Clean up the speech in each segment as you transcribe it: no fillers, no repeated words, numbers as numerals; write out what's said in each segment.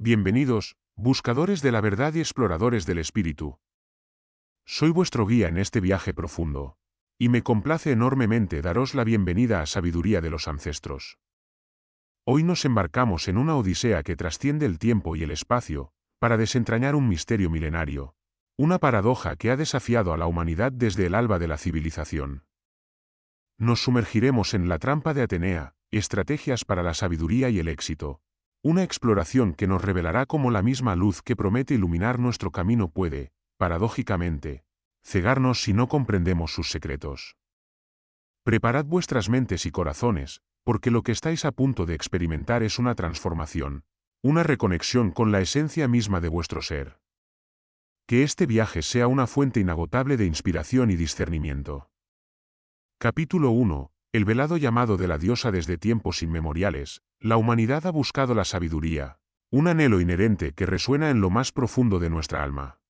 Bienvenidos, buscadores de la verdad y exploradores del espíritu. Soy vuestro guía en este viaje profundo, y me complace enormemente daros la bienvenida a Sabiduría de los Ancestros. Hoy nos embarcamos en una odisea que trasciende el tiempo y el espacio, para desentrañar un misterio milenario, una paradoja que ha desafiado a la humanidad desde el alba de la civilización. Nos sumergiremos en la trampa de Atenea, estrategias para la sabiduría y el éxito. Una exploración que nos revelará cómo la misma luz que promete iluminar nuestro camino puede, paradójicamente, cegarnos si no comprendemos sus secretos. Preparad vuestras mentes y corazones, porque lo que estáis a punto de experimentar es una transformación, una reconexión con la esencia misma de vuestro ser. Que este viaje sea una fuente inagotable de inspiración y discernimiento. Capítulo 1. El velado llamado de la diosa desde tiempos inmemoriales, la humanidad ha buscado la sabiduría, un anhelo inherente que resuena en lo más profundo de nuestra alma.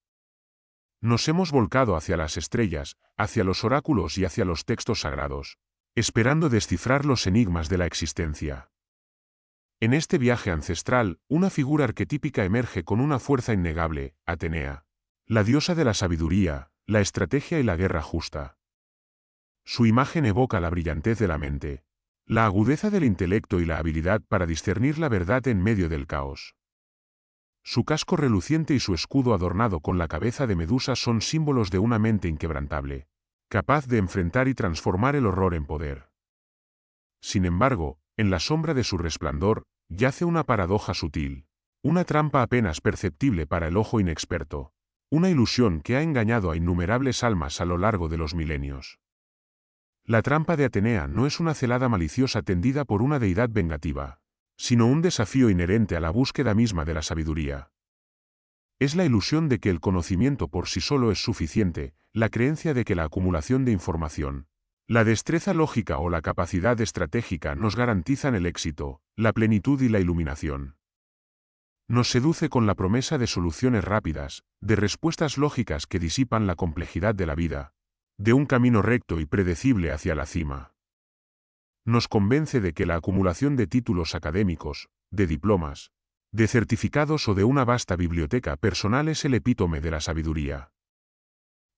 Nos hemos volcado hacia las estrellas, hacia los oráculos y hacia los textos sagrados, esperando descifrar los enigmas de la existencia. En este viaje ancestral, una figura arquetípica emerge con una fuerza innegable, Atenea, la diosa de la sabiduría, la estrategia y la guerra justa. Su imagen evoca la brillantez de la mente, la agudeza del intelecto y la habilidad para discernir la verdad en medio del caos. Su casco reluciente y su escudo adornado con la cabeza de Medusa son símbolos de una mente inquebrantable, capaz de enfrentar y transformar el horror en poder. Sin embargo, en la sombra de su resplandor, yace una paradoja sutil, una trampa apenas perceptible para el ojo inexperto, una ilusión que ha engañado a innumerables almas a lo largo de los milenios. La trampa de Atenea no es una celada maliciosa tendida por una deidad vengativa, sino un desafío inherente a la búsqueda misma de la sabiduría. Es la ilusión de que el conocimiento por sí solo es suficiente, la creencia de que la acumulación de información, la destreza lógica o la capacidad estratégica nos garantizan el éxito, la plenitud y la iluminación. Nos seduce con la promesa de soluciones rápidas, de respuestas lógicas que disipan la complejidad de la vida, de un camino recto y predecible hacia la cima. Nos convence de que la acumulación de títulos académicos, de diplomas, de certificados o de una vasta biblioteca personal es el epítome de la sabiduría.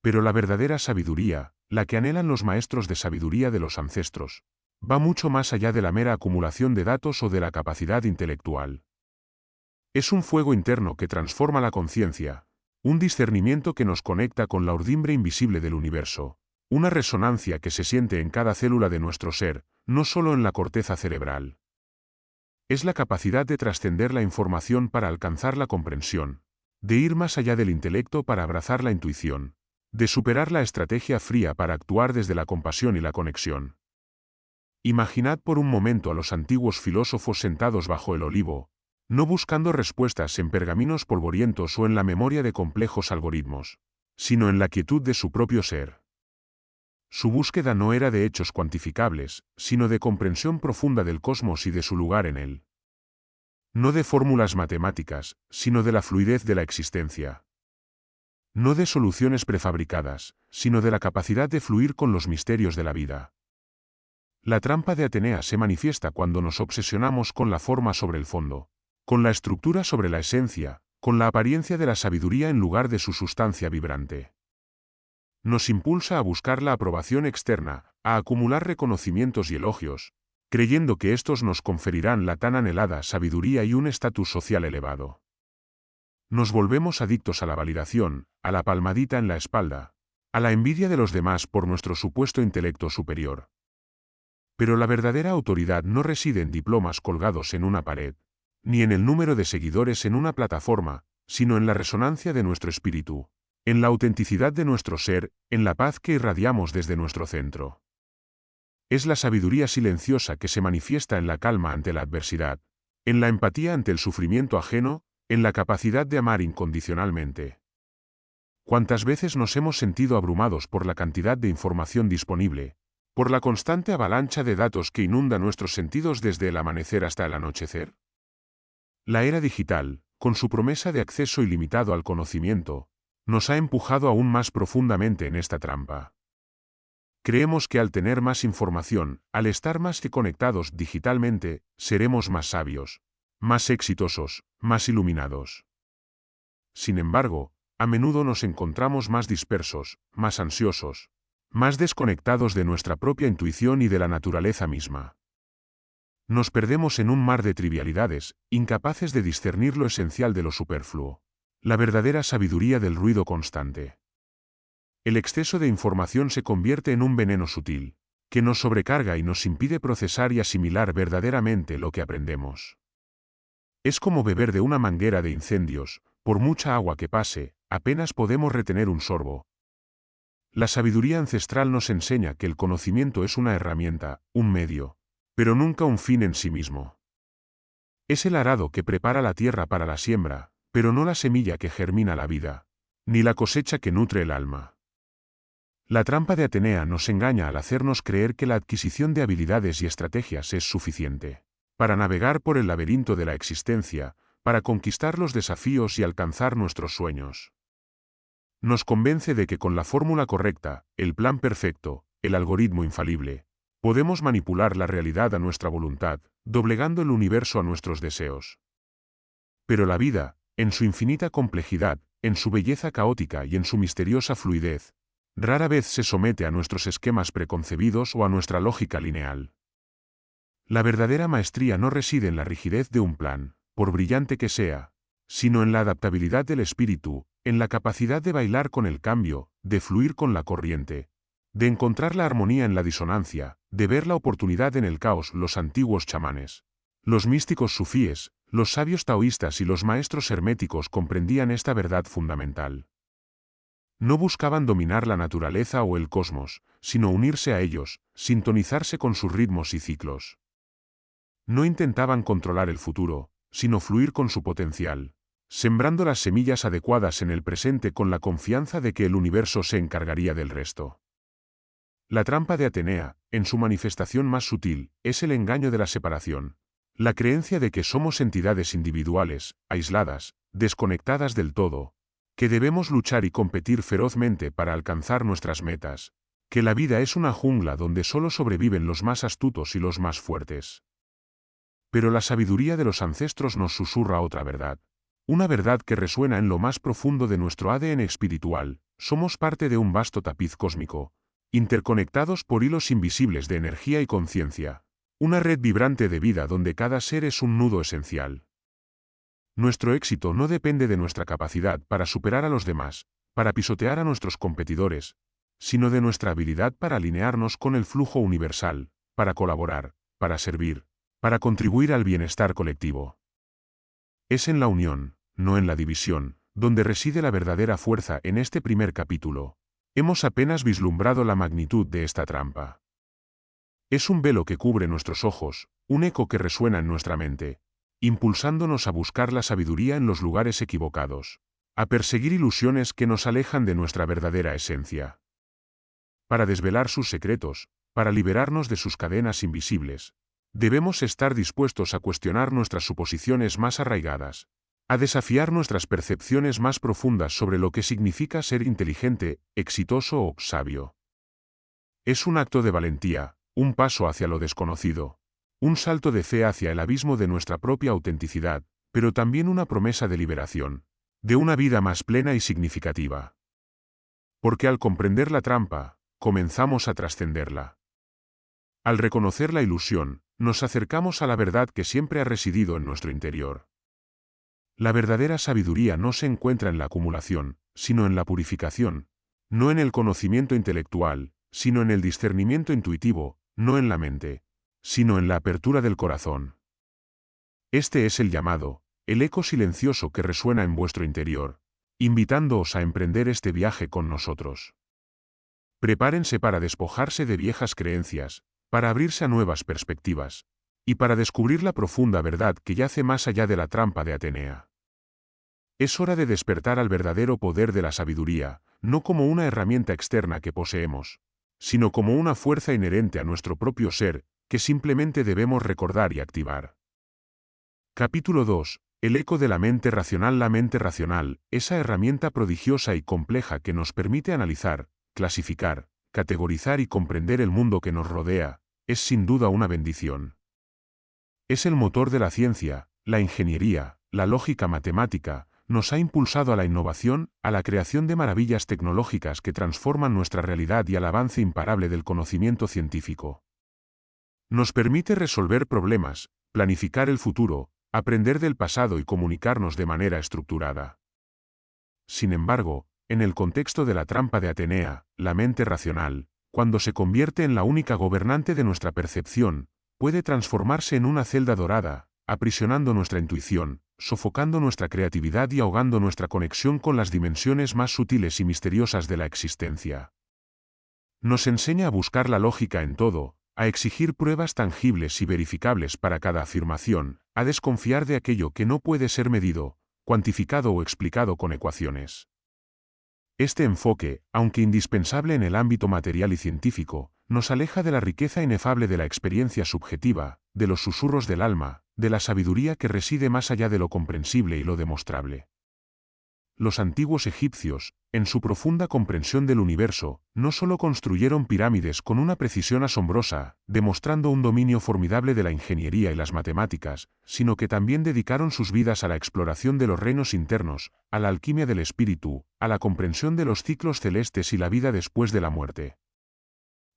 Pero la verdadera sabiduría, la que anhelan los maestros de sabiduría de los ancestros, va mucho más allá de la mera acumulación de datos o de la capacidad intelectual. Es un fuego interno que transforma la conciencia, un discernimiento que nos conecta con la urdimbre invisible del universo, una resonancia que se siente en cada célula de nuestro ser, no solo en la corteza cerebral. Es la capacidad de trascender la información para alcanzar la comprensión, de ir más allá del intelecto para abrazar la intuición, de superar la estrategia fría para actuar desde la compasión y la conexión. Imaginad por un momento a los antiguos filósofos sentados bajo el olivo, no buscando respuestas en pergaminos polvorientos o en la memoria de complejos algoritmos, sino en la quietud de su propio ser. Su búsqueda no era de hechos cuantificables, sino de comprensión profunda del cosmos y de su lugar en él. No de fórmulas matemáticas, sino de la fluidez de la existencia. No de soluciones prefabricadas, sino de la capacidad de fluir con los misterios de la vida. La trampa de Atenea se manifiesta cuando nos obsesionamos con la forma sobre el fondo, con la estructura sobre la esencia, con la apariencia de la sabiduría en lugar de su sustancia vibrante. Nos impulsa a buscar la aprobación externa, a acumular reconocimientos y elogios, creyendo que estos nos conferirán la tan anhelada sabiduría y un estatus social elevado. Nos volvemos adictos a la validación, a la palmadita en la espalda, a la envidia de los demás por nuestro supuesto intelecto superior. Pero la verdadera autoridad no reside en diplomas colgados en una pared, ni en el número de seguidores en una plataforma, sino en la resonancia de nuestro espíritu, en la autenticidad de nuestro ser, en la paz que irradiamos desde nuestro centro. Es la sabiduría silenciosa que se manifiesta en la calma ante la adversidad, en la empatía ante el sufrimiento ajeno, en la capacidad de amar incondicionalmente. ¿Cuántas veces nos hemos sentido abrumados por la cantidad de información disponible, por la constante avalancha de datos que inunda nuestros sentidos desde el amanecer hasta el anochecer? La era digital, con su promesa de acceso ilimitado al conocimiento, nos ha empujado aún más profundamente en esta trampa. Creemos que al tener más información, al estar más que conectados digitalmente, seremos más sabios, más exitosos, más iluminados. Sin embargo, a menudo nos encontramos más dispersos, más ansiosos, más desconectados de nuestra propia intuición y de la naturaleza misma. Nos perdemos en un mar de trivialidades, incapaces de discernir lo esencial de lo superfluo, la verdadera sabiduría del ruido constante. El exceso de información se convierte en un veneno sutil, que nos sobrecarga y nos impide procesar y asimilar verdaderamente lo que aprendemos. Es como beber de una manguera de incendios, por mucha agua que pase, apenas podemos retener un sorbo. La sabiduría ancestral nos enseña que el conocimiento es una herramienta, un medio, pero nunca un fin en sí mismo. Es el arado que prepara la tierra para la siembra, pero no la semilla que germina la vida, ni la cosecha que nutre el alma. La trampa de Atenea nos engaña al hacernos creer que la adquisición de habilidades y estrategias es suficiente para navegar por el laberinto de la existencia, para conquistar los desafíos y alcanzar nuestros sueños. Nos convence de que con la fórmula correcta, el plan perfecto, el algoritmo infalible, podemos manipular la realidad a nuestra voluntad, doblegando el universo a nuestros deseos. Pero la vida, en su infinita complejidad, en su belleza caótica y en su misteriosa fluidez, rara vez se somete a nuestros esquemas preconcebidos o a nuestra lógica lineal. La verdadera maestría no reside en la rigidez de un plan, por brillante que sea, sino en la adaptabilidad del espíritu, en la capacidad de bailar con el cambio, de fluir con la corriente, de encontrar la armonía en la disonancia, de ver la oportunidad en el caos. Los antiguos chamanes, los místicos sufíes, los sabios taoístas y los maestros herméticos comprendían esta verdad fundamental. No buscaban dominar la naturaleza o el cosmos, sino unirse a ellos, sintonizarse con sus ritmos y ciclos. No intentaban controlar el futuro, sino fluir con su potencial, sembrando las semillas adecuadas en el presente con la confianza de que el universo se encargaría del resto. La trampa de Atenea, en su manifestación más sutil, es el engaño de la separación, la creencia de que somos entidades individuales, aisladas, desconectadas del todo, que debemos luchar y competir ferozmente para alcanzar nuestras metas, que la vida es una jungla donde solo sobreviven los más astutos y los más fuertes. Pero la sabiduría de los ancestros nos susurra otra verdad. Una verdad que resuena en lo más profundo de nuestro ADN espiritual. Somos parte de un vasto tapiz cósmico, interconectados por hilos invisibles de energía y conciencia. Una red vibrante de vida donde cada ser es un nudo esencial. Nuestro éxito no depende de nuestra capacidad para superar a los demás, para pisotear a nuestros competidores, sino de nuestra habilidad para alinearnos con el flujo universal, para colaborar, para servir, para contribuir al bienestar colectivo. Es en la unión, no en la división, donde reside la verdadera fuerza. En este primer capítulo, hemos apenas vislumbrado la magnitud de esta trampa. Es un velo que cubre nuestros ojos, un eco que resuena en nuestra mente, impulsándonos a buscar la sabiduría en los lugares equivocados, a perseguir ilusiones que nos alejan de nuestra verdadera esencia. Para desvelar sus secretos, para liberarnos de sus cadenas invisibles, debemos estar dispuestos a cuestionar nuestras suposiciones más arraigadas, a desafiar nuestras percepciones más profundas sobre lo que significa ser inteligente, exitoso o sabio. Es un acto de valentía, un paso hacia lo desconocido, un salto de fe hacia el abismo de nuestra propia autenticidad, pero también una promesa de liberación, de una vida más plena y significativa. Porque al comprender la trampa, comenzamos a trascenderla. Al reconocer la ilusión, nos acercamos a la verdad que siempre ha residido en nuestro interior. La verdadera sabiduría no se encuentra en la acumulación, sino en la purificación, no en el conocimiento intelectual, sino en el discernimiento intuitivo, no en la mente, sino en la apertura del corazón. Este es el llamado, el eco silencioso que resuena en vuestro interior, invitándoos a emprender este viaje con nosotros. Prepárense para despojarse de viejas creencias, para abrirse a nuevas perspectivas, y para descubrir la profunda verdad que yace más allá de la trampa de Atenea. Es hora de despertar al verdadero poder de la sabiduría, no como una herramienta externa que poseemos, sino como una fuerza inherente a nuestro propio ser, que simplemente debemos recordar y activar. Capítulo 2. El eco de la mente racional. La mente racional, esa herramienta prodigiosa y compleja que nos permite analizar, clasificar, categorizar y comprender el mundo que nos rodea, es sin duda una bendición. Es el motor de la ciencia, la ingeniería, la lógica matemática, nos ha impulsado a la innovación, a la creación de maravillas tecnológicas que transforman nuestra realidad y al avance imparable del conocimiento científico. Nos permite resolver problemas, planificar el futuro, aprender del pasado y comunicarnos de manera estructurada. Sin embargo, en el contexto de la trampa de Atenea, la mente racional, cuando se convierte en la única gobernante de nuestra percepción, puede transformarse en una celda dorada, aprisionando nuestra intuición, sofocando nuestra creatividad y ahogando nuestra conexión con las dimensiones más sutiles y misteriosas de la existencia. Nos enseña a buscar la lógica en todo, a exigir pruebas tangibles y verificables para cada afirmación, a desconfiar de aquello que no puede ser medido, cuantificado o explicado con ecuaciones. Este enfoque, aunque indispensable en el ámbito material y científico, nos aleja de la riqueza inefable de la experiencia subjetiva, de los susurros del alma, de la sabiduría que reside más allá de lo comprensible y lo demostrable. Los antiguos egipcios, en su profunda comprensión del universo, no solo construyeron pirámides con una precisión asombrosa, demostrando un dominio formidable de la ingeniería y las matemáticas, sino que también dedicaron sus vidas a la exploración de los reinos internos, a la alquimia del espíritu, a la comprensión de los ciclos celestes y la vida después de la muerte.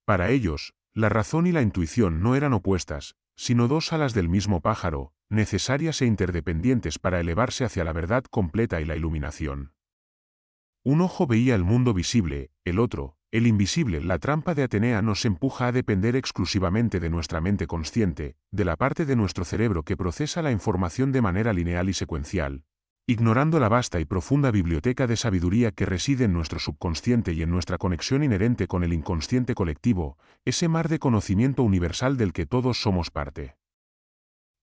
Para ellos, la razón y la intuición no eran opuestas, sino dos alas del mismo pájaro, necesarias e interdependientes para elevarse hacia la verdad completa y la iluminación. Un ojo veía el mundo visible, el otro, el invisible. La trampa de Atenea nos empuja a depender exclusivamente de nuestra mente consciente, de la parte de nuestro cerebro que procesa la información de manera lineal y secuencial, ignorando la vasta y profunda biblioteca de sabiduría que reside en nuestro subconsciente y en nuestra conexión inherente con el inconsciente colectivo, ese mar de conocimiento universal del que todos somos parte.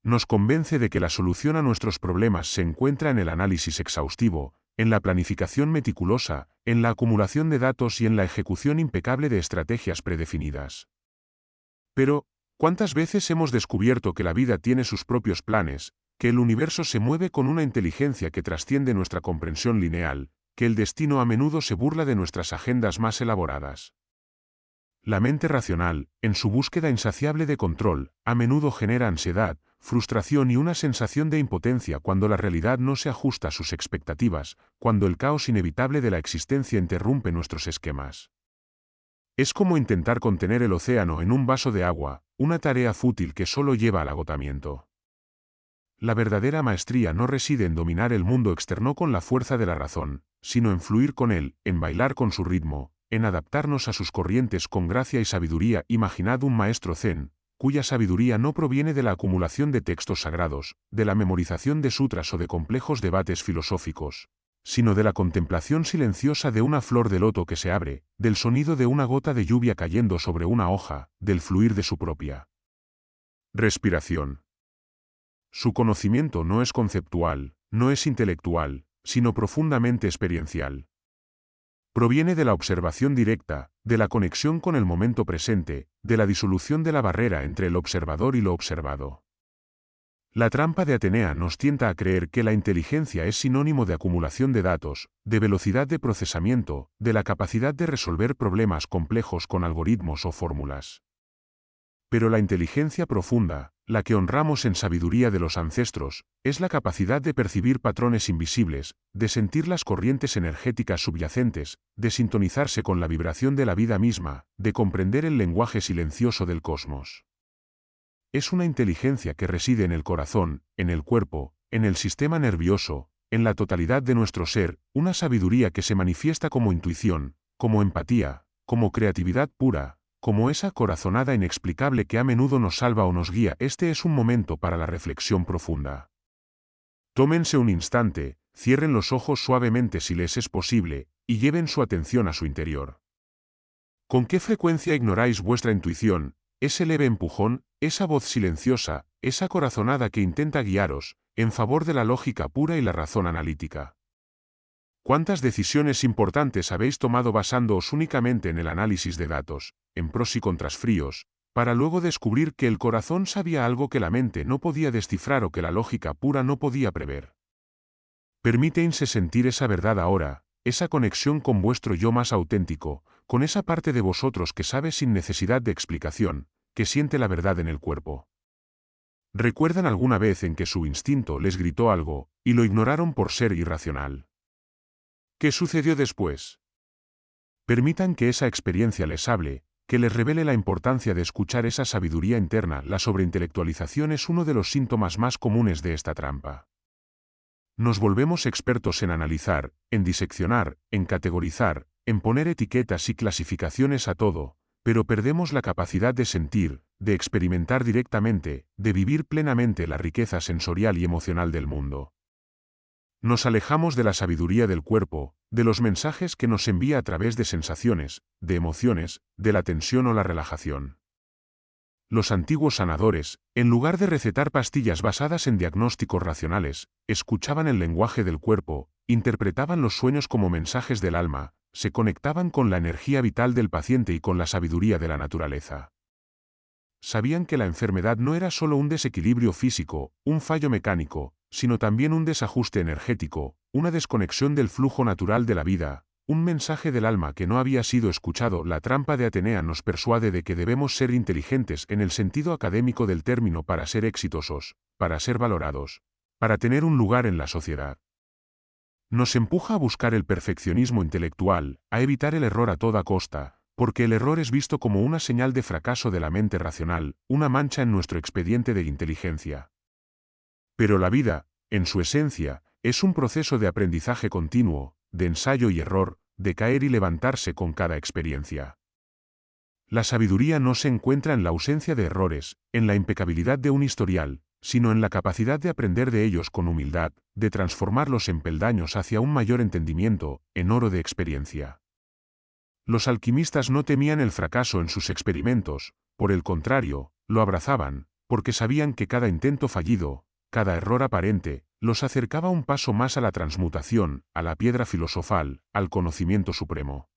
Nos convence de que la solución a nuestros problemas se encuentra en el análisis exhaustivo, en la planificación meticulosa, en la acumulación de datos y en la ejecución impecable de estrategias predefinidas. Pero, ¿cuántas veces hemos descubierto que la vida tiene sus propios planes, que el universo se mueve con una inteligencia que trasciende nuestra comprensión lineal, que el destino a menudo se burla de nuestras agendas más elaboradas? La mente racional, en su búsqueda insaciable de control, a menudo genera ansiedad, frustración y una sensación de impotencia cuando la realidad no se ajusta a sus expectativas, cuando el caos inevitable de la existencia interrumpe nuestros esquemas. Es como intentar contener el océano en un vaso de agua, una tarea fútil que solo lleva al agotamiento. La verdadera maestría no reside en dominar el mundo externo con la fuerza de la razón, sino en fluir con él, en bailar con su ritmo, en adaptarnos a sus corrientes con gracia y sabiduría. Imaginad un maestro zen, cuya sabiduría no proviene de la acumulación de textos sagrados, de la memorización de sutras o de complejos debates filosóficos, sino de la contemplación silenciosa de una flor de loto que se abre, del sonido de una gota de lluvia cayendo sobre una hoja, del fluir de su propia respiración. Su conocimiento no es conceptual, no es intelectual, sino profundamente experiencial. Proviene de la observación directa, de la conexión con el momento presente, de la disolución de la barrera entre el observador y lo observado. La trampa de Atenea nos tienta a creer que la inteligencia es sinónimo de acumulación de datos, de velocidad de procesamiento, de la capacidad de resolver problemas complejos con algoritmos o fórmulas. Pero la inteligencia profunda, la que honramos en sabiduría de los ancestros, es la capacidad de percibir patrones invisibles, de sentir las corrientes energéticas subyacentes, de sintonizarse con la vibración de la vida misma, de comprender el lenguaje silencioso del cosmos. Es una inteligencia que reside en el corazón, en el cuerpo, en el sistema nervioso, en la totalidad de nuestro ser, una sabiduría que se manifiesta como intuición, como empatía, como creatividad pura, como esa corazonada inexplicable que a menudo nos salva o nos guía. Este es un momento para la reflexión profunda. Tómense un instante, cierren los ojos suavemente si les es posible, y lleven su atención a su interior. ¿Con qué frecuencia ignoráis vuestra intuición, ese leve empujón, esa voz silenciosa, esa corazonada que intenta guiaros, en favor de la lógica pura y la razón analítica? ¿Cuántas decisiones importantes habéis tomado basándoos únicamente en el análisis de datos, en pros y contras fríos, para luego descubrir que el corazón sabía algo que la mente no podía descifrar o que la lógica pura no podía prever? Permítense sentir esa verdad ahora, esa conexión con vuestro yo más auténtico, con esa parte de vosotros que sabe sin necesidad de explicación, que siente la verdad en el cuerpo. ¿Recuerdan alguna vez en que su instinto les gritó algo, y lo ignoraron por ser irracional? ¿Qué sucedió después? Permitan que esa experiencia les hable, que les revele la importancia de escuchar esa sabiduría interna. La sobreintelectualización es uno de los síntomas más comunes de esta trampa. Nos volvemos expertos en analizar, en diseccionar, en categorizar, en poner etiquetas y clasificaciones a todo, pero perdemos la capacidad de sentir, de experimentar directamente, de vivir plenamente la riqueza sensorial y emocional del mundo. Nos alejamos de la sabiduría del cuerpo, de los mensajes que nos envía a través de sensaciones, de emociones, de la tensión o la relajación. Los antiguos sanadores, en lugar de recetar pastillas basadas en diagnósticos racionales, escuchaban el lenguaje del cuerpo, interpretaban los sueños como mensajes del alma, se conectaban con la energía vital del paciente y con la sabiduría de la naturaleza. Sabían que la enfermedad no era solo un desequilibrio físico, un fallo mecánico, sino también un desajuste energético, una desconexión del flujo natural de la vida, un mensaje del alma que no había sido escuchado. La trampa de Atenea nos persuade de que debemos ser inteligentes en el sentido académico del término para ser exitosos, para ser valorados, para tener un lugar en la sociedad. Nos empuja a buscar el perfeccionismo intelectual, a evitar el error a toda costa, porque el error es visto como una señal de fracaso de la mente racional, una mancha en nuestro expediente de inteligencia. Pero la vida, en su esencia, es un proceso de aprendizaje continuo, de ensayo y error, de caer y levantarse con cada experiencia. La sabiduría no se encuentra en la ausencia de errores, en la impecabilidad de un historial, sino en la capacidad de aprender de ellos con humildad, de transformarlos en peldaños hacia un mayor entendimiento, en oro de experiencia. Los alquimistas no temían el fracaso en sus experimentos, por el contrario, lo abrazaban, porque sabían que cada intento fallido, cada error aparente, los acercaba un paso más a la transmutación, a la piedra filosofal, al conocimiento supremo.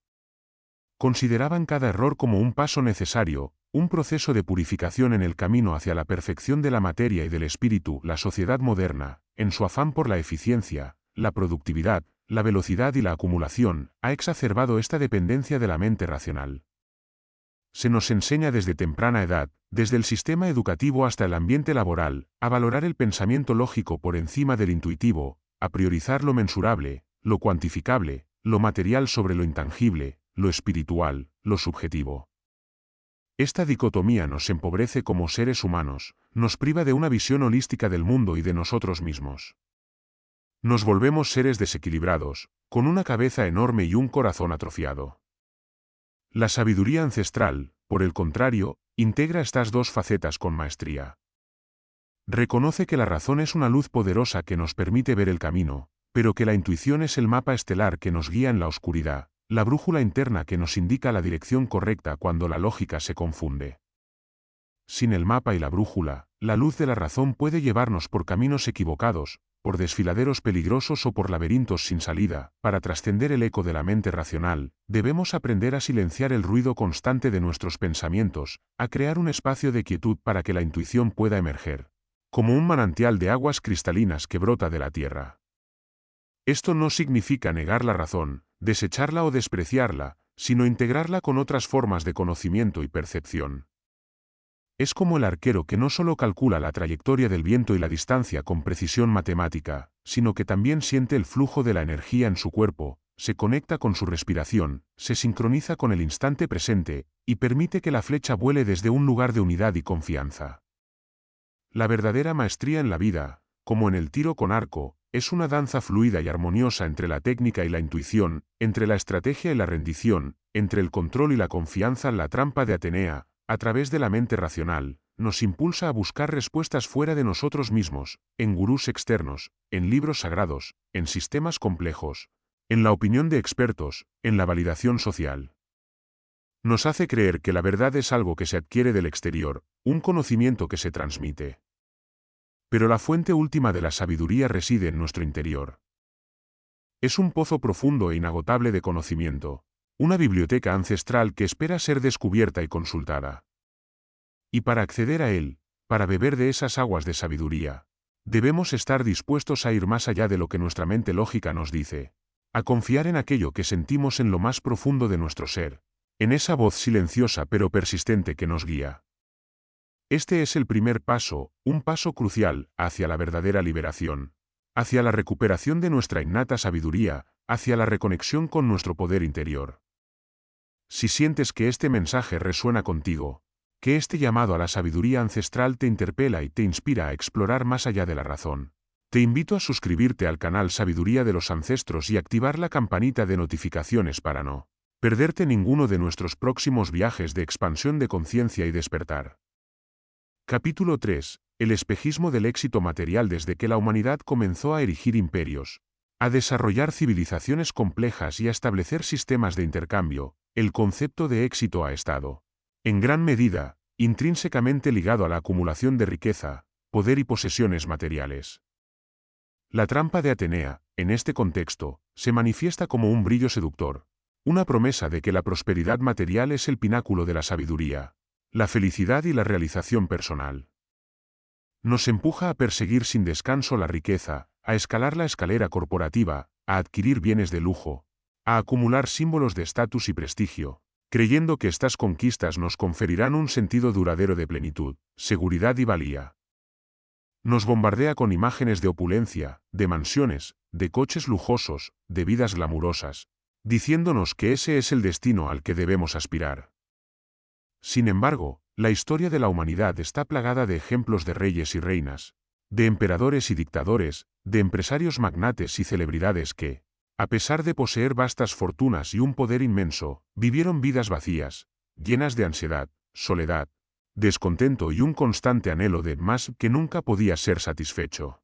Consideraban cada error como un paso necesario, un proceso de purificación en el camino hacia la perfección de la materia y del espíritu. La sociedad moderna, en su afán por la eficiencia, la productividad, la velocidad y la acumulación, ha exacerbado esta dependencia de la mente racional. Se nos enseña desde temprana edad, desde el sistema educativo hasta el ambiente laboral, a valorar el pensamiento lógico por encima del intuitivo, a priorizar lo mensurable, lo cuantificable, lo material sobre lo intangible, lo espiritual, lo subjetivo. Esta dicotomía nos empobrece como seres humanos, nos priva de una visión holística del mundo y de nosotros mismos. Nos volvemos seres desequilibrados, con una cabeza enorme y un corazón atrofiado. La sabiduría ancestral, por el contrario, integra estas dos facetas con maestría. Reconoce que la razón es una luz poderosa que nos permite ver el camino, pero que la intuición es el mapa estelar que nos guía en la oscuridad, la brújula interna que nos indica la dirección correcta cuando la lógica se confunde. Sin el mapa y la brújula, la luz de la razón puede llevarnos por caminos equivocados, por desfiladeros peligrosos o por laberintos sin salida. Para trascender el eco de la mente racional, debemos aprender a silenciar el ruido constante de nuestros pensamientos, a crear un espacio de quietud para que la intuición pueda emerger, como un manantial de aguas cristalinas que brota de la tierra. Esto no significa negar la razón, desecharla o despreciarla, sino integrarla con otras formas de conocimiento y percepción. Es como el arquero que no solo calcula la trayectoria del viento y la distancia con precisión matemática, sino que también siente el flujo de la energía en su cuerpo, se conecta con su respiración, se sincroniza con el instante presente, y permite que la flecha vuele desde un lugar de unidad y confianza. La verdadera maestría en la vida, como en el tiro con arco, es una danza fluida y armoniosa entre la técnica y la intuición, entre la estrategia y la rendición, entre el control y la confianza. La trampa de Atenea, a través de la mente racional, nos impulsa a buscar respuestas fuera de nosotros mismos, en gurús externos, en libros sagrados, en sistemas complejos, en la opinión de expertos, en la validación social. Nos hace creer que la verdad es algo que se adquiere del exterior, un conocimiento que se transmite. Pero la fuente última de la sabiduría reside en nuestro interior. Es un pozo profundo e inagotable de conocimiento, una biblioteca ancestral que espera ser descubierta y consultada. Y para acceder a él, para beber de esas aguas de sabiduría, debemos estar dispuestos a ir más allá de lo que nuestra mente lógica nos dice, a confiar en aquello que sentimos en lo más profundo de nuestro ser, en esa voz silenciosa pero persistente que nos guía. Este es el primer paso, un paso crucial, hacia la verdadera liberación, hacia la recuperación de nuestra innata sabiduría, hacia la reconexión con nuestro poder interior. Si sientes que este mensaje resuena contigo, que este llamado a la sabiduría ancestral te interpela y te inspira a explorar más allá de la razón, te invito a suscribirte al canal Sabiduría de los Ancestros y activar la campanita de notificaciones para no perderte ninguno de nuestros próximos viajes de expansión de conciencia y despertar. Capítulo 3. El espejismo del éxito material. Desde que la humanidad comenzó a erigir imperios, a desarrollar civilizaciones complejas y a establecer sistemas de intercambio, el concepto de éxito ha estado, en gran medida, intrínsecamente ligado a la acumulación de riqueza, poder y posesiones materiales. La trampa de Atenea, en este contexto, se manifiesta como un brillo seductor, una promesa de que la prosperidad material es el pináculo de la sabiduría, la felicidad y la realización personal. Nos empuja a perseguir sin descanso la riqueza, a escalar la escalera corporativa, a adquirir bienes de lujo, a acumular símbolos de estatus y prestigio, creyendo que estas conquistas nos conferirán un sentido duradero de plenitud, seguridad y valía. Nos bombardea con imágenes de opulencia, de mansiones, de coches lujosos, de vidas glamurosas, diciéndonos que ese es el destino al que debemos aspirar. Sin embargo, la historia de la humanidad está plagada de ejemplos de reyes y reinas, de emperadores y dictadores, de empresarios magnates y celebridades que, a pesar de poseer vastas fortunas y un poder inmenso, vivieron vidas vacías, llenas de ansiedad, soledad, descontento y un constante anhelo de más que nunca podía ser satisfecho.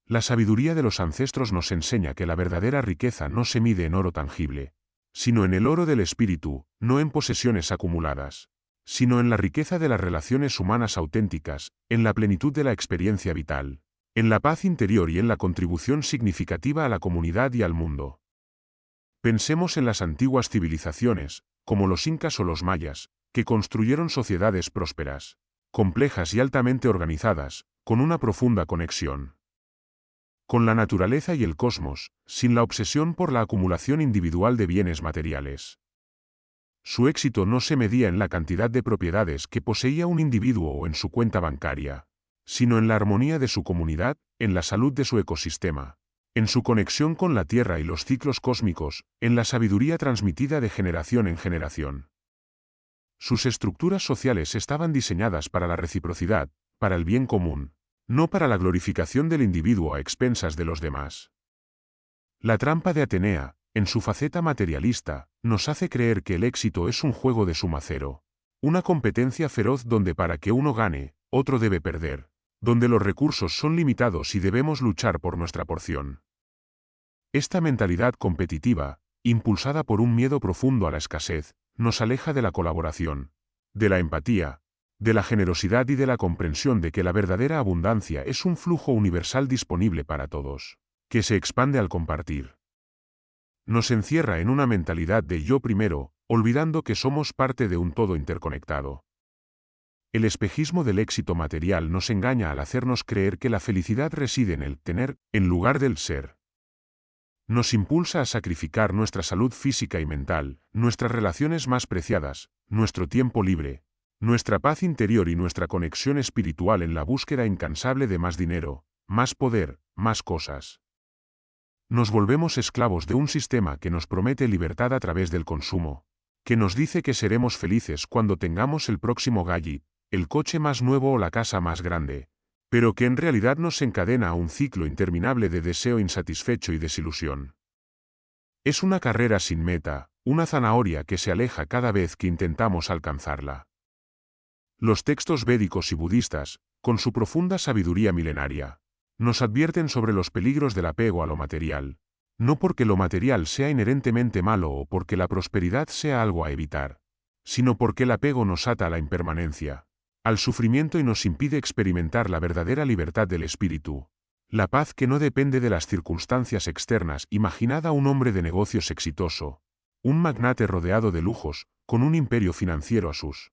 La sabiduría de los ancestros nos enseña que la verdadera riqueza no se mide en oro tangible, sino en el oro del espíritu, no en posesiones acumuladas, sino en la riqueza de las relaciones humanas auténticas, en la plenitud de la experiencia vital, en la paz interior y en la contribución significativa a la comunidad y al mundo. Pensemos en las antiguas civilizaciones, como los incas o los mayas, que construyeron sociedades prósperas, complejas y altamente organizadas, con una profunda conexión con la naturaleza y el cosmos, sin la obsesión por la acumulación individual de bienes materiales. Su éxito no se medía en la cantidad de propiedades que poseía un individuo o en su cuenta bancaria, sino en la armonía de su comunidad, en la salud de su ecosistema, en su conexión con la Tierra y los ciclos cósmicos, en la sabiduría transmitida de generación en generación. Sus estructuras sociales estaban diseñadas para la reciprocidad, para el bien común, no para la glorificación del individuo a expensas de los demás. La trampa de Atenea, en su faceta materialista, nos hace creer que el éxito es un juego de suma cero, una competencia feroz donde para que uno gane, otro debe perder, donde los recursos son limitados y debemos luchar por nuestra porción. Esta mentalidad competitiva, impulsada por un miedo profundo a la escasez, nos aleja de la colaboración, de la empatía, de la generosidad y de la comprensión de que la verdadera abundancia es un flujo universal disponible para todos, que se expande al compartir. Nos encierra en una mentalidad de yo primero, olvidando que somos parte de un todo interconectado. El espejismo del éxito material nos engaña al hacernos creer que la felicidad reside en el tener, en lugar del ser. Nos impulsa a sacrificar nuestra salud física y mental, nuestras relaciones más preciadas, nuestro tiempo libre, nuestra paz interior y nuestra conexión espiritual en la búsqueda incansable de más dinero, más poder, más cosas. Nos volvemos esclavos de un sistema que nos promete libertad a través del consumo, que nos dice que seremos felices cuando tengamos el próximo gadget, el coche más nuevo o la casa más grande, pero que en realidad nos encadena a un ciclo interminable de deseo insatisfecho y desilusión. Es una carrera sin meta, una zanahoria que se aleja cada vez que intentamos alcanzarla. Los textos védicos y budistas, con su profunda sabiduría milenaria, nos advierten sobre los peligros del apego a lo material, no porque lo material sea inherentemente malo o porque la prosperidad sea algo a evitar, sino porque el apego nos ata a la impermanencia, al sufrimiento y nos impide experimentar la verdadera libertad del espíritu, la paz que no depende de las circunstancias externas. Imaginad a un hombre de negocios exitoso, un magnate rodeado de lujos, con un imperio financiero a sus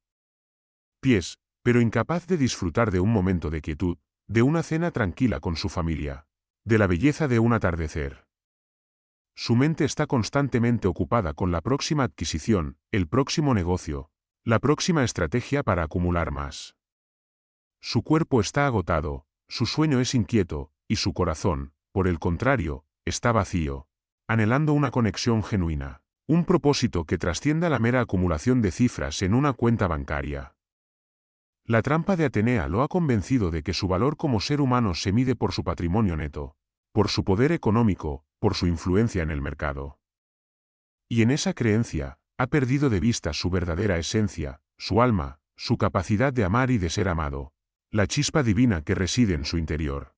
pies, pero incapaz de disfrutar de un momento de quietud, de una cena tranquila con su familia, de la belleza de un atardecer. Su mente está constantemente ocupada con la próxima adquisición, el próximo negocio, la próxima estrategia para acumular más. Su cuerpo está agotado, su sueño es inquieto, y su corazón, por el contrario, está vacío, anhelando una conexión genuina, un propósito que trascienda la mera acumulación de cifras en una cuenta bancaria. La trampa de Atenea lo ha convencido de que su valor como ser humano se mide por su patrimonio neto, por su poder económico, por su influencia en el mercado. Y en esa creencia, ha perdido de vista su verdadera esencia, su alma, su capacidad de amar y de ser amado, la chispa divina que reside en su interior.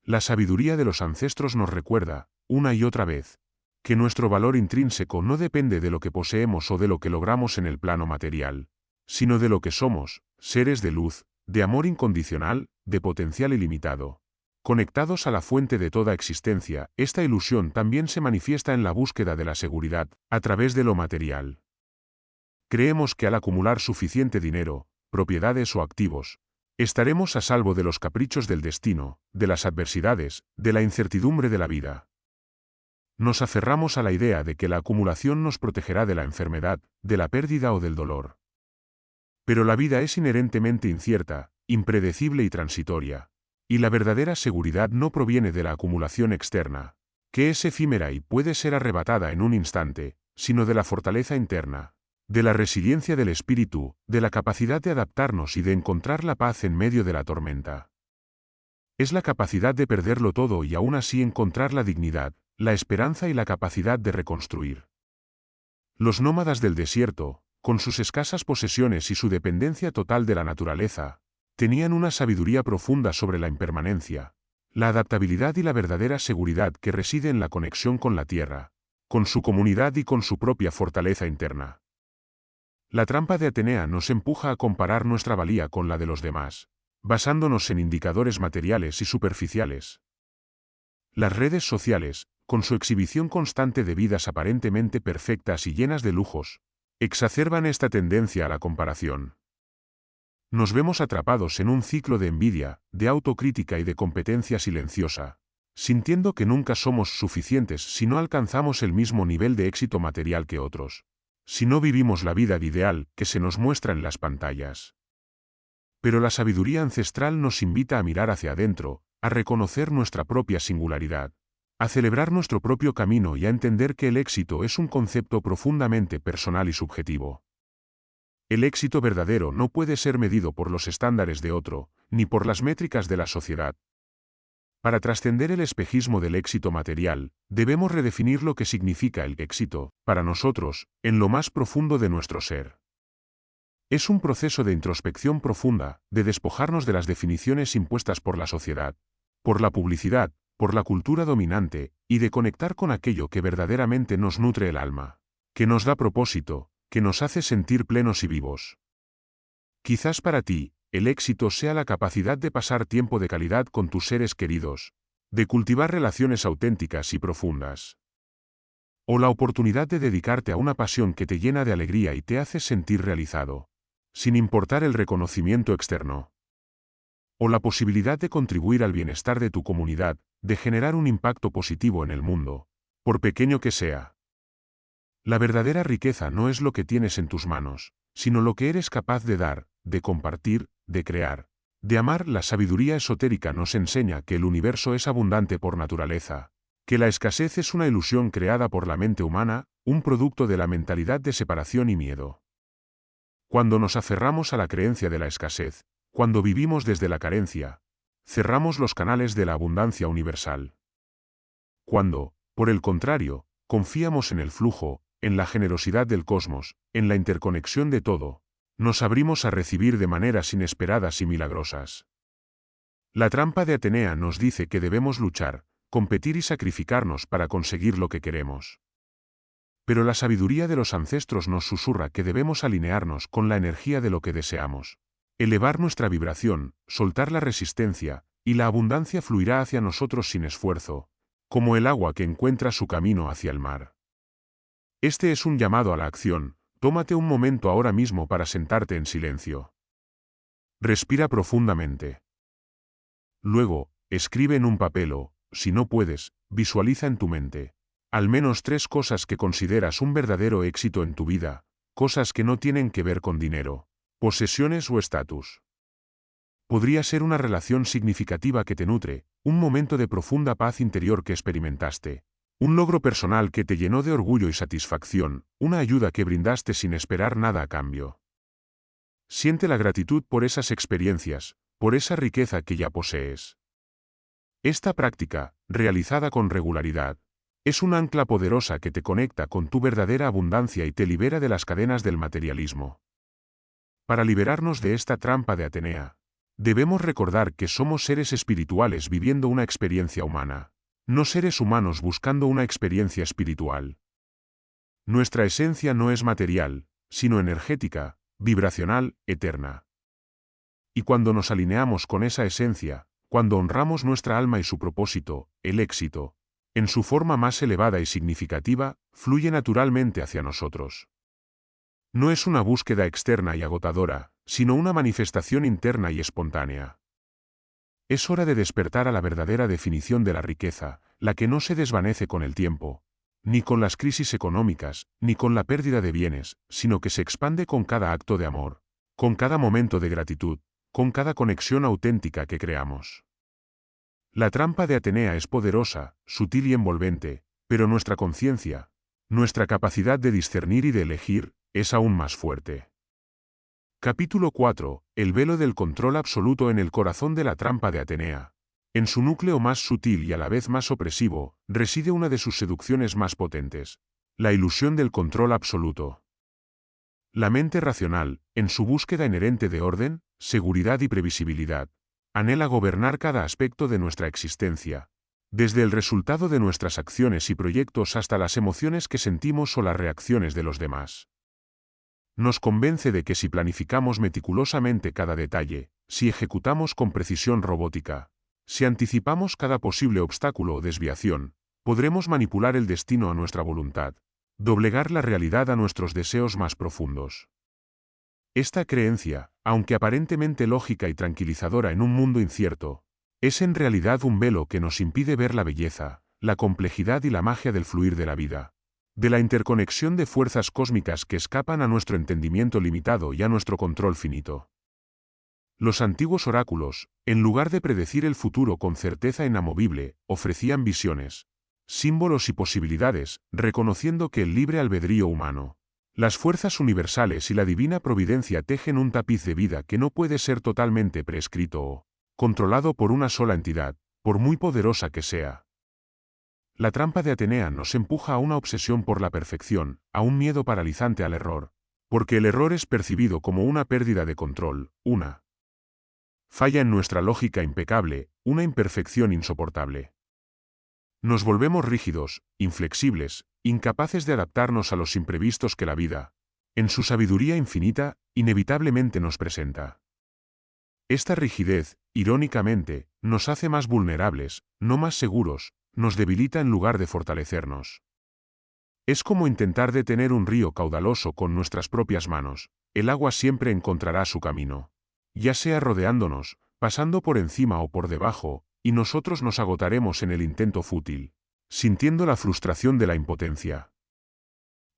La sabiduría de los ancestros nos recuerda, una y otra vez, que nuestro valor intrínseco no depende de lo que poseemos o de lo que logramos en el plano material, sino de lo que somos, seres de luz, de amor incondicional, de potencial ilimitado. Conectados a la fuente de toda existencia, esta ilusión también se manifiesta en la búsqueda de la seguridad, a través de lo material. Creemos que al acumular suficiente dinero, propiedades o activos, estaremos a salvo de los caprichos del destino, de las adversidades, de la incertidumbre de la vida. Nos aferramos a la idea de que la acumulación nos protegerá de la enfermedad, de la pérdida o del dolor. Pero la vida es inherentemente incierta, impredecible y transitoria, y la verdadera seguridad no proviene de la acumulación externa, que es efímera y puede ser arrebatada en un instante, sino de la fortaleza interna, de la resiliencia del espíritu, de la capacidad de adaptarnos y de encontrar la paz en medio de la tormenta. Es la capacidad de perderlo todo y aún así encontrar la dignidad, la esperanza y la capacidad de reconstruir. Los nómadas del desierto, con sus escasas posesiones y su dependencia total de la naturaleza, tenían una sabiduría profunda sobre la impermanencia, la adaptabilidad y la verdadera seguridad que reside en la conexión con la tierra, con su comunidad y con su propia fortaleza interna. La trampa de Atenea nos empuja a comparar nuestra valía con la de los demás, basándonos en indicadores materiales y superficiales. Las redes sociales, con su exhibición constante de vidas aparentemente perfectas y llenas de lujos, exacerban esta tendencia a la comparación. Nos vemos atrapados en un ciclo de envidia, de autocrítica y de competencia silenciosa, sintiendo que nunca somos suficientes si no alcanzamos el mismo nivel de éxito material que otros, si no vivimos la vida ideal que se nos muestra en las pantallas. Pero la sabiduría ancestral nos invita a mirar hacia adentro, a reconocer nuestra propia singularidad, a celebrar nuestro propio camino y a entender que el éxito es un concepto profundamente personal y subjetivo. El éxito verdadero no puede ser medido por los estándares de otro, ni por las métricas de la sociedad. Para trascender el espejismo del éxito material, debemos redefinir lo que significa el éxito, para nosotros, en lo más profundo de nuestro ser. Es un proceso de introspección profunda, de despojarnos de las definiciones impuestas por la sociedad, por la publicidad, por la cultura dominante, y de conectar con aquello que verdaderamente nos nutre el alma, que nos da propósito, que nos hace sentir plenos y vivos. Quizás para ti, el éxito sea la capacidad de pasar tiempo de calidad con tus seres queridos, de cultivar relaciones auténticas y profundas. O la oportunidad de dedicarte a una pasión que te llena de alegría y te hace sentir realizado, sin importar el reconocimiento externo. O la posibilidad de contribuir al bienestar de tu comunidad, de generar un impacto positivo en el mundo, por pequeño que sea. La verdadera riqueza no es lo que tienes en tus manos, sino lo que eres capaz de dar, de compartir, de crear, de amar. La sabiduría esotérica nos enseña que el universo es abundante por naturaleza, que la escasez es una ilusión creada por la mente humana, un producto de la mentalidad de separación y miedo. Cuando nos aferramos a la creencia de la escasez, cuando vivimos desde la carencia, cerramos los canales de la abundancia universal. Cuando, por el contrario, confiamos en el flujo, en la generosidad del cosmos, en la interconexión de todo, nos abrimos a recibir de maneras inesperadas y milagrosas. La trampa de Atenea nos dice que debemos luchar, competir y sacrificarnos para conseguir lo que queremos. Pero la sabiduría de los ancestros nos susurra que debemos alinearnos con la energía de lo que deseamos, elevar nuestra vibración, soltar la resistencia, y la abundancia fluirá hacia nosotros sin esfuerzo, como el agua que encuentra su camino hacia el mar. Este es un llamado a la acción. Tómate un momento ahora mismo para sentarte en silencio. Respira profundamente. Luego, escribe en un papel o, si no puedes, visualiza en tu mente al menos 3 cosas que consideras un verdadero éxito en tu vida, cosas que no tienen que ver con dinero, posesiones o estatus. Podría ser una relación significativa que te nutre, un momento de profunda paz interior que experimentaste, un logro personal que te llenó de orgullo y satisfacción, una ayuda que brindaste sin esperar nada a cambio. Siente la gratitud por esas experiencias, por esa riqueza que ya posees. Esta práctica, realizada con regularidad, es un ancla poderosa que te conecta con tu verdadera abundancia y te libera de las cadenas del materialismo. Para liberarnos de esta trampa de Atenea, debemos recordar que somos seres espirituales viviendo una experiencia humana, no seres humanos buscando una experiencia espiritual. Nuestra esencia no es material, sino energética, vibracional, eterna. Y cuando nos alineamos con esa esencia, cuando honramos nuestra alma y su propósito, el éxito, en su forma más elevada y significativa, fluye naturalmente hacia nosotros. No es una búsqueda externa y agotadora, sino una manifestación interna y espontánea. Es hora de despertar a la verdadera definición de la riqueza, la que no se desvanece con el tiempo, ni con las crisis económicas, ni con la pérdida de bienes, sino que se expande con cada acto de amor, con cada momento de gratitud, con cada conexión auténtica que creamos. La trampa de Atenea es poderosa, sutil y envolvente, pero nuestra conciencia, nuestra capacidad de discernir y de elegir, es aún más fuerte. Capítulo 4. El velo del control absoluto en el corazón de la trampa de Atenea. En su núcleo más sutil y a la vez más opresivo, reside una de sus seducciones más potentes, la ilusión del control absoluto. La mente racional, en su búsqueda inherente de orden, seguridad y previsibilidad, anhela gobernar cada aspecto de nuestra existencia, desde el resultado de nuestras acciones y proyectos hasta las emociones que sentimos o las reacciones de los demás. Nos convence de que si planificamos meticulosamente cada detalle, si ejecutamos con precisión robótica, si anticipamos cada posible obstáculo o desviación, podremos manipular el destino a nuestra voluntad, doblegar la realidad a nuestros deseos más profundos. Esta creencia, aunque aparentemente lógica y tranquilizadora en un mundo incierto, es en realidad un velo que nos impide ver la belleza, la complejidad y la magia del fluir de la vida, de la interconexión de fuerzas cósmicas que escapan a nuestro entendimiento limitado y a nuestro control finito. Los antiguos oráculos, en lugar de predecir el futuro con certeza inamovible, ofrecían visiones, símbolos y posibilidades, reconociendo que el libre albedrío humano, las fuerzas universales y la divina providencia tejen un tapiz de vida que no puede ser totalmente prescrito o controlado por una sola entidad, por muy poderosa que sea. La trampa de Atenea nos empuja a una obsesión por la perfección, a un miedo paralizante al error, porque el error es percibido como una pérdida de control, una falla en nuestra lógica impecable, una imperfección insoportable. Nos volvemos rígidos, inflexibles, incapaces de adaptarnos a los imprevistos que la vida, en su sabiduría infinita, inevitablemente nos presenta. Esta rigidez, irónicamente, nos hace más vulnerables, no más seguros, nos debilita en lugar de fortalecernos. Es como intentar detener un río caudaloso con nuestras propias manos, el agua siempre encontrará su camino. Ya sea rodeándonos, pasando por encima o por debajo, y nosotros nos agotaremos en el intento fútil, sintiendo la frustración de la impotencia.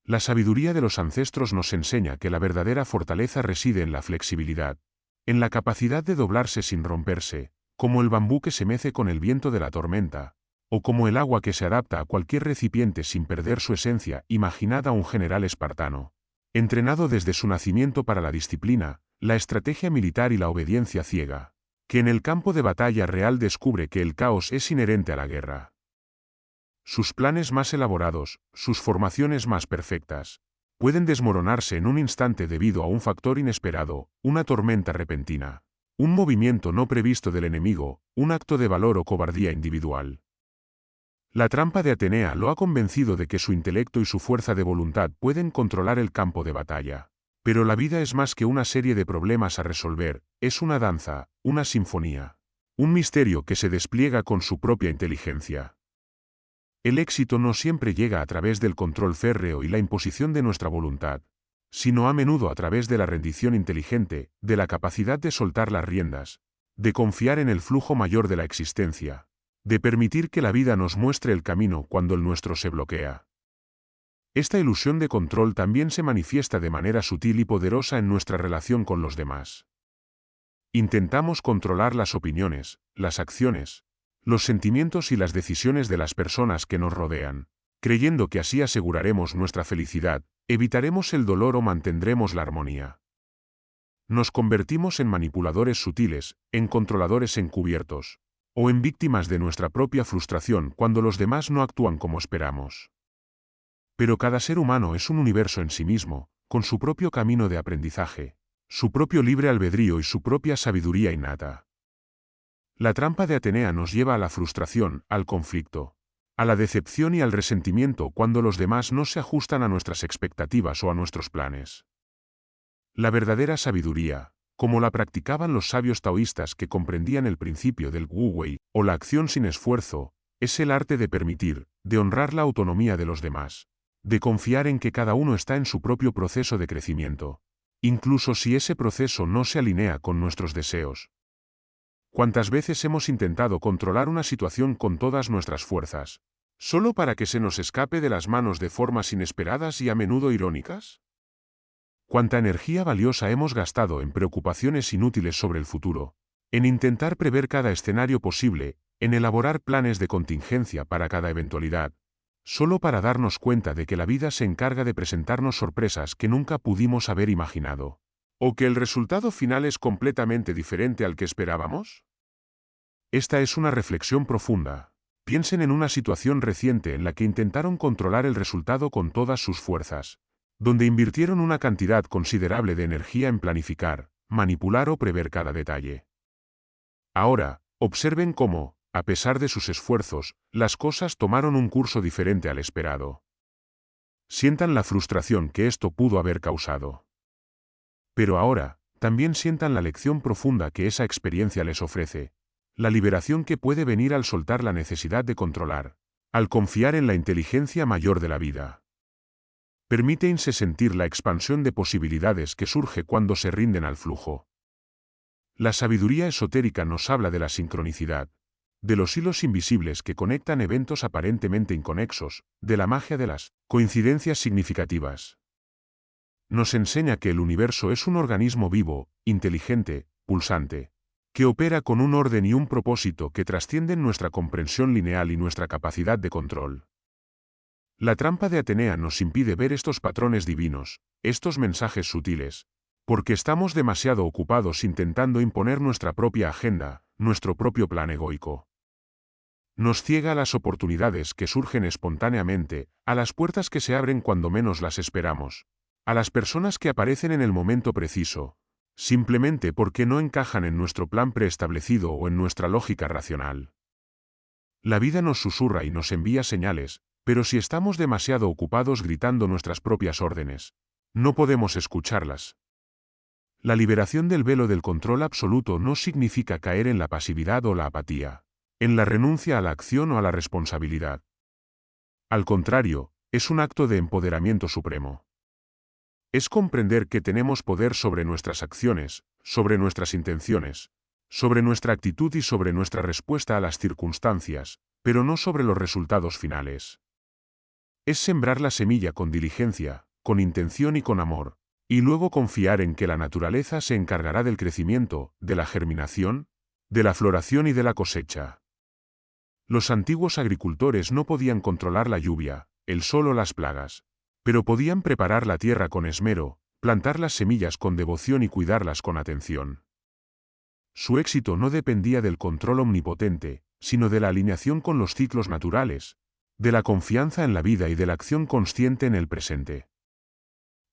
La sabiduría de los ancestros nos enseña que la verdadera fortaleza reside en la flexibilidad, en la capacidad de doblarse sin romperse, como el bambú que se mece con el viento de la tormenta, o como el agua que se adapta a cualquier recipiente sin perder su esencia. Imaginad a un general espartano, entrenado desde su nacimiento para la disciplina, la estrategia militar y la obediencia ciega, que en el campo de batalla real descubre que el caos es inherente a la guerra. Sus planes más elaborados, sus formaciones más perfectas, pueden desmoronarse en un instante debido a un factor inesperado, una tormenta repentina, un movimiento no previsto del enemigo, un acto de valor o cobardía individual. La trampa de Atenea lo ha convencido de que su intelecto y su fuerza de voluntad pueden controlar el campo de batalla. Pero la vida es más que una serie de problemas a resolver, es una danza, una sinfonía, un misterio que se despliega con su propia inteligencia. El éxito no siempre llega a través del control férreo y la imposición de nuestra voluntad, sino a menudo a través de la rendición inteligente, de la capacidad de soltar las riendas, de confiar en el flujo mayor de la existencia, de permitir que la vida nos muestre el camino cuando el nuestro se bloquea. Esta ilusión de control también se manifiesta de manera sutil y poderosa en nuestra relación con los demás. Intentamos controlar las opiniones, las acciones, los sentimientos y las decisiones de las personas que nos rodean, creyendo que así aseguraremos nuestra felicidad, evitaremos el dolor o mantendremos la armonía. Nos convertimos en manipuladores sutiles, en controladores encubiertos, o en víctimas de nuestra propia frustración cuando los demás no actúan como esperamos. Pero cada ser humano es un universo en sí mismo, con su propio camino de aprendizaje, su propio libre albedrío y su propia sabiduría innata. La trampa de Atenea nos lleva a la frustración, al conflicto, a la decepción y al resentimiento cuando los demás no se ajustan a nuestras expectativas o a nuestros planes. La verdadera sabiduría, como la practicaban los sabios taoístas que comprendían el principio del Wu Wei, o la acción sin esfuerzo, es el arte de permitir, de honrar la autonomía de los demás, de confiar en que cada uno está en su propio proceso de crecimiento, incluso si ese proceso no se alinea con nuestros deseos. ¿Cuántas veces hemos intentado controlar una situación con todas nuestras fuerzas, solo para que se nos escape de las manos de formas inesperadas y a menudo irónicas? ¿Cuánta energía valiosa hemos gastado en preocupaciones inútiles sobre el futuro, en intentar prever cada escenario posible, en elaborar planes de contingencia para cada eventualidad, solo para darnos cuenta de que la vida se encarga de presentarnos sorpresas que nunca pudimos haber imaginado? ¿O que el resultado final es completamente diferente al que esperábamos? Esta es una reflexión profunda. Piensen en una situación reciente en la que intentaron controlar el resultado con todas sus fuerzas, donde invirtieron una cantidad considerable de energía en planificar, manipular o prever cada detalle. Ahora, observen cómo, a pesar de sus esfuerzos, las cosas tomaron un curso diferente al esperado. Sientan la frustración que esto pudo haber causado. Pero ahora, también sientan la lección profunda que esa experiencia les ofrece, la liberación que puede venir al soltar la necesidad de controlar, al confiar en la inteligencia mayor de la vida. Permítense sentir la expansión de posibilidades que surge cuando se rinden al flujo. La sabiduría esotérica nos habla de la sincronicidad, de los hilos invisibles que conectan eventos aparentemente inconexos, de la magia de las coincidencias significativas. Nos enseña que el universo es un organismo vivo, inteligente, pulsante, que opera con un orden y un propósito que trascienden nuestra comprensión lineal y nuestra capacidad de control. La trampa de Atenea nos impide ver estos patrones divinos, estos mensajes sutiles, porque estamos demasiado ocupados intentando imponer nuestra propia agenda, nuestro propio plan egoico. Nos ciega a las oportunidades que surgen espontáneamente, a las puertas que se abren cuando menos las esperamos, a las personas que aparecen en el momento preciso, simplemente porque no encajan en nuestro plan preestablecido o en nuestra lógica racional. La vida nos susurra y nos envía señales, pero si estamos demasiado ocupados gritando nuestras propias órdenes, no podemos escucharlas. La liberación del velo del control absoluto no significa caer en la pasividad o la apatía, en la renuncia a la acción o a la responsabilidad. Al contrario, es un acto de empoderamiento supremo. Es comprender que tenemos poder sobre nuestras acciones, sobre nuestras intenciones, sobre nuestra actitud y sobre nuestra respuesta a las circunstancias, pero no sobre los resultados finales. Es sembrar la semilla con diligencia, con intención y con amor, y luego confiar en que la naturaleza se encargará del crecimiento, de la germinación, de la floración y de la cosecha. Los antiguos agricultores no podían controlar la lluvia, el sol o las plagas, pero podían preparar la tierra con esmero, plantar las semillas con devoción y cuidarlas con atención. Su éxito no dependía del control omnipotente, sino de la alineación con los ciclos naturales, de la confianza en la vida y de la acción consciente en el presente.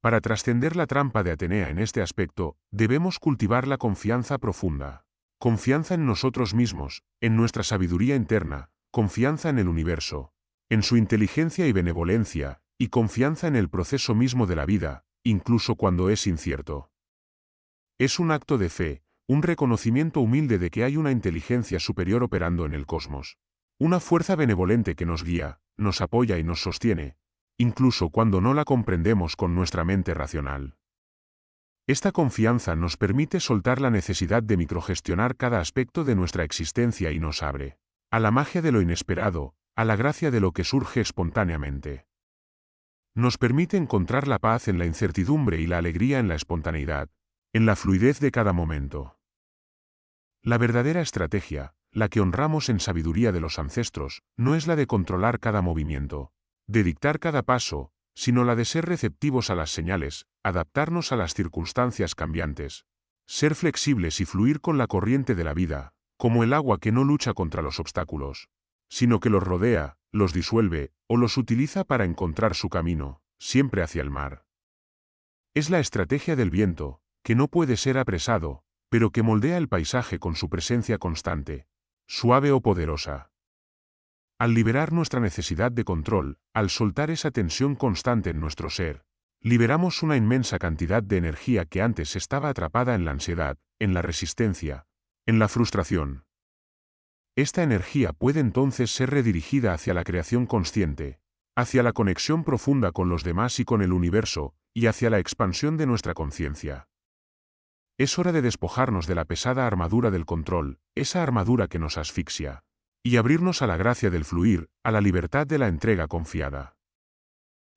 Para trascender la trampa de Atenea en este aspecto, debemos cultivar la confianza profunda. Confianza en nosotros mismos, en nuestra sabiduría interna, confianza en el universo, en su inteligencia y benevolencia, y confianza en el proceso mismo de la vida, incluso cuando es incierto. Es un acto de fe, un reconocimiento humilde de que hay una inteligencia superior operando en el cosmos. Una fuerza benevolente que nos guía, nos apoya y nos sostiene, incluso cuando no la comprendemos con nuestra mente racional. Esta confianza nos permite soltar la necesidad de microgestionar cada aspecto de nuestra existencia y nos abre a la magia de lo inesperado, a la gracia de lo que surge espontáneamente. Nos permite encontrar la paz en la incertidumbre y la alegría en la espontaneidad, en la fluidez de cada momento. La verdadera estrategia, la que honramos en sabiduría de los ancestros, no es la de controlar cada movimiento, de dictar cada paso, sino la de ser receptivos a las señales, adaptarnos a las circunstancias cambiantes, ser flexibles y fluir con la corriente de la vida, como el agua que no lucha contra los obstáculos, sino que los rodea, los disuelve, o los utiliza para encontrar su camino, siempre hacia el mar. Es la estrategia del viento, que no puede ser apresado, pero que moldea el paisaje con su presencia constante, suave o poderosa. Al liberar nuestra necesidad de control, al soltar esa tensión constante en nuestro ser, liberamos una inmensa cantidad de energía que antes estaba atrapada en la ansiedad, en la resistencia, en la frustración. Esta energía puede entonces ser redirigida hacia la creación consciente, hacia la conexión profunda con los demás y con el universo, y hacia la expansión de nuestra conciencia. Es hora de despojarnos de la pesada armadura del control, esa armadura que nos asfixia, y abrirnos a la gracia del fluir, a la libertad de la entrega confiada.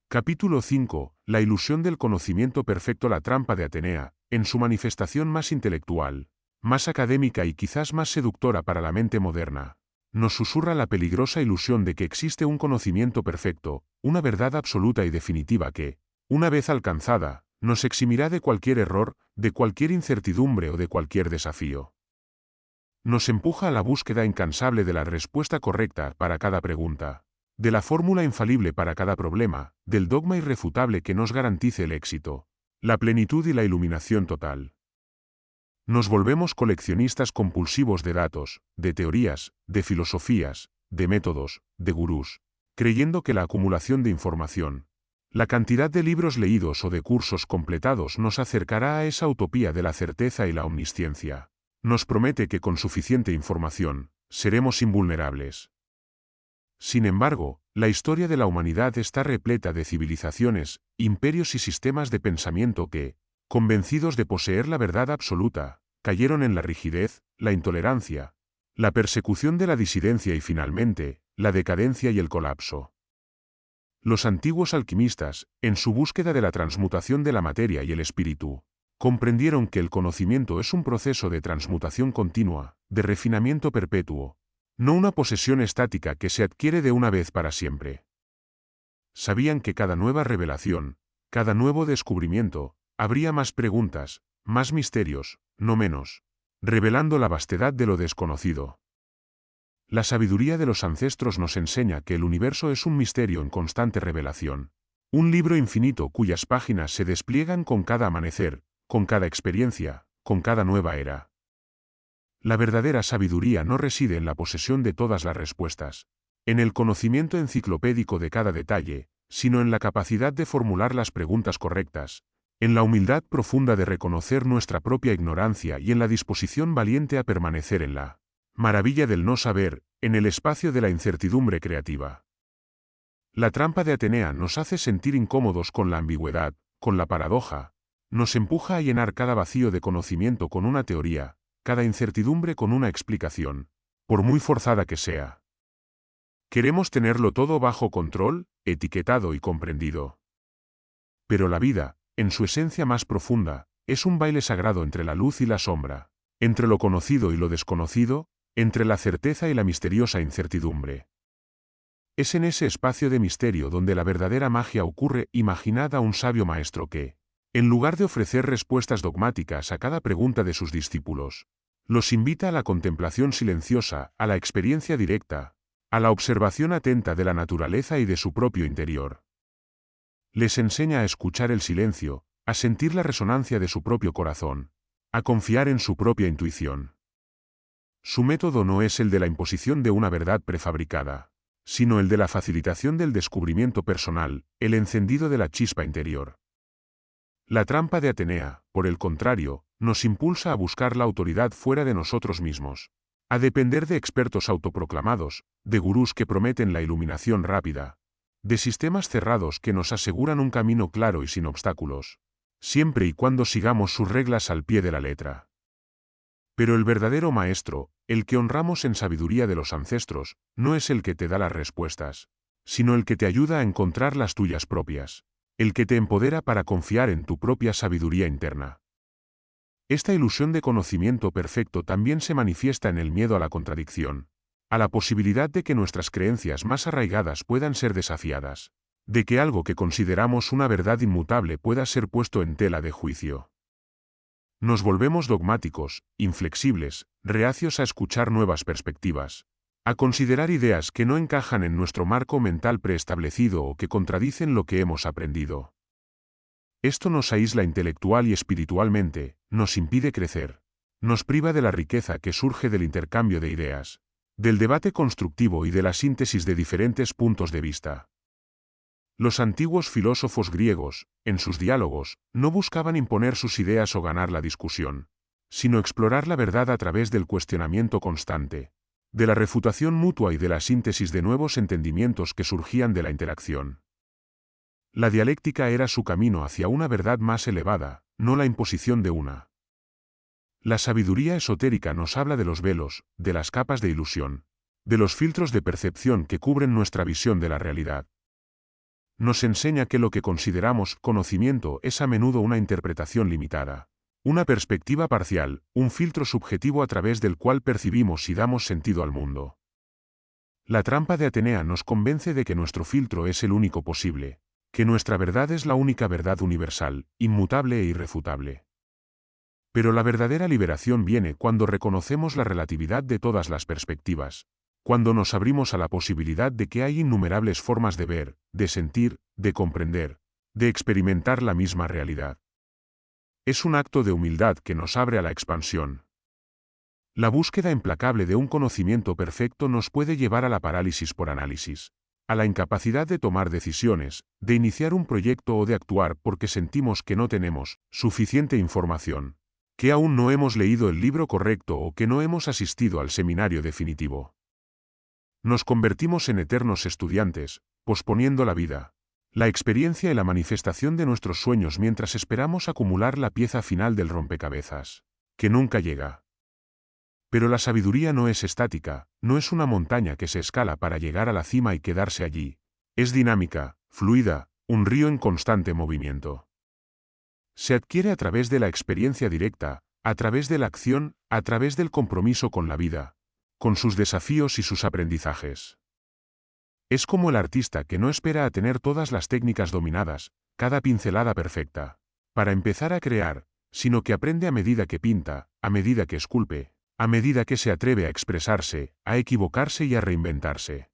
Capítulo 5. La ilusión del conocimiento perfecto. La trampa de Atenea, en su manifestación más intelectual, más académica y quizás más seductora para la mente moderna, nos susurra la peligrosa ilusión de que existe un conocimiento perfecto, una verdad absoluta y definitiva que, una vez alcanzada, nos eximirá de cualquier error, de cualquier incertidumbre o de cualquier desafío. Nos empuja a la búsqueda incansable de la respuesta correcta para cada pregunta, de la fórmula infalible para cada problema, del dogma irrefutable que nos garantice el éxito, la plenitud y la iluminación total. Nos volvemos coleccionistas compulsivos de datos, de teorías, de filosofías, de métodos, de gurús, creyendo que la acumulación de información, la cantidad de libros leídos o de cursos completados nos acercará a esa utopía de la certeza y la omnisciencia. Nos promete que con suficiente información, seremos invulnerables. Sin embargo, la historia de la humanidad está repleta de civilizaciones, imperios y sistemas de pensamiento que, convencidos de poseer la verdad absoluta, cayeron en la rigidez, la intolerancia, la persecución de la disidencia y finalmente, la decadencia y el colapso. Los antiguos alquimistas, en su búsqueda de la transmutación de la materia y el espíritu, comprendieron que el conocimiento es un proceso de transmutación continua, de refinamiento perpetuo, no una posesión estática que se adquiere de una vez para siempre. Sabían que cada nueva revelación, cada nuevo descubrimiento, habría más preguntas, más misterios, no menos, revelando la vastedad de lo desconocido. La sabiduría de los ancestros nos enseña que el universo es un misterio en constante revelación, un libro infinito cuyas páginas se despliegan con cada amanecer, con cada experiencia, con cada nueva era. La verdadera sabiduría no reside en la posesión de todas las respuestas, en el conocimiento enciclopédico de cada detalle, sino en la capacidad de formular las preguntas correctas, en la humildad profunda de reconocer nuestra propia ignorancia y en la disposición valiente a permanecer en la maravilla del no saber, en el espacio de la incertidumbre creativa. La trampa de Atenea nos hace sentir incómodos con la ambigüedad, con la paradoja, nos empuja a llenar cada vacío de conocimiento con una teoría, cada incertidumbre con una explicación, por muy forzada que sea. Queremos tenerlo todo bajo control, etiquetado y comprendido. Pero la vida, en su esencia más profunda, es un baile sagrado entre la luz y la sombra, entre lo conocido y lo desconocido, entre la certeza y la misteriosa incertidumbre. Es en ese espacio de misterio donde la verdadera magia ocurre. Imaginad a un sabio maestro que, en lugar de ofrecer respuestas dogmáticas a cada pregunta de sus discípulos, los invita a la contemplación silenciosa, a la experiencia directa, a la observación atenta de la naturaleza y de su propio interior. Les enseña a escuchar el silencio, a sentir la resonancia de su propio corazón, a confiar en su propia intuición. Su método no es el de la imposición de una verdad prefabricada, sino el de la facilitación del descubrimiento personal, el encendido de la chispa interior. La trampa de Atenea, por el contrario, nos impulsa a buscar la autoridad fuera de nosotros mismos, a depender de expertos autoproclamados, de gurús que prometen la iluminación rápida, de sistemas cerrados que nos aseguran un camino claro y sin obstáculos, siempre y cuando sigamos sus reglas al pie de la letra. Pero el verdadero maestro, el que honramos en sabiduría de los ancestros, no es el que te da las respuestas, sino el que te ayuda a encontrar las tuyas propias, el que te empodera para confiar en tu propia sabiduría interna. Esta ilusión de conocimiento perfecto también se manifiesta en el miedo a la contradicción, a la posibilidad de que nuestras creencias más arraigadas puedan ser desafiadas, de que algo que consideramos una verdad inmutable pueda ser puesto en tela de juicio. Nos volvemos dogmáticos, inflexibles, reacios a escuchar nuevas perspectivas, a considerar ideas que no encajan en nuestro marco mental preestablecido o que contradicen lo que hemos aprendido. Esto nos aísla intelectual y espiritualmente, nos impide crecer, nos priva de la riqueza que surge del intercambio de ideas, del debate constructivo y de la síntesis de diferentes puntos de vista. Los antiguos filósofos griegos, en sus diálogos, no buscaban imponer sus ideas o ganar la discusión, sino explorar la verdad a través del cuestionamiento constante, de la refutación mutua y de la síntesis de nuevos entendimientos que surgían de la interacción. La dialéctica era su camino hacia una verdad más elevada, no la imposición de una. La sabiduría esotérica nos habla de los velos, de las capas de ilusión, de los filtros de percepción que cubren nuestra visión de la realidad. Nos enseña que lo que consideramos conocimiento es a menudo una interpretación limitada, una perspectiva parcial, un filtro subjetivo a través del cual percibimos y damos sentido al mundo. La trampa de Atenea nos convence de que nuestro filtro es el único posible, que nuestra verdad es la única verdad universal, inmutable e irrefutable. Pero la verdadera liberación viene cuando reconocemos la relatividad de todas las perspectivas, cuando nos abrimos a la posibilidad de que hay innumerables formas de ver, de sentir, de comprender, de experimentar la misma realidad. Es un acto de humildad que nos abre a la expansión. La búsqueda implacable de un conocimiento perfecto nos puede llevar a la parálisis por análisis, a la incapacidad de tomar decisiones, de iniciar un proyecto o de actuar porque sentimos que no tenemos suficiente información, que aún no hemos leído el libro correcto o que no hemos asistido al seminario definitivo. Nos convertimos en eternos estudiantes, posponiendo la vida, la experiencia y la manifestación de nuestros sueños mientras esperamos acumular la pieza final del rompecabezas, que nunca llega. Pero la sabiduría no es estática, no es una montaña que se escala para llegar a la cima y quedarse allí. Es dinámica, fluida, un río en constante movimiento. Se adquiere a través de la experiencia directa, a través de la acción, a través del compromiso con la vida, con sus desafíos y sus aprendizajes. Es como el artista que no espera a tener todas las técnicas dominadas, cada pincelada perfecta, para empezar a crear, sino que aprende a medida que pinta, a medida que esculpe, a medida que se atreve a expresarse, a equivocarse y a reinventarse.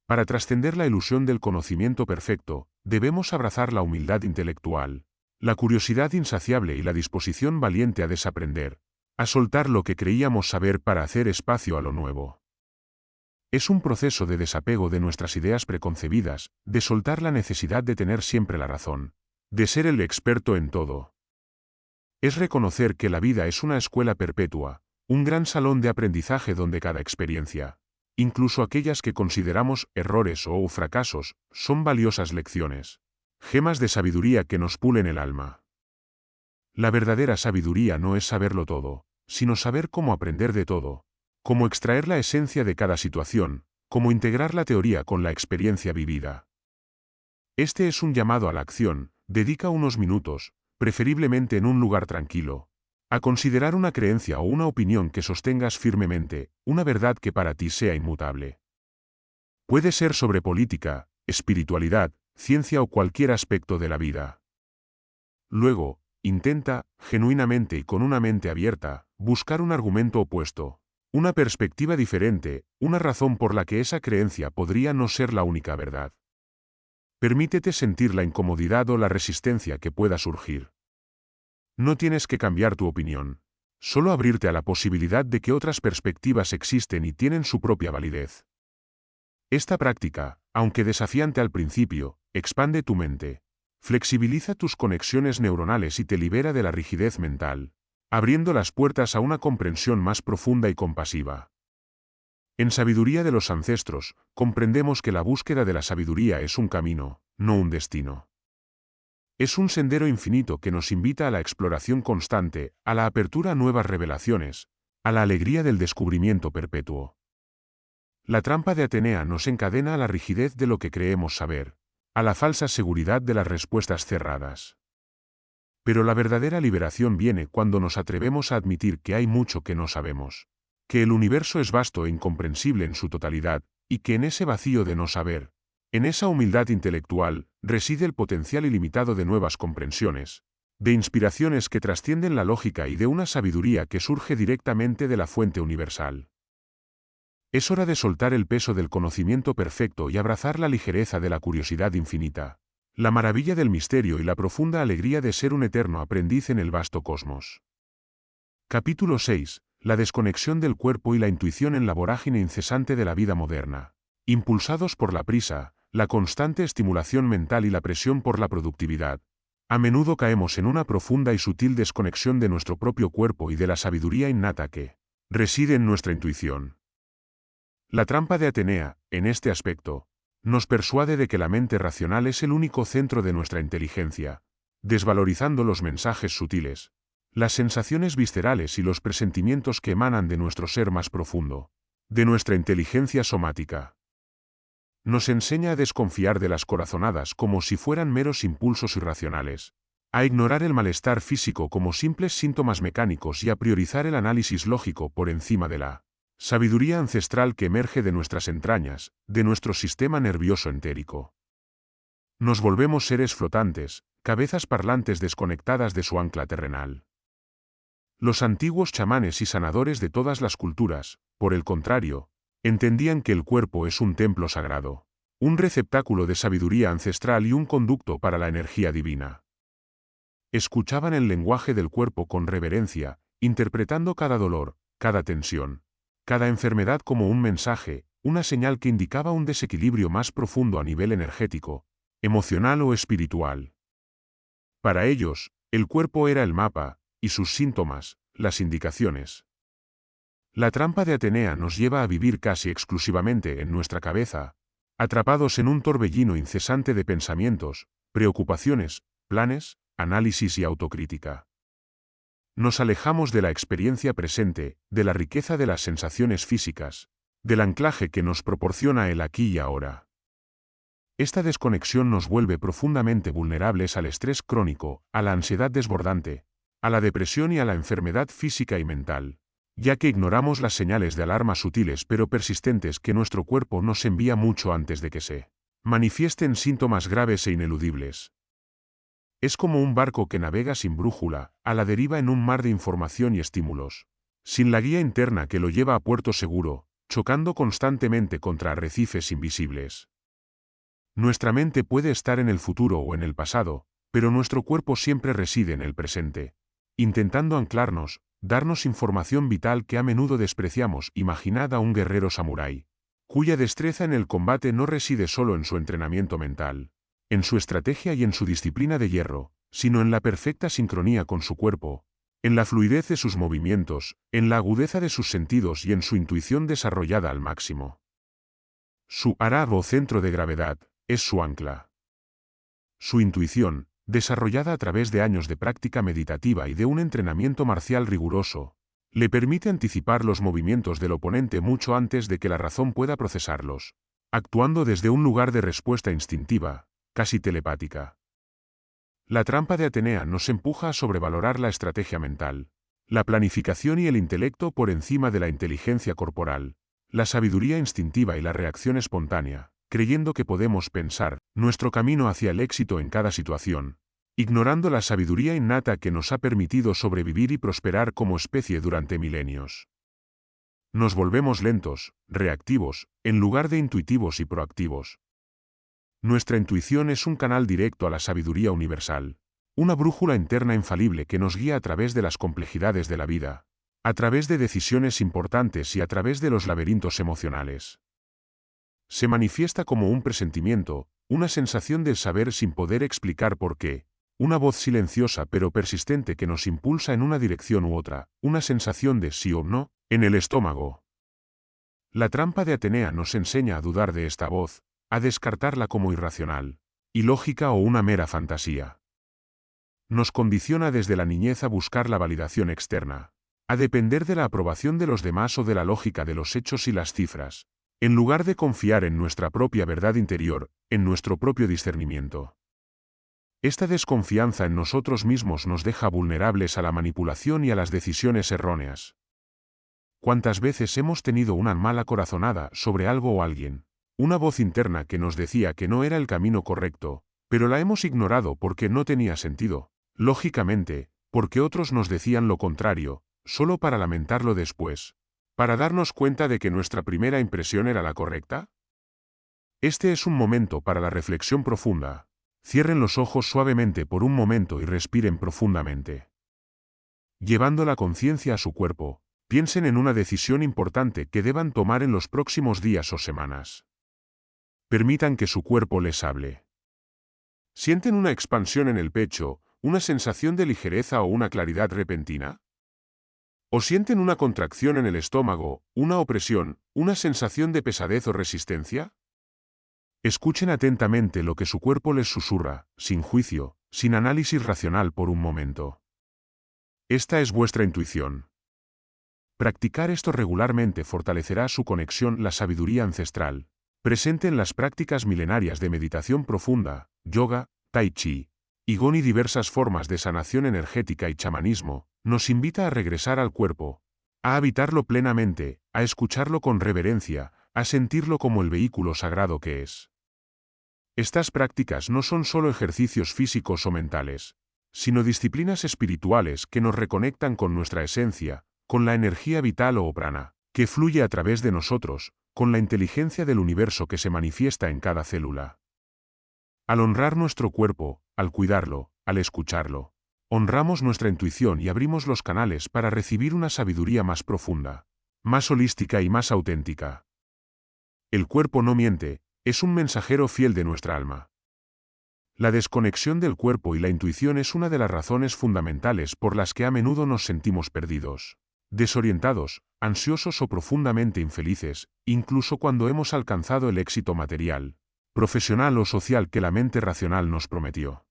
Para trascender la ilusión del conocimiento perfecto, debemos abrazar la humildad intelectual, la curiosidad insaciable y la disposición valiente a desaprender, a soltar lo que creíamos saber para hacer espacio a lo nuevo. Es un proceso de desapego de nuestras ideas preconcebidas, de soltar la necesidad de tener siempre la razón, de ser el experto en todo. Es reconocer que la vida es una escuela perpetua, un gran salón de aprendizaje donde cada experiencia, incluso aquellas que consideramos errores o fracasos, son valiosas lecciones, gemas de sabiduría que nos pulen el alma. La verdadera sabiduría no es saberlo todo, sino saber cómo aprender de todo, cómo extraer la esencia de cada situación, cómo integrar la teoría con la experiencia vivida. Este es un llamado a la acción. Dedica unos minutos, preferiblemente en un lugar tranquilo, a considerar una creencia o una opinión que sostengas firmemente, una verdad que para ti sea inmutable. Puede ser sobre política, espiritualidad, ciencia o cualquier aspecto de la vida. Luego, intenta, genuinamente y con una mente abierta, buscar un argumento opuesto, una perspectiva diferente, una razón por la que esa creencia podría no ser la única verdad. Permítete sentir la incomodidad o la resistencia que pueda surgir. No tienes que cambiar tu opinión, solo abrirte a la posibilidad de que otras perspectivas existen y tienen su propia validez. Esta práctica, aunque desafiante al principio, expande tu mente, flexibiliza tus conexiones neuronales y te libera de la rigidez mental, abriendo las puertas a una comprensión más profunda y compasiva. En Sabiduría de los Ancestros, comprendemos que la búsqueda de la sabiduría es un camino, no un destino. Es un sendero infinito que nos invita a la exploración constante, a la apertura a nuevas revelaciones, a la alegría del descubrimiento perpetuo. La trampa de Atenea nos encadena a la rigidez de lo que creemos saber, a la falsa seguridad de las respuestas cerradas. Pero la verdadera liberación viene cuando nos atrevemos a admitir que hay mucho que no sabemos, que el universo es vasto e incomprensible en su totalidad, y que en ese vacío de no saber, en esa humildad intelectual, reside el potencial ilimitado de nuevas comprensiones, de inspiraciones que trascienden la lógica y de una sabiduría que surge directamente de la fuente universal. Es hora de soltar el peso del conocimiento perfecto y abrazar la ligereza de la curiosidad infinita, la maravilla del misterio y la profunda alegría de ser un eterno aprendiz en el vasto cosmos. Capítulo 6. La desconexión del cuerpo y la intuición en la vorágine incesante de la vida moderna. Impulsados por la prisa, la constante estimulación mental y la presión por la productividad, a menudo caemos en una profunda y sutil desconexión de nuestro propio cuerpo y de la sabiduría innata que reside en nuestra intuición. La trampa de Atenea, en este aspecto, nos persuade de que la mente racional es el único centro de nuestra inteligencia, desvalorizando los mensajes sutiles, las sensaciones viscerales y los presentimientos que emanan de nuestro ser más profundo, de nuestra inteligencia somática. Nos enseña a desconfiar de las corazonadas como si fueran meros impulsos irracionales, a ignorar el malestar físico como simples síntomas mecánicos y a priorizar el análisis lógico por encima de la sabiduría ancestral que emerge de nuestras entrañas, de nuestro sistema nervioso entérico. Nos volvemos seres flotantes, cabezas parlantes desconectadas de su ancla terrenal. Los antiguos chamanes y sanadores de todas las culturas, por el contrario, entendían que el cuerpo es un templo sagrado, un receptáculo de sabiduría ancestral y un conducto para la energía divina. Escuchaban el lenguaje del cuerpo con reverencia, interpretando cada dolor, cada tensión, cada enfermedad como un mensaje, una señal que indicaba un desequilibrio más profundo a nivel energético, emocional o espiritual. Para ellos, el cuerpo era el mapa, y sus síntomas, las indicaciones. La trampa de Atenea nos lleva a vivir casi exclusivamente en nuestra cabeza, atrapados en un torbellino incesante de pensamientos, preocupaciones, planes, análisis y autocrítica. Nos alejamos de la experiencia presente, de la riqueza de las sensaciones físicas, del anclaje que nos proporciona el aquí y ahora. Esta desconexión nos vuelve profundamente vulnerables al estrés crónico, a la ansiedad desbordante, a la depresión y a la enfermedad física y mental, ya que ignoramos las señales de alarma sutiles pero persistentes que nuestro cuerpo nos envía mucho antes de que se manifiesten síntomas graves e ineludibles. Es como un barco que navega sin brújula, a la deriva en un mar de información y estímulos, sin la guía interna que lo lleva a puerto seguro, chocando constantemente contra arrecifes invisibles. Nuestra mente puede estar en el futuro o en el pasado, pero nuestro cuerpo siempre reside en el presente, intentando anclarnos, darnos información vital que a menudo despreciamos. Imaginad a un guerrero samurái, cuya destreza en el combate no reside solo en su entrenamiento mental, en su estrategia y en su disciplina de hierro, sino en la perfecta sincronía con su cuerpo, en la fluidez de sus movimientos, en la agudeza de sus sentidos y en su intuición desarrollada al máximo. Su arab o centro de gravedad es su ancla. Su intuición, desarrollada a través de años de práctica meditativa y de un entrenamiento marcial riguroso, le permite anticipar los movimientos del oponente mucho antes de que la razón pueda procesarlos, actuando desde un lugar de respuesta instintiva, casi telepática. La trampa de Atenea nos empuja a sobrevalorar la estrategia mental, la planificación y el intelecto por encima de la inteligencia corporal, la sabiduría instintiva y la reacción espontánea, creyendo que podemos pensar nuestro camino hacia el éxito en cada situación, ignorando la sabiduría innata que nos ha permitido sobrevivir y prosperar como especie durante milenios. Nos volvemos lentos, reactivos, en lugar de intuitivos y proactivos. Nuestra intuición es un canal directo a la sabiduría universal, una brújula interna infalible que nos guía a través de las complejidades de la vida, a través de decisiones importantes y a través de los laberintos emocionales. Se manifiesta como un presentimiento, una sensación de saber sin poder explicar por qué, una voz silenciosa pero persistente que nos impulsa en una dirección u otra, una sensación de sí o no, en el estómago. La trampa de Atenea nos enseña a dudar de esta voz, a descartarla como irracional, ilógica o una mera fantasía. Nos condiciona desde la niñez a buscar la validación externa, a depender de la aprobación de los demás o de la lógica de los hechos y las cifras, en lugar de confiar en nuestra propia verdad interior, en nuestro propio discernimiento. Esta desconfianza en nosotros mismos nos deja vulnerables a la manipulación y a las decisiones erróneas. ¿Cuántas veces hemos tenido una mala corazonada sobre algo o alguien? Una voz interna que nos decía que no era el camino correcto, pero la hemos ignorado porque no tenía sentido. Lógicamente, porque otros nos decían lo contrario, solo para lamentarlo después. ¿Para darnos cuenta de que nuestra primera impresión era la correcta? Este es un momento para la reflexión profunda. Cierren los ojos suavemente por un momento y respiren profundamente. Llevando la conciencia a su cuerpo, piensen en una decisión importante que deban tomar en los próximos días o semanas. Permitan que su cuerpo les hable. ¿Sienten una expansión en el pecho, una sensación de ligereza o una claridad repentina? ¿O sienten una contracción en el estómago, una opresión, una sensación de pesadez o resistencia? Escuchen atentamente lo que su cuerpo les susurra, sin juicio, sin análisis racional por un momento. Esta es vuestra intuición. Practicar esto regularmente fortalecerá su conexión, la sabiduría ancestral, presente en las prácticas milenarias de meditación profunda, yoga, tai chi, qigong y diversas formas de sanación energética y chamanismo, nos invita a regresar al cuerpo, a habitarlo plenamente, a escucharlo con reverencia, a sentirlo como el vehículo sagrado que es. Estas prácticas no son solo ejercicios físicos o mentales, sino disciplinas espirituales que nos reconectan con nuestra esencia, con la energía vital o prana, que fluye a través de nosotros, con la inteligencia del universo que se manifiesta en cada célula. Al honrar nuestro cuerpo, al cuidarlo, al escucharlo, honramos nuestra intuición y abrimos los canales para recibir una sabiduría más profunda, más holística y más auténtica. El cuerpo no miente, es un mensajero fiel de nuestra alma. La desconexión del cuerpo y la intuición es una de las razones fundamentales por las que a menudo nos sentimos perdidos, desorientados, ansiosos o profundamente infelices, incluso cuando hemos alcanzado el éxito material, profesional o social que la mente racional nos prometió.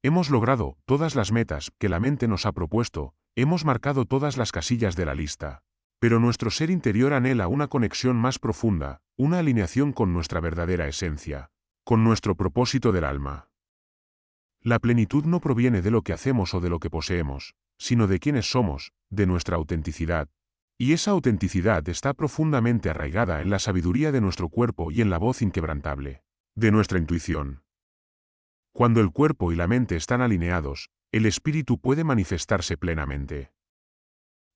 Hemos logrado todas las metas que la mente nos ha propuesto, hemos marcado todas las casillas de la lista, pero nuestro ser interior anhela una conexión más profunda, una alineación con nuestra verdadera esencia, con nuestro propósito del alma. La plenitud no proviene de lo que hacemos o de lo que poseemos, sino de quiénes somos, de nuestra autenticidad, y esa autenticidad está profundamente arraigada en la sabiduría de nuestro cuerpo y en la voz inquebrantable de nuestra intuición. Cuando el cuerpo y la mente están alineados, el espíritu puede manifestarse plenamente.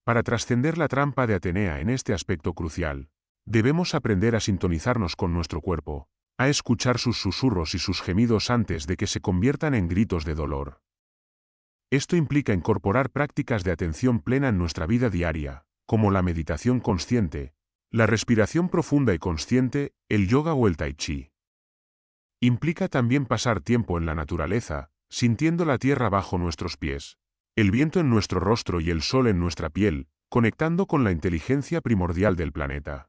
Para trascender la trampa de Atenea en este aspecto crucial, debemos aprender a sintonizarnos con nuestro cuerpo, a escuchar sus susurros y sus gemidos antes de que se conviertan en gritos de dolor. Esto implica incorporar prácticas de atención plena en nuestra vida diaria, como la meditación consciente, la respiración profunda y consciente, el yoga o el tai chi. Implica también pasar tiempo en la naturaleza, sintiendo la tierra bajo nuestros pies, el viento en nuestro rostro y el sol en nuestra piel, conectando con la inteligencia primordial del planeta.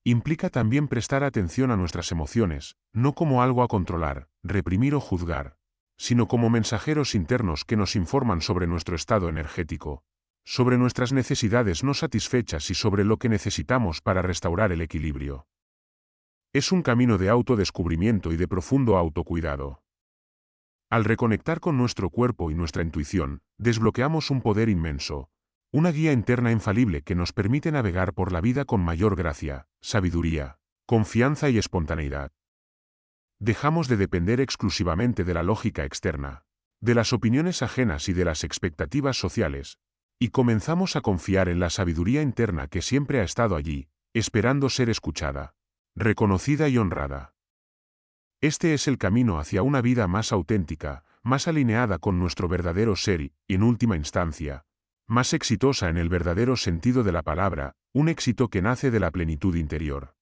Implica también prestar atención a nuestras emociones, no como algo a controlar, reprimir o juzgar, sino como mensajeros internos que nos informan sobre nuestro estado energético, sobre nuestras necesidades no satisfechas y sobre lo que necesitamos para restaurar el equilibrio. Es un camino de autodescubrimiento y de profundo autocuidado. Al reconectar con nuestro cuerpo y nuestra intuición, desbloqueamos un poder inmenso, una guía interna infalible que nos permite navegar por la vida con mayor gracia, sabiduría, confianza y espontaneidad. Dejamos de depender exclusivamente de la lógica externa, de las opiniones ajenas y de las expectativas sociales, y comenzamos a confiar en la sabiduría interna que siempre ha estado allí, esperando ser escuchada, reconocida y honrada. Este es el camino hacia una vida más auténtica, más alineada con nuestro verdadero ser y, en última instancia, más exitosa en el verdadero sentido de la palabra, un éxito que nace de la plenitud interior.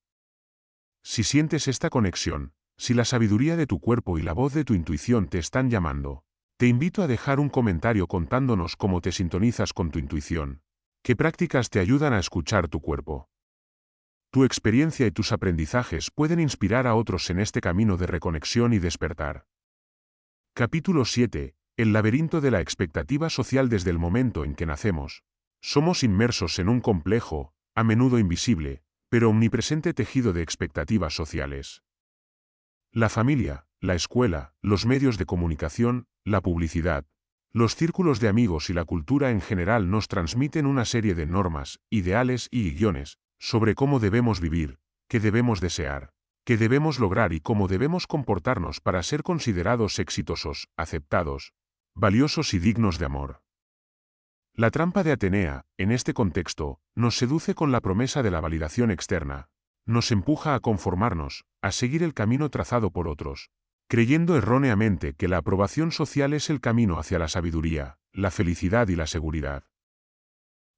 Si sientes esta conexión, si la sabiduría de tu cuerpo y la voz de tu intuición te están llamando, te invito a dejar un comentario contándonos cómo te sintonizas con tu intuición, qué prácticas te ayudan a escuchar tu cuerpo. Tu experiencia y tus aprendizajes pueden inspirar a otros en este camino de reconexión y despertar. Capítulo 7. El laberinto de la expectativa social. Desde el momento en que nacemos, somos inmersos en un complejo, a menudo invisible, pero omnipresente tejido de expectativas sociales. La familia, la escuela, los medios de comunicación, la publicidad, los círculos de amigos y la cultura en general nos transmiten una serie de normas, ideales y guiones sobre cómo debemos vivir, qué debemos desear, qué debemos lograr y cómo debemos comportarnos para ser considerados exitosos, aceptados, valiosos y dignos de amor. La trampa de Atenea, en este contexto, nos seduce con la promesa de la validación externa, nos empuja a conformarnos, a seguir el camino trazado por otros, creyendo erróneamente que la aprobación social es el camino hacia la sabiduría, la felicidad y la seguridad.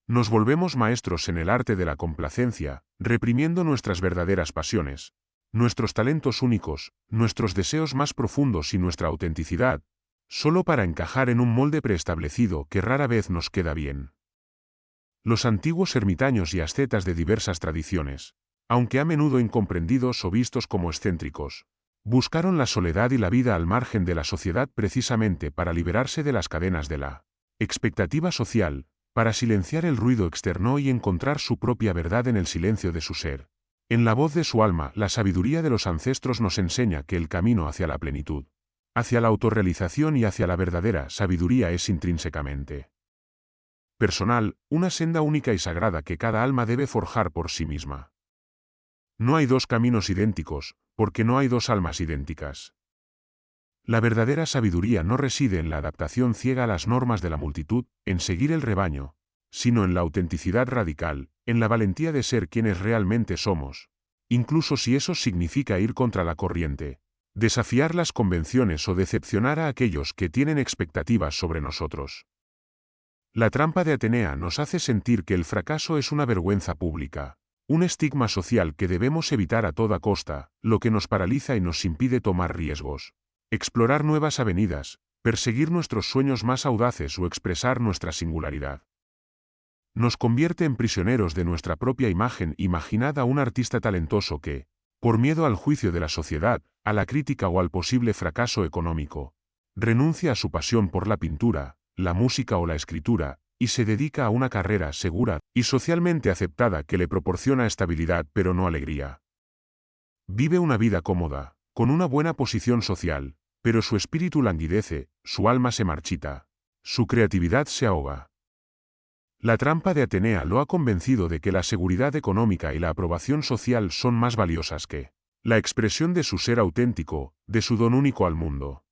Nos volvemos maestros en el arte de la complacencia, reprimiendo nuestras verdaderas pasiones, nuestros talentos únicos, nuestros deseos más profundos y nuestra autenticidad, solo para encajar en un molde preestablecido que rara vez nos queda bien. Los antiguos ermitaños y ascetas de diversas tradiciones, aunque a menudo incomprendidos o vistos como excéntricos, buscaron la soledad y la vida al margen de la sociedad precisamente para liberarse de las cadenas de la expectativa social, para silenciar el ruido externo y encontrar su propia verdad en el silencio de su ser. En la voz de su alma, la sabiduría de los ancestros nos enseña que el camino hacia la plenitud, hacia la autorrealización y hacia la verdadera sabiduría es intrínsecamente personal, una senda única y sagrada que cada alma debe forjar por sí misma. No hay dos caminos idénticos, porque no hay dos almas idénticas. La verdadera sabiduría no reside en la adaptación ciega a las normas de la multitud, en seguir el rebaño, sino en la autenticidad radical, en la valentía de ser quienes realmente somos, incluso si eso significa ir contra la corriente, desafiar las convenciones o decepcionar a aquellos que tienen expectativas sobre nosotros. La trampa de Atenea nos hace sentir que el fracaso es una vergüenza pública, un estigma social que debemos evitar a toda costa, lo que nos paraliza y nos impide tomar riesgos, explorar nuevas avenidas, perseguir nuestros sueños más audaces o expresar nuestra singularidad. Nos convierte en prisioneros de nuestra propia imagen. Imaginad a un artista talentoso que, por miedo al juicio de la sociedad, a la crítica o al posible fracaso económico, renuncia a su pasión por la pintura, la música o la escritura, y se dedica a una carrera segura y socialmente aceptada que le proporciona estabilidad pero no alegría. Vive una vida cómoda, con una buena posición social, pero su espíritu languidece, su alma se marchita, su creatividad se ahoga. La trampa de Atenea lo ha convencido de que la seguridad económica y la aprobación social son más valiosas que la expresión de su ser auténtico, de su don único al mundo.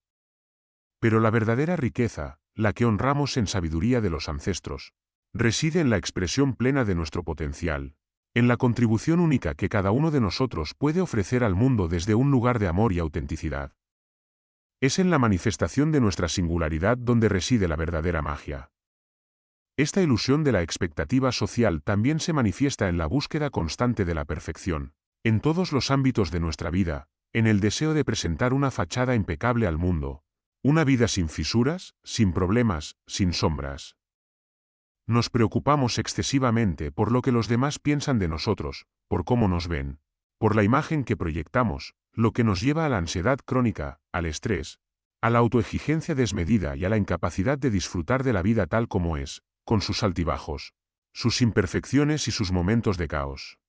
Pero la verdadera riqueza, la que honramos en sabiduría de los ancestros, reside en la expresión plena de nuestro potencial, en la contribución única que cada uno de nosotros puede ofrecer al mundo desde un lugar de amor y autenticidad. Es en la manifestación de nuestra singularidad donde reside la verdadera magia. Esta ilusión de la expectativa social también se manifiesta en la búsqueda constante de la perfección, en todos los ámbitos de nuestra vida, en el deseo de presentar una fachada impecable al mundo, una vida sin fisuras, sin problemas, sin sombras. Nos preocupamos excesivamente por lo que los demás piensan de nosotros, por cómo nos ven, por la imagen que proyectamos, lo que nos lleva a la ansiedad crónica, al estrés, a la autoexigencia desmedida y a la incapacidad de disfrutar de la vida tal como es, con sus altibajos, sus imperfecciones y sus momentos de caos.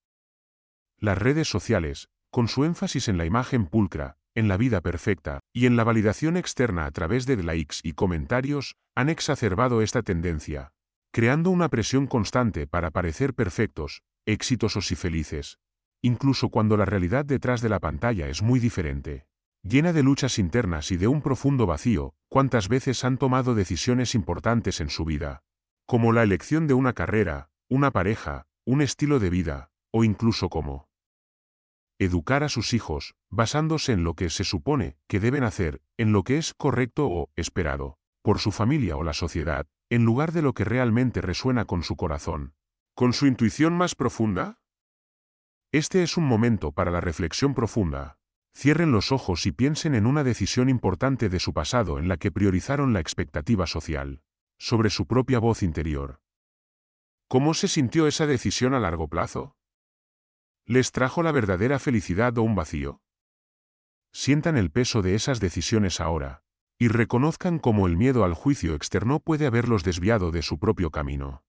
Las redes sociales, con su énfasis en la imagen pulcra, en la vida perfecta, y en la validación externa a través de likes y comentarios, han exacerbado esta tendencia, creando una presión constante para parecer perfectos, exitosos y felices, incluso cuando la realidad detrás de la pantalla es muy diferente. Llena de luchas internas y de un profundo vacío, ¿cuántas veces han tomado decisiones importantes en su vida? Como la elección de una carrera, una pareja, un estilo de vida, o incluso cómo educar a sus hijos, basándose en lo que se supone que deben hacer, en lo que es correcto o esperado por su familia o la sociedad, en lugar de lo que realmente resuena con su corazón, con su intuición más profunda. Este es un momento para la reflexión profunda. Cierren los ojos y piensen en una decisión importante de su pasado en la que priorizaron la expectativa social sobre su propia voz interior. ¿Cómo se sintió esa decisión a largo plazo? ¿Les trajo la verdadera felicidad o un vacío? Sientan el peso de esas decisiones ahora, y reconozcan cómo el miedo al juicio externo puede haberlos desviado de su propio camino.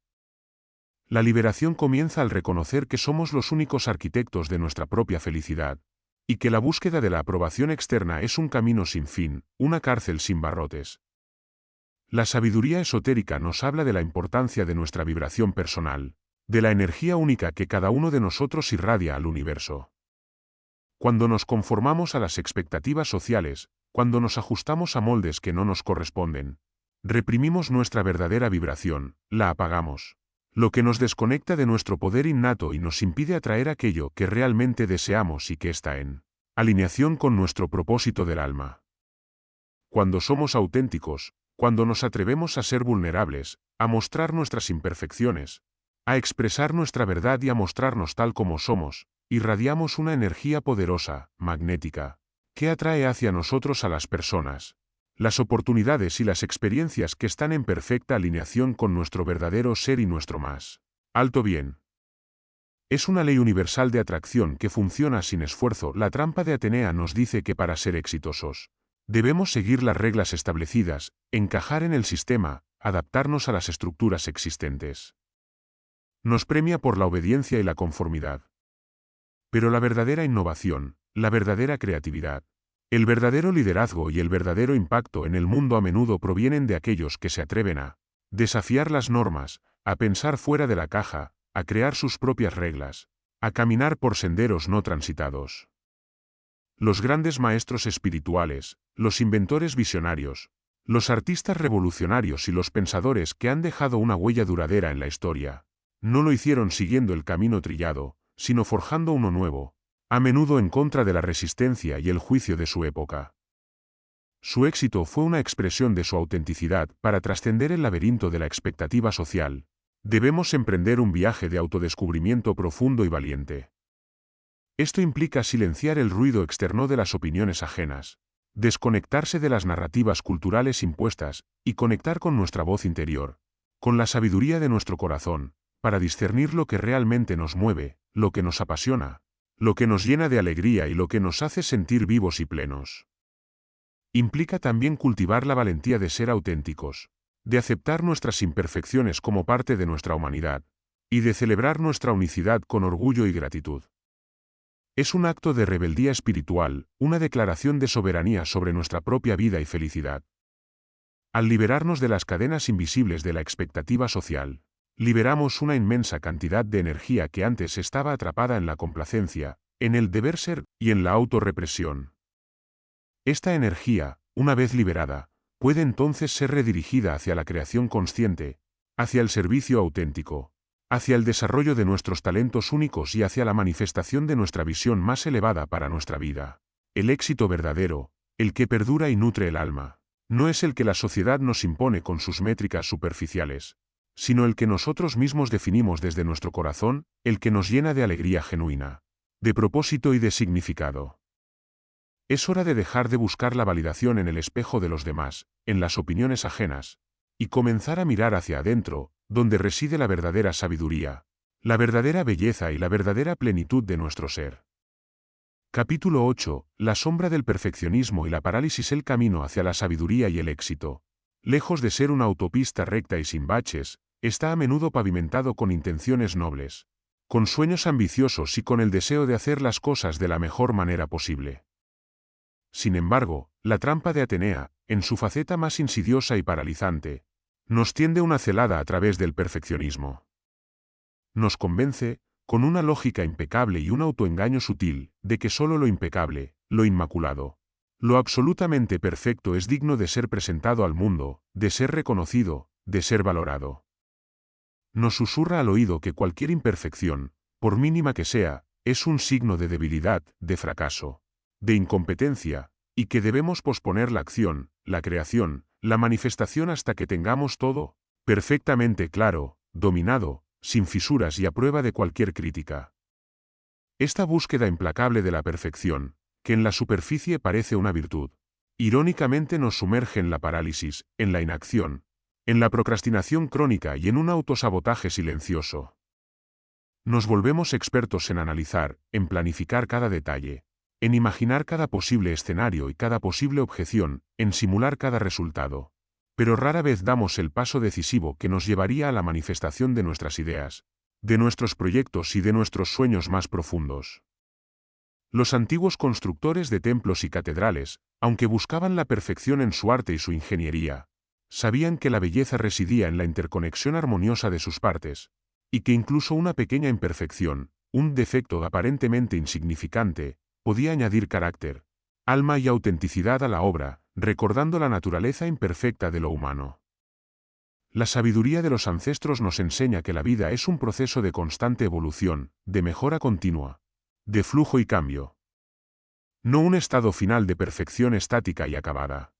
La liberación comienza al reconocer que somos los únicos arquitectos de nuestra propia felicidad, y que la búsqueda de la aprobación externa es un camino sin fin, una cárcel sin barrotes. La sabiduría esotérica nos habla de la importancia de nuestra vibración personal, de la energía única que cada uno de nosotros irradia al universo. Cuando nos conformamos a las expectativas sociales, cuando nos ajustamos a moldes que no nos corresponden, reprimimos nuestra verdadera vibración, la apagamos, lo que nos desconecta de nuestro poder innato y nos impide atraer aquello que realmente deseamos y que está en alineación con nuestro propósito del alma. Cuando somos auténticos, cuando nos atrevemos a ser vulnerables, a mostrar nuestras imperfecciones, a expresar nuestra verdad y a mostrarnos tal como somos, irradiamos una energía poderosa, magnética, que atrae hacia nosotros a las personas, las oportunidades y las experiencias que están en perfecta alineación con nuestro verdadero ser y nuestro más alto bien. Es una ley universal de atracción que funciona sin esfuerzo. La trampa de Atenea nos dice que para ser exitosos, debemos seguir las reglas establecidas, encajar en el sistema, adaptarnos a las estructuras existentes. Nos premia por la obediencia y la conformidad. Pero la verdadera innovación, la verdadera creatividad, el verdadero liderazgo y el verdadero impacto en el mundo a menudo provienen de aquellos que se atreven a desafiar las normas, a pensar fuera de la caja, a crear sus propias reglas, a caminar por senderos no transitados. Los grandes maestros espirituales, los inventores visionarios, los artistas revolucionarios y los pensadores que han dejado una huella duradera en la historia, no lo hicieron siguiendo el camino trillado, sino forjando uno nuevo, a menudo en contra de la resistencia y el juicio de su época. Su éxito fue una expresión de su autenticidad. Para trascender el laberinto de la expectativa social, debemos emprender un viaje de autodescubrimiento profundo y valiente. Esto implica silenciar el ruido externo de las opiniones ajenas, desconectarse de las narrativas culturales impuestas, y conectar con nuestra voz interior, con la sabiduría de nuestro corazón, para discernir lo que realmente nos mueve, lo que nos apasiona, lo que nos llena de alegría y lo que nos hace sentir vivos y plenos. Implica también cultivar la valentía de ser auténticos, de aceptar nuestras imperfecciones como parte de nuestra humanidad, y de celebrar nuestra unicidad con orgullo y gratitud. Es un acto de rebeldía espiritual, una declaración de soberanía sobre nuestra propia vida y felicidad. Al liberarnos de las cadenas invisibles de la expectativa social, liberamos una inmensa cantidad de energía que antes estaba atrapada en la complacencia, en el deber ser y en la autorrepresión. Esta energía, una vez liberada, puede entonces ser redirigida hacia la creación consciente, hacia el servicio auténtico, hacia el desarrollo de nuestros talentos únicos y hacia la manifestación de nuestra visión más elevada para nuestra vida. El éxito verdadero, el que perdura y nutre el alma, no es el que la sociedad nos impone con sus métricas superficiales, sino el que nosotros mismos definimos desde nuestro corazón, el que nos llena de alegría genuina, de propósito y de significado. Es hora de dejar de buscar la validación en el espejo de los demás, en las opiniones ajenas, y comenzar a mirar hacia adentro, donde reside la verdadera sabiduría, la verdadera belleza y la verdadera plenitud de nuestro ser. Capítulo 8. La sombra del perfeccionismo y la parálisis. El camino hacia la sabiduría y el éxito, lejos de ser una autopista recta y sin baches, está a menudo pavimentado con intenciones nobles, con sueños ambiciosos y con el deseo de hacer las cosas de la mejor manera posible. Sin embargo, la trampa de Atenea, en su faceta más insidiosa y paralizante, nos tiende una celada a través del perfeccionismo. Nos convence, con una lógica impecable y un autoengaño sutil, de que solo lo impecable, lo inmaculado, lo absolutamente perfecto es digno de ser presentado al mundo, de ser reconocido, de ser valorado. Nos susurra al oído que cualquier imperfección, por mínima que sea, es un signo de debilidad, de fracaso, de incompetencia, y que debemos posponer la acción, la creación, la manifestación hasta que tengamos todo perfectamente claro, dominado, sin fisuras y a prueba de cualquier crítica. Esta búsqueda implacable de la perfección, que en la superficie parece una virtud, irónicamente nos sumerge en la parálisis, en la inacción, en la procrastinación crónica y en un autosabotaje silencioso. Nos volvemos expertos en analizar, en planificar cada detalle, en imaginar cada posible escenario y cada posible objeción, en simular cada resultado. Pero rara vez damos el paso decisivo que nos llevaría a la manifestación de nuestras ideas, de nuestros proyectos y de nuestros sueños más profundos. Los antiguos constructores de templos y catedrales, aunque buscaban la perfección en su arte y su ingeniería, sabían que la belleza residía en la interconexión armoniosa de sus partes, y que incluso una pequeña imperfección, un defecto aparentemente insignificante, podía añadir carácter, alma y autenticidad a la obra, recordando la naturaleza imperfecta de lo humano. La sabiduría de los ancestros nos enseña que la vida es un proceso de constante evolución, de mejora continua, de flujo y cambio. No un estado final de perfección estática y acabada.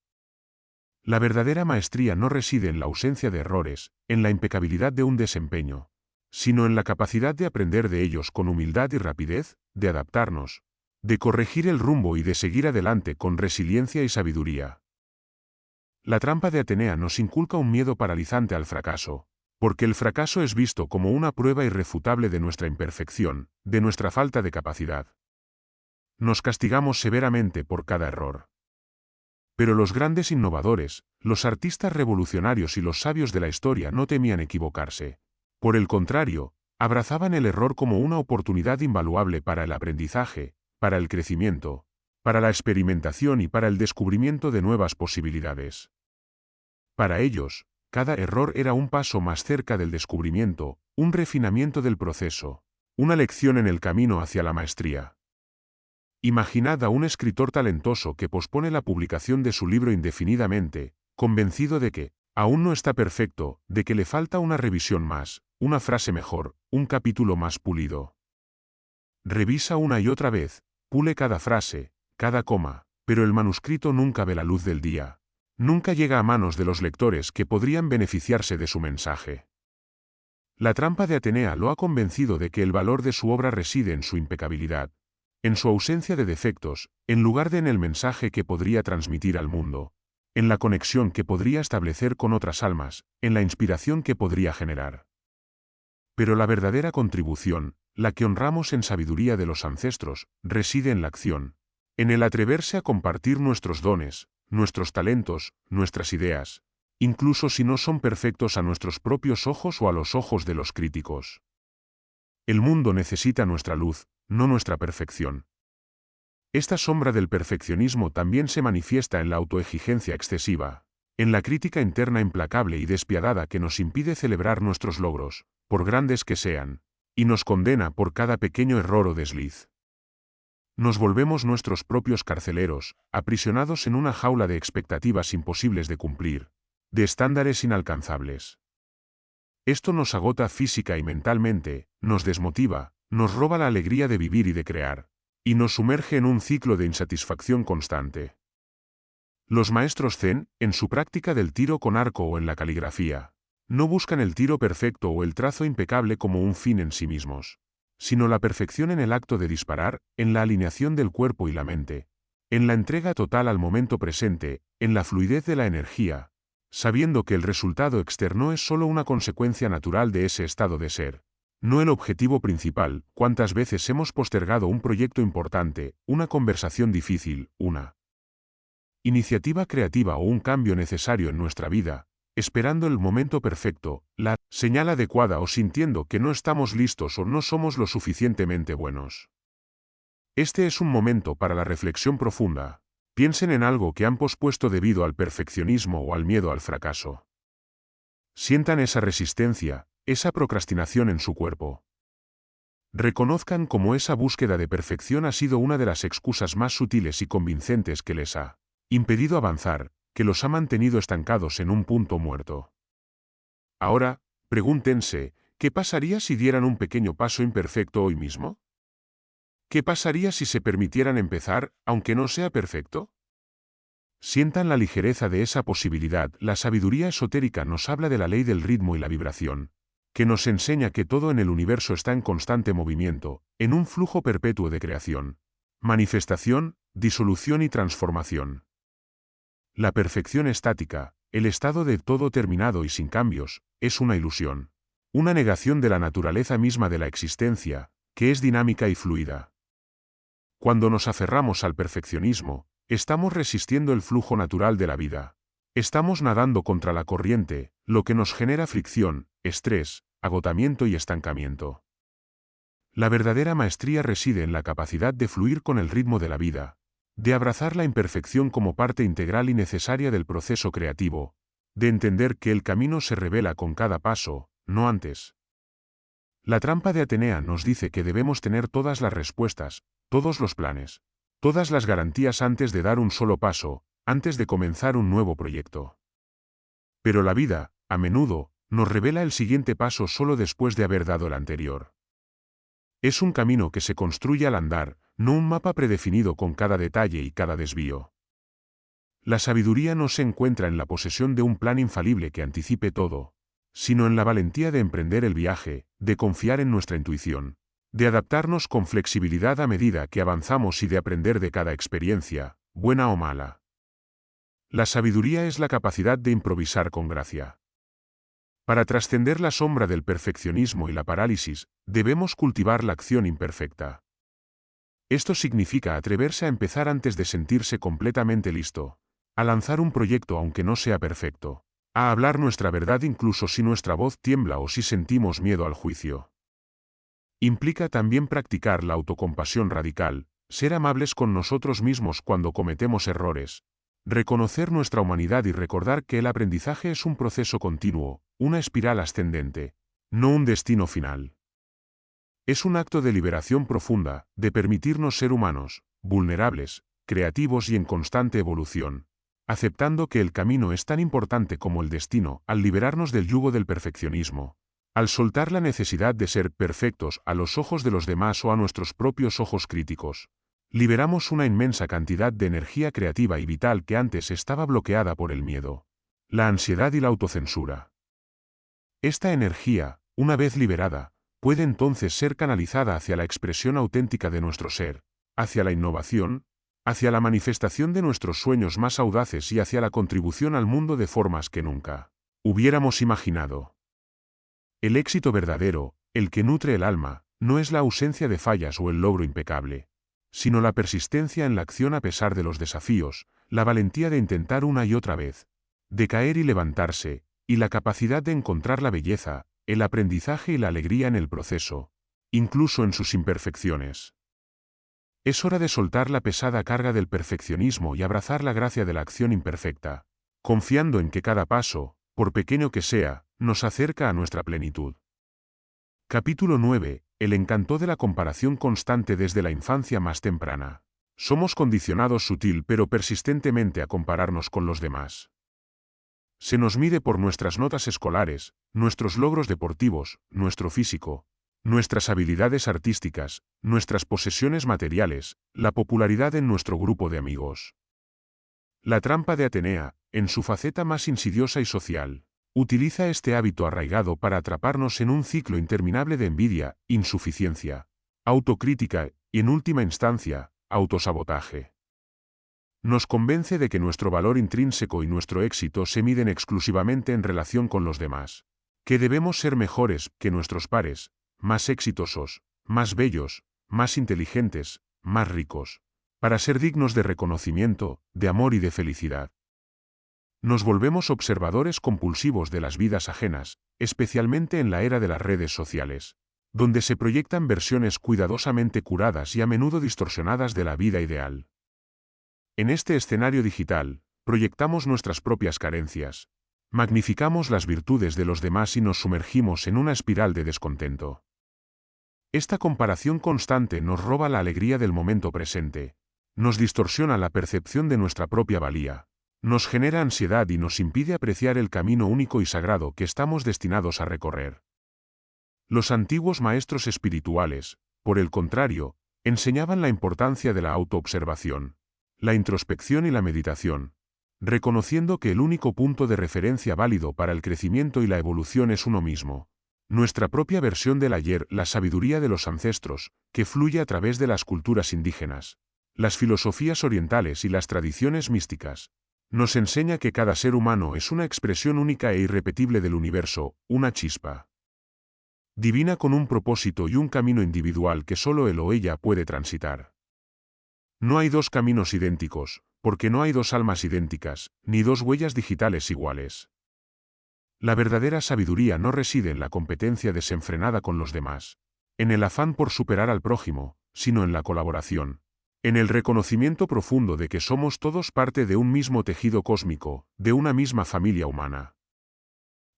La verdadera maestría no reside en la ausencia de errores, en la impecabilidad de un desempeño, sino en la capacidad de aprender de ellos con humildad y rapidez, de adaptarnos, de corregir el rumbo y de seguir adelante con resiliencia y sabiduría. La trampa de Atenea nos inculca un miedo paralizante al fracaso, porque el fracaso es visto como una prueba irrefutable de nuestra imperfección, de nuestra falta de capacidad. Nos castigamos severamente por cada error. Pero los grandes innovadores, los artistas revolucionarios y los sabios de la historia no temían equivocarse. Por el contrario, abrazaban el error como una oportunidad invaluable para el aprendizaje, para el crecimiento, para la experimentación y para el descubrimiento de nuevas posibilidades. Para ellos, cada error era un paso más cerca del descubrimiento, un refinamiento del proceso, una lección en el camino hacia la maestría. Imaginad a un escritor talentoso que pospone la publicación de su libro indefinidamente, convencido de que aún no está perfecto, de que le falta una revisión más, una frase mejor, un capítulo más pulido. Revisa una y otra vez, pule cada frase, cada coma, pero el manuscrito nunca ve la luz del día. Nunca llega a manos de los lectores que podrían beneficiarse de su mensaje. La trampa de Atenea lo ha convencido de que el valor de su obra reside en su impecabilidad, en su ausencia de defectos, en lugar de en el mensaje que podría transmitir al mundo, en la conexión que podría establecer con otras almas, en la inspiración que podría generar. Pero la verdadera contribución, la que honramos en sabiduría de los ancestros, reside en la acción, en el atreverse a compartir nuestros dones, nuestros talentos, nuestras ideas, incluso si no son perfectos a nuestros propios ojos o a los ojos de los críticos. El mundo necesita nuestra luz, no nuestra perfección. Esta sombra del perfeccionismo también se manifiesta en la autoexigencia excesiva, en la crítica interna implacable y despiadada que nos impide celebrar nuestros logros, por grandes que sean, y nos condena por cada pequeño error o desliz. Nos volvemos nuestros propios carceleros, aprisionados en una jaula de expectativas imposibles de cumplir, de estándares inalcanzables. Esto nos agota física y mentalmente, nos desmotiva, nos roba la alegría de vivir y de crear, y nos sumerge en un ciclo de insatisfacción constante. Los maestros zen, en su práctica del tiro con arco o en la caligrafía, no buscan el tiro perfecto o el trazo impecable como un fin en sí mismos, sino la perfección en el acto de disparar, en la alineación del cuerpo y la mente, en la entrega total al momento presente, en la fluidez de la energía, sabiendo que el resultado externo es solo una consecuencia natural de ese estado de ser, no el objetivo principal. ¿Cuántas veces hemos postergado un proyecto importante, una conversación difícil, una iniciativa creativa o un cambio necesario en nuestra vida, esperando el momento perfecto, la señal adecuada o sintiendo que no estamos listos o no somos lo suficientemente buenos? Este es un momento para la reflexión profunda. Piensen en algo que han pospuesto debido al perfeccionismo o al miedo al fracaso. Sientan esa resistencia, esa procrastinación en su cuerpo. Reconozcan cómo esa búsqueda de perfección ha sido una de las excusas más sutiles y convincentes que les ha impedido avanzar, que los ha mantenido estancados en un punto muerto. Ahora, pregúntense, ¿qué pasaría si dieran un pequeño paso imperfecto hoy mismo? ¿Qué pasaría si se permitieran empezar, aunque no sea perfecto? Sientan la ligereza de esa posibilidad. La sabiduría esotérica nos habla de la ley del ritmo y la vibración, que nos enseña que todo en el universo está en constante movimiento, en un flujo perpetuo de creación, manifestación, disolución y transformación. La perfección estática, el estado de todo terminado y sin cambios, es una ilusión, una negación de la naturaleza misma de la existencia, que es dinámica y fluida. Cuando nos aferramos al perfeccionismo, estamos resistiendo el flujo natural de la vida. Estamos nadando contra la corriente, lo que nos genera fricción, estrés, agotamiento y estancamiento. La verdadera maestría reside en la capacidad de fluir con el ritmo de la vida, de abrazar la imperfección como parte integral y necesaria del proceso creativo, de entender que el camino se revela con cada paso, no antes. La trampa de Atenea nos dice que debemos tener todas las respuestas, todos los planes, todas las garantías antes de dar un solo paso, antes de comenzar un nuevo proyecto. Pero la vida, a menudo, nos revela el siguiente paso solo después de haber dado el anterior. Es un camino que se construye al andar, no un mapa predefinido con cada detalle y cada desvío. La sabiduría no se encuentra en la posesión de un plan infalible que anticipe todo, sino en la valentía de emprender el viaje, de confiar en nuestra intuición, de adaptarnos con flexibilidad a medida que avanzamos y de aprender de cada experiencia, buena o mala. La sabiduría es la capacidad de improvisar con gracia. Para trascender la sombra del perfeccionismo y la parálisis, debemos cultivar la acción imperfecta. Esto significa atreverse a empezar antes de sentirse completamente listo, a lanzar un proyecto aunque no sea perfecto, a hablar nuestra verdad incluso si nuestra voz tiembla o si sentimos miedo al juicio. Implica también practicar la autocompasión radical, ser amables con nosotros mismos cuando cometemos errores, reconocer nuestra humanidad y recordar que el aprendizaje es un proceso continuo, una espiral ascendente, no un destino final. Es un acto de liberación profunda, de permitirnos ser humanos, vulnerables, creativos y en constante evolución, aceptando que el camino es tan importante como el destino, al liberarnos del yugo del perfeccionismo, al soltar la necesidad de ser perfectos a los ojos de los demás o a nuestros propios ojos críticos. Liberamos una inmensa cantidad de energía creativa y vital que antes estaba bloqueada por el miedo, la ansiedad y la autocensura. Esta energía, una vez liberada, puede entonces ser canalizada hacia la expresión auténtica de nuestro ser, hacia la innovación, hacia la manifestación de nuestros sueños más audaces y hacia la contribución al mundo de formas que nunca hubiéramos imaginado. El éxito verdadero, el que nutre el alma, no es la ausencia de fallas o el logro impecable, sino la persistencia en la acción a pesar de los desafíos, la valentía de intentar una y otra vez, de caer y levantarse, y la capacidad de encontrar la belleza, el aprendizaje y la alegría en el proceso, incluso en sus imperfecciones. Es hora de soltar la pesada carga del perfeccionismo y abrazar la gracia de la acción imperfecta, confiando en que cada paso, por pequeño que sea, nos acerca a nuestra plenitud. Capítulo 9. El encanto de la comparación constante desde la infancia más temprana. Somos condicionados sutil pero persistentemente a compararnos con los demás. Se nos mide por nuestras notas escolares, nuestros logros deportivos, nuestro físico, nuestras habilidades artísticas, nuestras posesiones materiales, la popularidad en nuestro grupo de amigos. La trampa de Atenea, en su faceta más insidiosa y social, utiliza este hábito arraigado para atraparnos en un ciclo interminable de envidia, insuficiencia, autocrítica y, en última instancia, autosabotaje. Nos convence de que nuestro valor intrínseco y nuestro éxito se miden exclusivamente en relación con los demás, que debemos ser mejores que nuestros pares, más exitosos, más bellos, más inteligentes, más ricos, para ser dignos de reconocimiento, de amor y de felicidad. Nos volvemos observadores compulsivos de las vidas ajenas, especialmente en la era de las redes sociales, donde se proyectan versiones cuidadosamente curadas y a menudo distorsionadas de la vida ideal. En este escenario digital, proyectamos nuestras propias carencias, magnificamos las virtudes de los demás y nos sumergimos en una espiral de descontento. Esta comparación constante nos roba la alegría del momento presente, nos distorsiona la percepción de nuestra propia valía, nos genera ansiedad y nos impide apreciar el camino único y sagrado que estamos destinados a recorrer. Los antiguos maestros espirituales, por el contrario, enseñaban la importancia de la autoobservación, la introspección y la meditación, reconociendo que el único punto de referencia válido para el crecimiento y la evolución es uno mismo, nuestra propia versión del ayer, la sabiduría de los ancestros, que fluye a través de las culturas indígenas, las filosofías orientales y las tradiciones místicas. Nos enseña que cada ser humano es una expresión única e irrepetible del universo, una chispa divina con un propósito y un camino individual que solo él o ella puede transitar. No hay dos caminos idénticos, porque no hay dos almas idénticas, ni dos huellas digitales iguales. La verdadera sabiduría no reside en la competencia desenfrenada con los demás, en el afán por superar al prójimo, sino en la colaboración, en el reconocimiento profundo de que somos todos parte de un mismo tejido cósmico, de una misma familia humana.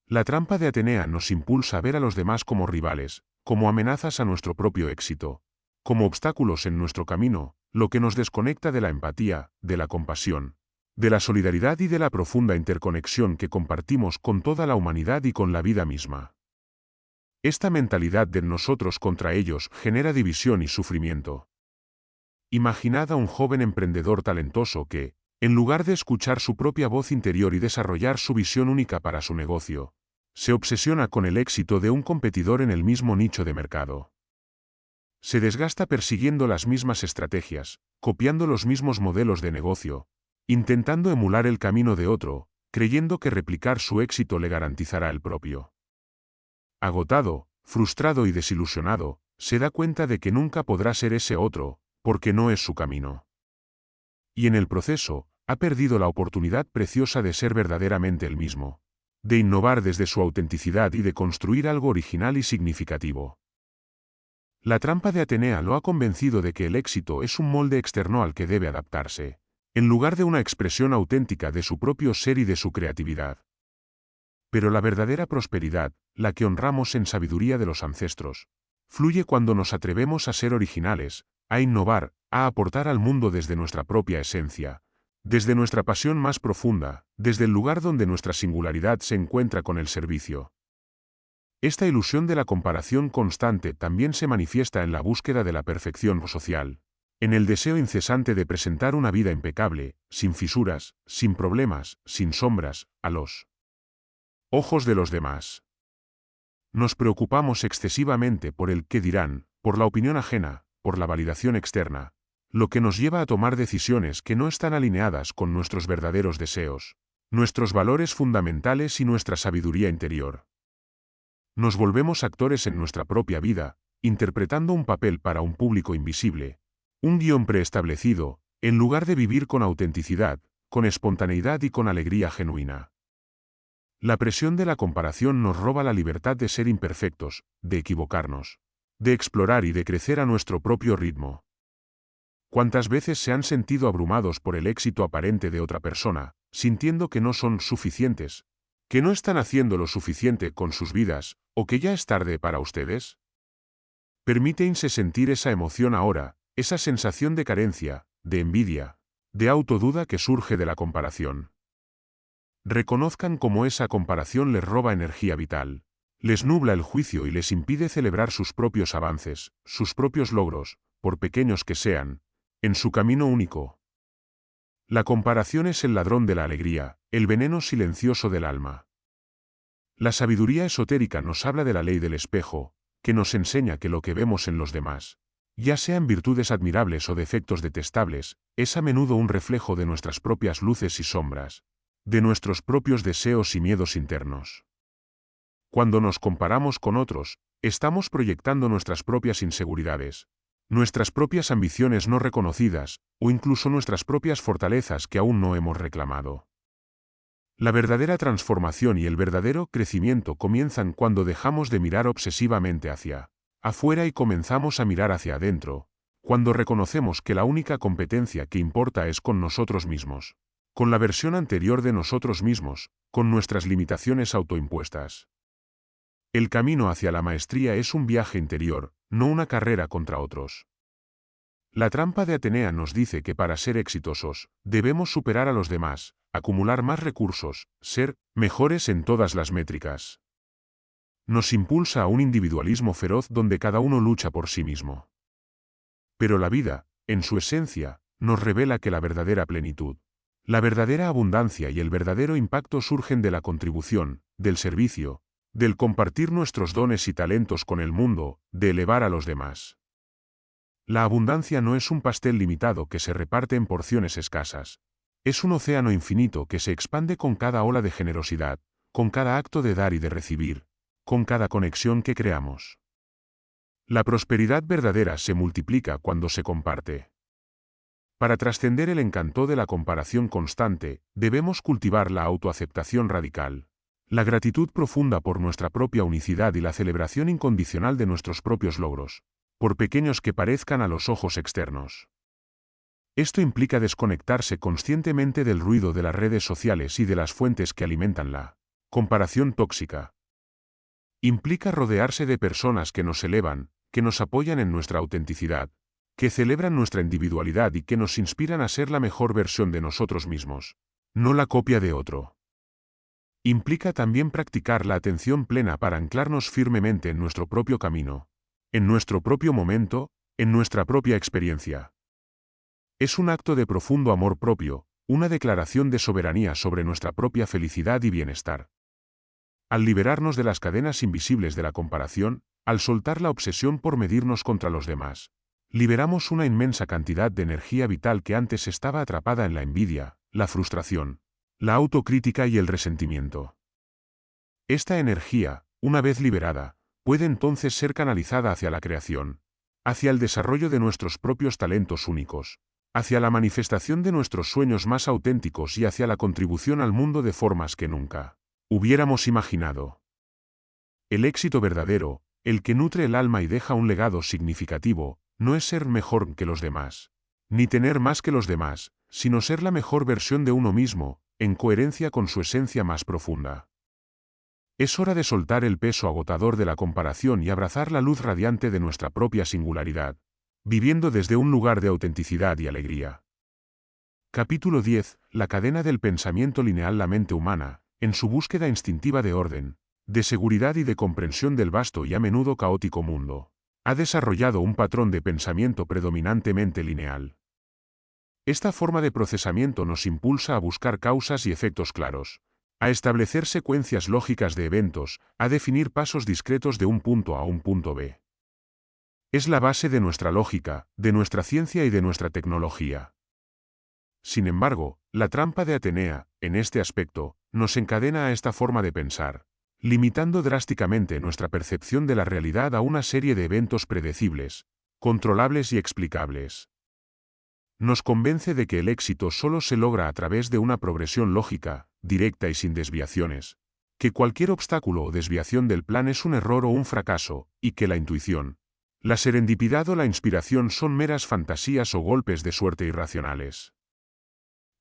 La trampa de Atenea nos impulsa a ver a los demás como rivales, como amenazas a nuestro propio éxito, como obstáculos en nuestro camino, lo que nos desconecta de la empatía, de la compasión, de la solidaridad y de la profunda interconexión que compartimos con toda la humanidad y con la vida misma. Esta mentalidad de nosotros contra ellos genera división y sufrimiento. Imaginad a un joven emprendedor talentoso que, en lugar de escuchar su propia voz interior y desarrollar su visión única para su negocio, se obsesiona con el éxito de un competidor en el mismo nicho de mercado. Se desgasta persiguiendo las mismas estrategias, copiando los mismos modelos de negocio, intentando emular el camino de otro, creyendo que replicar su éxito le garantizará el propio. Agotado, frustrado y desilusionado, se da cuenta de que nunca podrá ser ese otro, porque no es su camino. Y en el proceso, ha perdido la oportunidad preciosa de ser verdaderamente el mismo, de innovar desde su autenticidad y de construir algo original y significativo. La trampa de Atenea lo ha convencido de que el éxito es un molde externo al que debe adaptarse, en lugar de una expresión auténtica de su propio ser y de su creatividad. Pero la verdadera prosperidad, la que honramos en sabiduría de los ancestros, fluye cuando nos atrevemos a ser originales, a innovar, a aportar al mundo desde nuestra propia esencia, desde nuestra pasión más profunda, desde el lugar donde nuestra singularidad se encuentra con el servicio. Esta ilusión de la comparación constante también se manifiesta en la búsqueda de la perfección social, en el deseo incesante de presentar una vida impecable, sin fisuras, sin problemas, sin sombras, a los ojos de los demás. Nos preocupamos excesivamente por el qué dirán, por la opinión ajena, por la validación externa, lo que nos lleva a tomar decisiones que no están alineadas con nuestros verdaderos deseos, nuestros valores fundamentales y nuestra sabiduría interior. Nos volvemos actores en nuestra propia vida, interpretando un papel para un público invisible, un guión preestablecido, en lugar de vivir con autenticidad, con espontaneidad y con alegría genuina. La presión de la comparación nos roba la libertad de ser imperfectos, de equivocarnos, de explorar y de crecer a nuestro propio ritmo. ¿Cuántas veces se han sentido abrumados por el éxito aparente de otra persona, sintiendo que no son suficientes, que no están haciendo lo suficiente con sus vidas, o que ya es tarde para ustedes? Permítense sentir esa emoción ahora, esa sensación de carencia, de envidia, de autoduda que surge de la comparación. Reconozcan cómo esa comparación les roba energía vital, les nubla el juicio y les impide celebrar sus propios avances, sus propios logros, por pequeños que sean, en su camino único. La comparación es el ladrón de la alegría, el veneno silencioso del alma. La sabiduría esotérica nos habla de la ley del espejo, que nos enseña que lo que vemos en los demás, ya sean virtudes admirables o defectos detestables, es a menudo un reflejo de nuestras propias luces y sombras, de nuestros propios deseos y miedos internos. Cuando nos comparamos con otros, estamos proyectando nuestras propias inseguridades, nuestras propias ambiciones no reconocidas, o incluso nuestras propias fortalezas que aún no hemos reclamado. La verdadera transformación y el verdadero crecimiento comienzan cuando dejamos de mirar obsesivamente hacia afuera y comenzamos a mirar hacia adentro, cuando reconocemos que la única competencia que importa es con nosotros mismos, con la versión anterior de nosotros mismos, con nuestras limitaciones autoimpuestas. El camino hacia la maestría es un viaje interior, no una carrera contra otros. La trampa de Atenea nos dice que para ser exitosos, debemos superar a los demás, acumular más recursos, ser mejores en todas las métricas. Nos impulsa a un individualismo feroz donde cada uno lucha por sí mismo. Pero la vida, en su esencia, nos revela que la verdadera plenitud, la verdadera abundancia y el verdadero impacto surgen de la contribución, del servicio, del compartir nuestros dones y talentos con el mundo, de elevar a los demás. La abundancia no es un pastel limitado que se reparte en porciones escasas. Es un océano infinito que se expande con cada ola de generosidad, con cada acto de dar y de recibir, con cada conexión que creamos. La prosperidad verdadera se multiplica cuando se comparte. Para trascender el encanto de la comparación constante, debemos cultivar la autoaceptación radical, La gratitud profunda por nuestra propia unicidad y la celebración incondicional de nuestros propios logros, por pequeños que parezcan a los ojos externos. Esto implica desconectarse conscientemente del ruido de las redes sociales y de las fuentes que alimentan la comparación tóxica. Implica rodearse de personas que nos elevan, que nos apoyan en nuestra autenticidad, que celebran nuestra individualidad y que nos inspiran a ser la mejor versión de nosotros mismos, no la copia de otro. Implica también practicar la atención plena para anclarnos firmemente en nuestro propio camino, en nuestro propio momento, en nuestra propia experiencia. Es un acto de profundo amor propio, una declaración de soberanía sobre nuestra propia felicidad y bienestar. Al liberarnos de las cadenas invisibles de la comparación, al soltar la obsesión por medirnos contra los demás, liberamos una inmensa cantidad de energía vital que antes estaba atrapada en la envidia, la frustración, la autocrítica y el resentimiento. Esta energía, una vez liberada, puede entonces ser canalizada hacia la creación, hacia el desarrollo de nuestros propios talentos únicos, hacia la manifestación de nuestros sueños más auténticos y hacia la contribución al mundo de formas que nunca hubiéramos imaginado. El éxito verdadero, el que nutre el alma y deja un legado significativo, no es ser mejor que los demás, ni tener más que los demás, sino ser la mejor versión de uno mismo, en coherencia con su esencia más profunda. Es hora de soltar el peso agotador de la comparación y abrazar la luz radiante de nuestra propia singularidad, viviendo desde un lugar de autenticidad y alegría. Capítulo 10. La cadena del pensamiento lineal. La mente humana, en su búsqueda instintiva de orden, de seguridad y de comprensión del vasto y a menudo caótico mundo, ha desarrollado un patrón de pensamiento predominantemente lineal. Esta forma de procesamiento nos impulsa a buscar causas y efectos claros, a establecer secuencias lógicas de eventos, a definir pasos discretos de un punto A a un punto B. Es la base de nuestra lógica, de nuestra ciencia y de nuestra tecnología. Sin embargo, la trampa de Atenea, en este aspecto, nos encadena a esta forma de pensar, limitando drásticamente nuestra percepción de la realidad a una serie de eventos predecibles, controlables y explicables. Nos convence de que el éxito solo se logra a través de una progresión lógica, directa y sin desviaciones, que cualquier obstáculo o desviación del plan es un error o un fracaso, y que la intuición, la serendipidad o la inspiración son meras fantasías o golpes de suerte irracionales.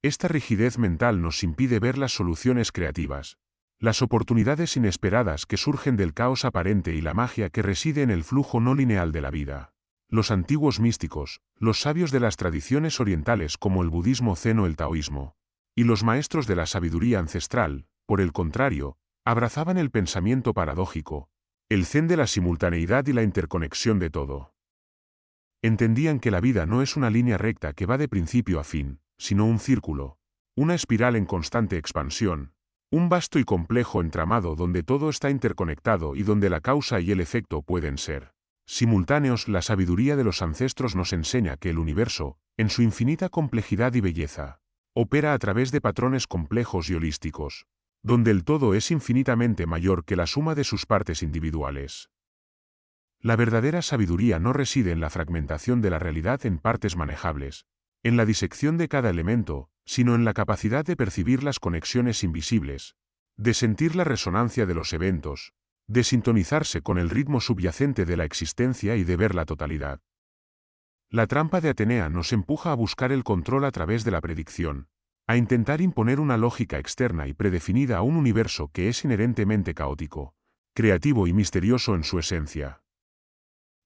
Esta rigidez mental nos impide ver las soluciones creativas, las oportunidades inesperadas que surgen del caos aparente y la magia que reside en el flujo no lineal de la vida. Los antiguos místicos, los sabios de las tradiciones orientales como el budismo zen o el taoísmo, y los maestros de la sabiduría ancestral, por el contrario, abrazaban el pensamiento paradójico, el zen de la simultaneidad y la interconexión de todo. Entendían que la vida no es una línea recta que va de principio a fin, sino un círculo, una espiral en constante expansión, un vasto y complejo entramado donde todo está interconectado y donde la causa y el efecto pueden ser simultáneos. La sabiduría de los ancestros nos enseña que el universo, en su infinita complejidad y belleza, opera a través de patrones complejos y holísticos, donde el todo es infinitamente mayor que la suma de sus partes individuales. La verdadera sabiduría no reside en la fragmentación de la realidad en partes manejables, en la disección de cada elemento, sino en la capacidad de percibir las conexiones invisibles, de sentir la resonancia de los eventos, de sintonizarse con el ritmo subyacente de la existencia y de ver la totalidad. La trampa de Atenea nos empuja a buscar el control a través de la predicción, a intentar imponer una lógica externa y predefinida a un universo que es inherentemente caótico, creativo y misterioso en su esencia.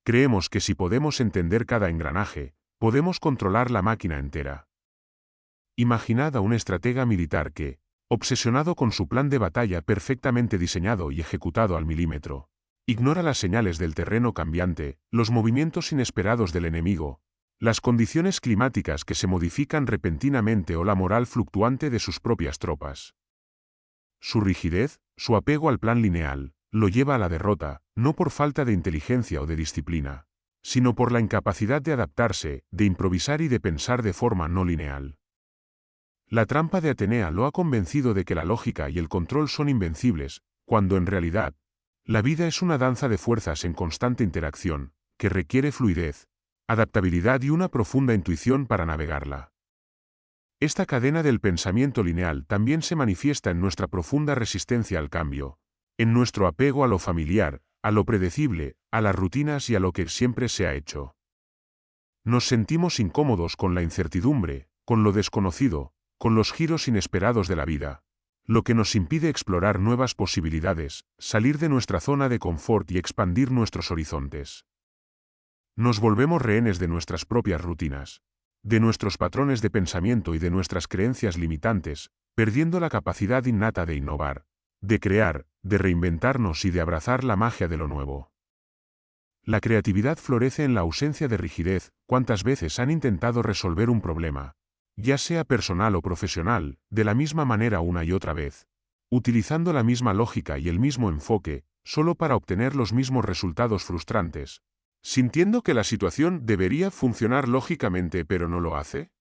Creemos que si podemos entender cada engranaje, podemos controlar la máquina entera. Imaginad a un estratega militar que, obsesionado con su plan de batalla perfectamente diseñado y ejecutado al milímetro, ignora las señales del terreno cambiante, los movimientos inesperados del enemigo, las condiciones climáticas que se modifican repentinamente o la moral fluctuante de sus propias tropas. Su rigidez, su apego al plan lineal, lo lleva a la derrota, no por falta de inteligencia o de disciplina, sino por la incapacidad de adaptarse, de improvisar y de pensar de forma no lineal. La trampa de Atenea lo ha convencido de que la lógica y el control son invencibles, cuando en realidad, la vida es una danza de fuerzas en constante interacción, que requiere fluidez, adaptabilidad y una profunda intuición para navegarla. Esta cadena del pensamiento lineal también se manifiesta en nuestra profunda resistencia al cambio, en nuestro apego a lo familiar, a lo predecible, a las rutinas y a lo que siempre se ha hecho. Nos sentimos incómodos con la incertidumbre, con lo desconocido, con los giros inesperados de la vida, lo que nos impide explorar nuevas posibilidades, salir de nuestra zona de confort y expandir nuestros horizontes. Nos volvemos rehenes de nuestras propias rutinas, de nuestros patrones de pensamiento y de nuestras creencias limitantes, perdiendo la capacidad innata de innovar, de crear, de reinventarnos y de abrazar la magia de lo nuevo. La creatividad florece en la ausencia de rigidez. ¿Cuántas veces han intentado resolver un problema, ya sea personal o profesional, de la misma manera una y otra vez, utilizando la misma lógica y el mismo enfoque, solo para obtener los mismos resultados frustrantes, sintiendo que la situación debería funcionar lógicamente pero no lo hace?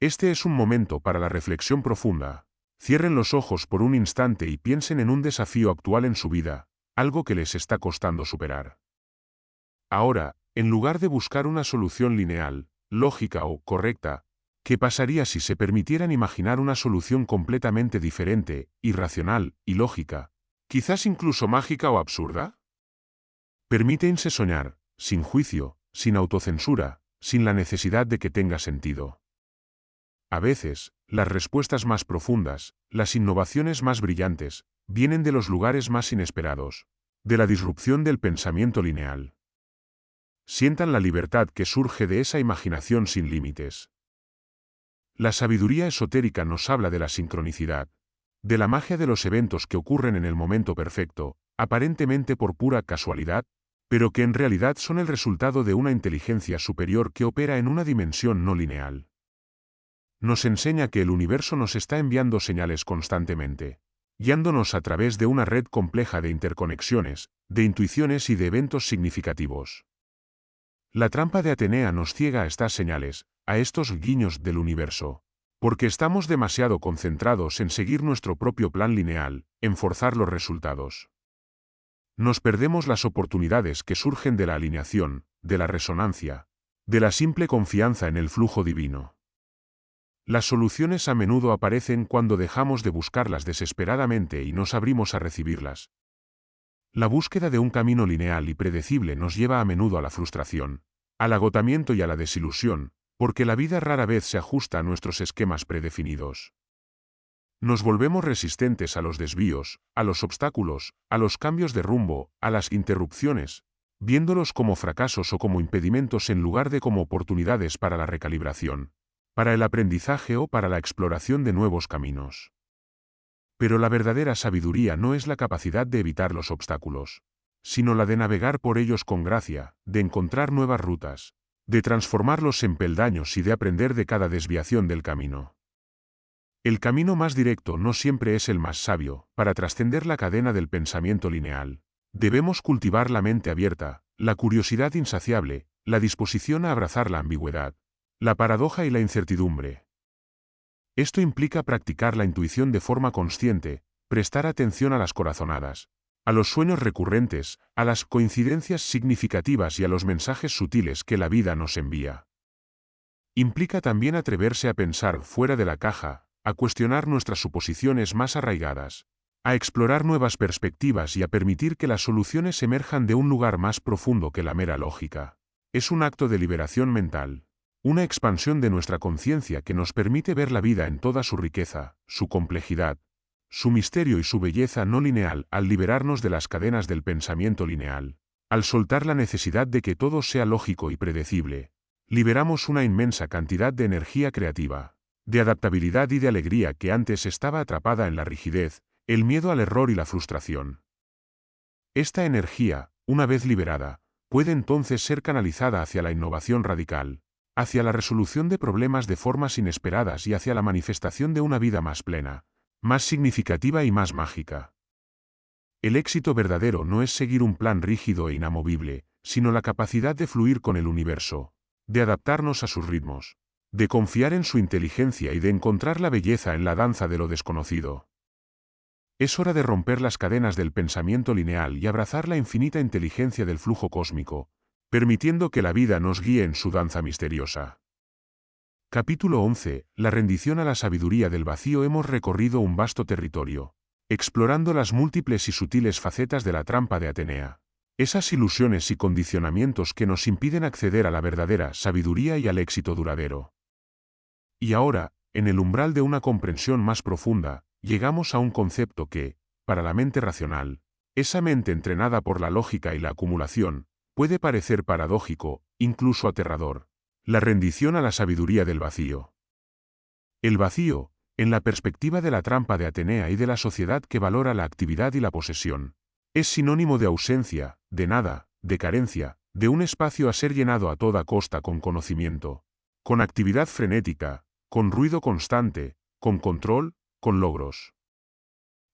Este es un momento para la reflexión profunda. Cierren los ojos por un instante y piensen en un desafío actual en su vida, algo que les está costando superar. Ahora, en lugar de buscar una solución lineal, lógica o correcta, ¿qué pasaría si se permitieran imaginar una solución completamente diferente, irracional, ilógica, quizás incluso mágica o absurda? Permítense soñar, sin juicio, sin autocensura, sin la necesidad de que tenga sentido. A veces, las respuestas más profundas, las innovaciones más brillantes, vienen de los lugares más inesperados, de la disrupción del pensamiento lineal. Sientan la libertad que surge de esa imaginación sin límites. La sabiduría esotérica nos habla de la sincronicidad, de la magia de los eventos que ocurren en el momento perfecto, aparentemente por pura casualidad, pero que en realidad son el resultado de una inteligencia superior que opera en una dimensión no lineal. Nos enseña que el universo nos está enviando señales constantemente, guiándonos a través de una red compleja de interconexiones, de intuiciones y de eventos significativos. La trampa de Atenea nos ciega a estas señales, a estos guiños del universo, porque estamos demasiado concentrados en seguir nuestro propio plan lineal, en forzar los resultados. Nos perdemos las oportunidades que surgen de la alineación, de la resonancia, de la simple confianza en el flujo divino. Las soluciones a menudo aparecen cuando dejamos de buscarlas desesperadamente y nos abrimos a recibirlas. La búsqueda de un camino lineal y predecible nos lleva a menudo a la frustración, al agotamiento y a la desilusión, porque la vida rara vez se ajusta a nuestros esquemas predefinidos. Nos volvemos resistentes a los desvíos, a los obstáculos, a los cambios de rumbo, a las interrupciones, viéndolos como fracasos o como impedimentos en lugar de como oportunidades para la recalibración, para el aprendizaje o para la exploración de nuevos caminos. Pero la verdadera sabiduría no es la capacidad de evitar los obstáculos, sino la de navegar por ellos con gracia, de encontrar nuevas rutas, de transformarlos en peldaños y de aprender de cada desviación del camino. El camino más directo no siempre es el más sabio. Para trascender la cadena del pensamiento lineal, debemos cultivar la mente abierta, la curiosidad insaciable, la disposición a abrazar la ambigüedad, la paradoja y la incertidumbre. Esto implica practicar la intuición de forma consciente, prestar atención a las corazonadas, a los sueños recurrentes, a las coincidencias significativas y a los mensajes sutiles que la vida nos envía. Implica también atreverse a pensar fuera de la caja, a cuestionar nuestras suposiciones más arraigadas, a explorar nuevas perspectivas y a permitir que las soluciones emerjan de un lugar más profundo que la mera lógica. Es un acto de liberación mental. Una expansión de nuestra conciencia que nos permite ver la vida en toda su riqueza, su complejidad, su misterio y su belleza no lineal al liberarnos de las cadenas del pensamiento lineal, al soltar la necesidad de que todo sea lógico y predecible. Liberamos una inmensa cantidad de energía creativa, de adaptabilidad y de alegría que antes estaba atrapada en la rigidez, el miedo al error y la frustración. Esta energía, una vez liberada, puede entonces ser canalizada hacia la innovación radical, hacia la resolución de problemas de formas inesperadas y hacia la manifestación de una vida más plena, más significativa y más mágica. El éxito verdadero no es seguir un plan rígido e inamovible, sino la capacidad de fluir con el universo, de adaptarnos a sus ritmos, de confiar en su inteligencia y de encontrar la belleza en la danza de lo desconocido. Es hora de romper las cadenas del pensamiento lineal y abrazar la infinita inteligencia del flujo cósmico, permitiendo que la vida nos guíe en su danza misteriosa. Capítulo 11. La rendición a la sabiduría del vacío. Hemos recorrido un vasto territorio, explorando las múltiples y sutiles facetas de la trampa de Atenea. Esas ilusiones y condicionamientos que nos impiden acceder a la verdadera sabiduría y al éxito duradero. Y ahora, en el umbral de una comprensión más profunda, llegamos a un concepto que, para la mente racional, esa mente entrenada por la lógica y la acumulación, puede parecer paradójico, incluso aterrador: la rendición a la sabiduría del vacío. El vacío, en la perspectiva de la trampa de Atenea y de la sociedad que valora la actividad y la posesión, es sinónimo de ausencia, de nada, de carencia, de un espacio a ser llenado a toda costa con conocimiento, con actividad frenética, con ruido constante, con control, con logros.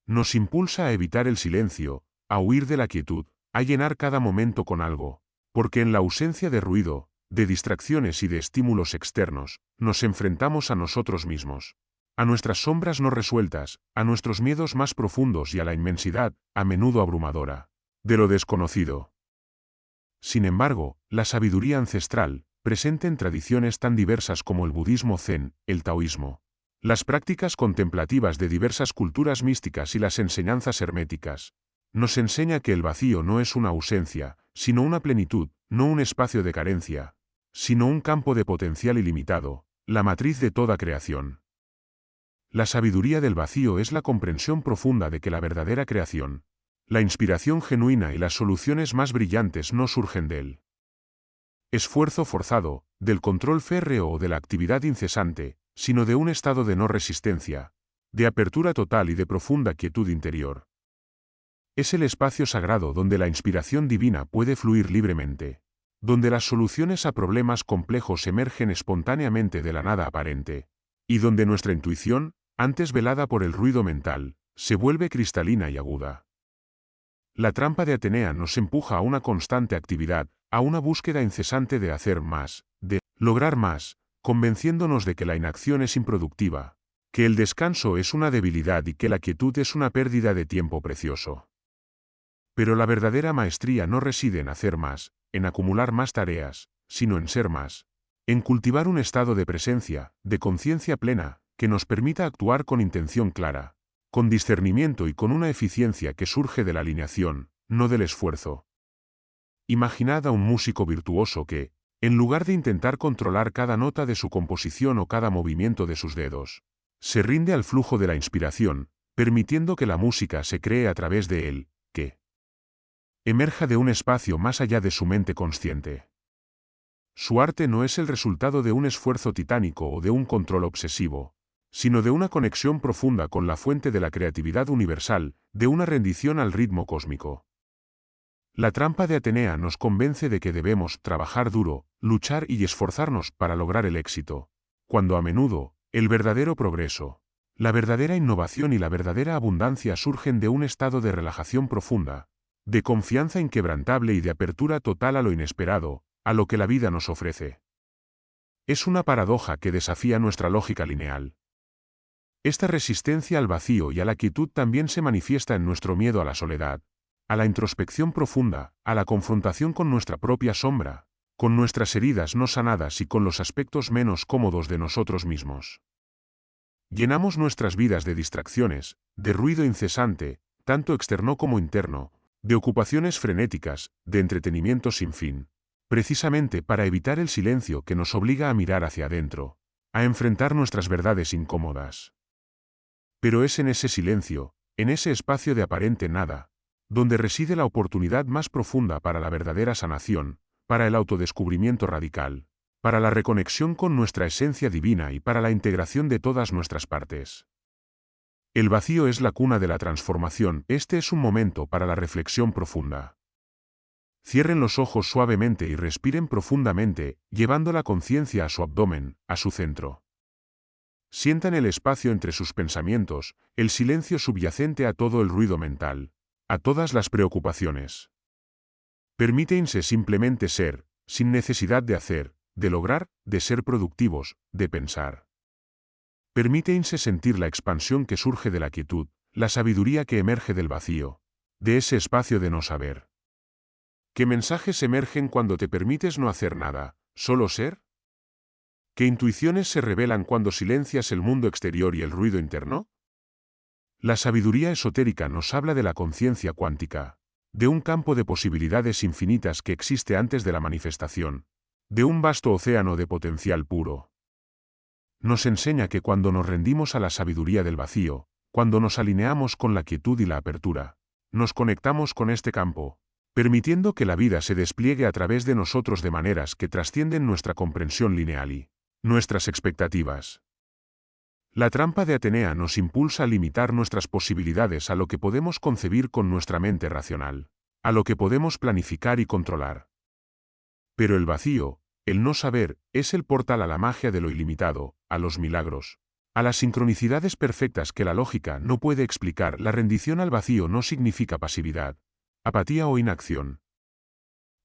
Nos impulsa a evitar el silencio, a huir de la quietud, a llenar cada momento con algo, porque en la ausencia de ruido, de distracciones y de estímulos externos, nos enfrentamos a nosotros mismos, a nuestras sombras no resueltas, a nuestros miedos más profundos y a la inmensidad, a menudo abrumadora, de lo desconocido. Sin embargo, la sabiduría ancestral, presente en tradiciones tan diversas como el budismo zen, el taoísmo, las prácticas contemplativas de diversas culturas místicas y las enseñanzas herméticas, nos enseña que el vacío no es una ausencia, sino una plenitud, no un espacio de carencia, sino un campo de potencial ilimitado, la matriz de toda creación. La sabiduría del vacío es la comprensión profunda de que la verdadera creación, la inspiración genuina y las soluciones más brillantes no surgen del esfuerzo forzado, del control férreo o de la actividad incesante, sino de un estado de no resistencia, de apertura total y de profunda quietud interior. Es el espacio sagrado donde la inspiración divina puede fluir libremente, donde las soluciones a problemas complejos emergen espontáneamente de la nada aparente, y donde nuestra intuición, antes velada por el ruido mental, se vuelve cristalina y aguda. La trampa de Atenea nos empuja a una constante actividad, a una búsqueda incesante de hacer más, de lograr más, convenciéndonos de que la inacción es improductiva, que el descanso es una debilidad y que la quietud es una pérdida de tiempo precioso. Pero la verdadera maestría no reside en hacer más, en acumular más tareas, sino en ser más, en cultivar un estado de presencia, de conciencia plena, que nos permita actuar con intención clara, con discernimiento y con una eficiencia que surge de la alineación, no del esfuerzo. Imaginad a un músico virtuoso que, en lugar de intentar controlar cada nota de su composición o cada movimiento de sus dedos, se rinde al flujo de la inspiración, permitiendo que la música se cree a través de él, que emerja de un espacio más allá de su mente consciente. Su arte no es el resultado de un esfuerzo titánico o de un control obsesivo, sino de una conexión profunda con la fuente de la creatividad universal, de una rendición al ritmo cósmico. La trampa de Atenea nos convence de que debemos trabajar duro, luchar y esforzarnos para lograr el éxito, cuando a menudo, el verdadero progreso, la verdadera innovación y la verdadera abundancia surgen de un estado de relajación profunda, de confianza inquebrantable y de apertura total a lo inesperado, a lo que la vida nos ofrece. Es una paradoja que desafía nuestra lógica lineal. Esta resistencia al vacío y a la quietud también se manifiesta en nuestro miedo a la soledad, a la introspección profunda, a la confrontación con nuestra propia sombra, con nuestras heridas no sanadas y con los aspectos menos cómodos de nosotros mismos. Llenamos nuestras vidas de distracciones, de ruido incesante, tanto externo como interno, de ocupaciones frenéticas, de entretenimiento sin fin, precisamente para evitar el silencio que nos obliga a mirar hacia adentro, a enfrentar nuestras verdades incómodas. Pero es en ese silencio, en ese espacio de aparente nada, donde reside la oportunidad más profunda para la verdadera sanación, para el autodescubrimiento radical, para la reconexión con nuestra esencia divina y para la integración de todas nuestras partes. El vacío es la cuna de la transformación. Este es un momento para la reflexión profunda. Cierren los ojos suavemente y respiren profundamente, llevando la conciencia a su abdomen, a su centro. Sientan el espacio entre sus pensamientos, el silencio subyacente a todo el ruido mental, a todas las preocupaciones. Permítense simplemente ser, sin necesidad de hacer, de lograr, de ser productivos, de pensar. Permítense sentir la expansión que surge de la quietud, la sabiduría que emerge del vacío, de ese espacio de no saber. ¿Qué mensajes emergen cuando te permites no hacer nada, solo ser? ¿Qué intuiciones se revelan cuando silencias el mundo exterior y el ruido interno? La sabiduría esotérica nos habla de la conciencia cuántica, de un campo de posibilidades infinitas que existe antes de la manifestación, de un vasto océano de potencial puro. Nos enseña que cuando nos rendimos a la sabiduría del vacío, cuando nos alineamos con la quietud y la apertura, nos conectamos con este campo, permitiendo que la vida se despliegue a través de nosotros de maneras que trascienden nuestra comprensión lineal y nuestras expectativas. La trampa de Atenea nos impulsa a limitar nuestras posibilidades a lo que podemos concebir con nuestra mente racional, a lo que podemos planificar y controlar. Pero el vacío, el no saber, es el portal a la magia de lo ilimitado, a los milagros, a las sincronicidades perfectas que la lógica no puede explicar. La rendición al vacío no significa pasividad, apatía o inacción.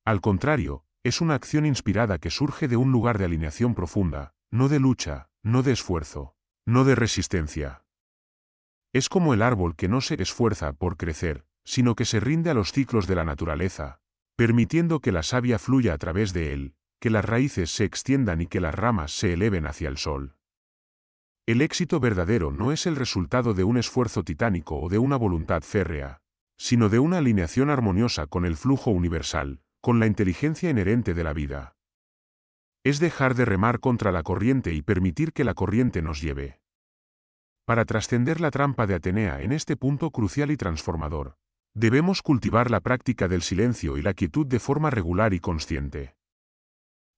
Al contrario, es una acción inspirada que surge de un lugar de alineación profunda, no de lucha, no de esfuerzo, no de resistencia. Es como el árbol que no se esfuerza por crecer, sino que se rinde a los ciclos de la naturaleza, permitiendo que la savia fluya a través de él, que las raíces se extiendan y que las ramas se eleven hacia el sol. El éxito verdadero no es el resultado de un esfuerzo titánico o de una voluntad férrea, sino de una alineación armoniosa con el flujo universal, con la inteligencia inherente de la vida. Es dejar de remar contra la corriente y permitir que la corriente nos lleve. Para trascender la trampa de Atenea en este punto crucial y transformador, debemos cultivar la práctica del silencio y la quietud de forma regular y consciente.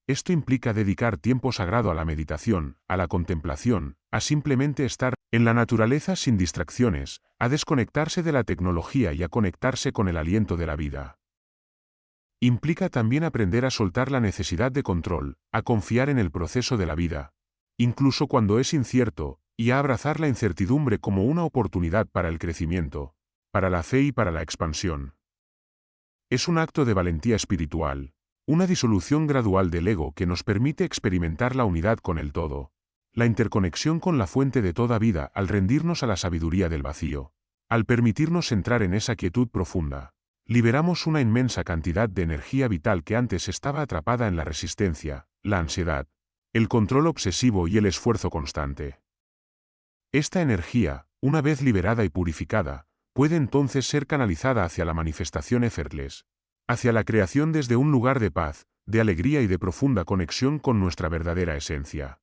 Esto implica dedicar tiempo sagrado a la meditación, a la contemplación, a simplemente estar en la naturaleza sin distracciones, a desconectarse de la tecnología y a conectarse con el aliento de la vida. Implica también aprender a soltar la necesidad de control, a confiar en el proceso de la vida, incluso cuando es incierto, y a abrazar la incertidumbre como una oportunidad para el crecimiento, para la fe y para la expansión. Es un acto de valentía espiritual, una disolución gradual del ego que nos permite experimentar la unidad con el todo, la interconexión con la fuente de toda vida al rendirnos a la sabiduría del vacío, al permitirnos entrar en esa quietud profunda. Liberamos una inmensa cantidad de energía vital que antes estaba atrapada en la resistencia, la ansiedad, el control obsesivo y el esfuerzo constante. Esta energía, una vez liberada y purificada, puede entonces ser canalizada hacia la manifestación effortless, hacia la creación desde un lugar de paz, de alegría y de profunda conexión con nuestra verdadera esencia.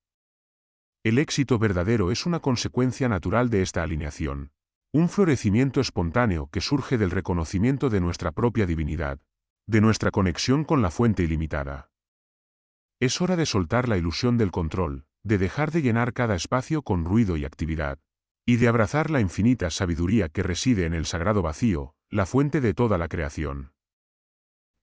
El éxito verdadero es una consecuencia natural de esta alineación. Un florecimiento espontáneo que surge del reconocimiento de nuestra propia divinidad, de nuestra conexión con la fuente ilimitada. Es hora de soltar la ilusión del control, de dejar de llenar cada espacio con ruido y actividad, y de abrazar la infinita sabiduría que reside en el sagrado vacío, la fuente de toda la creación.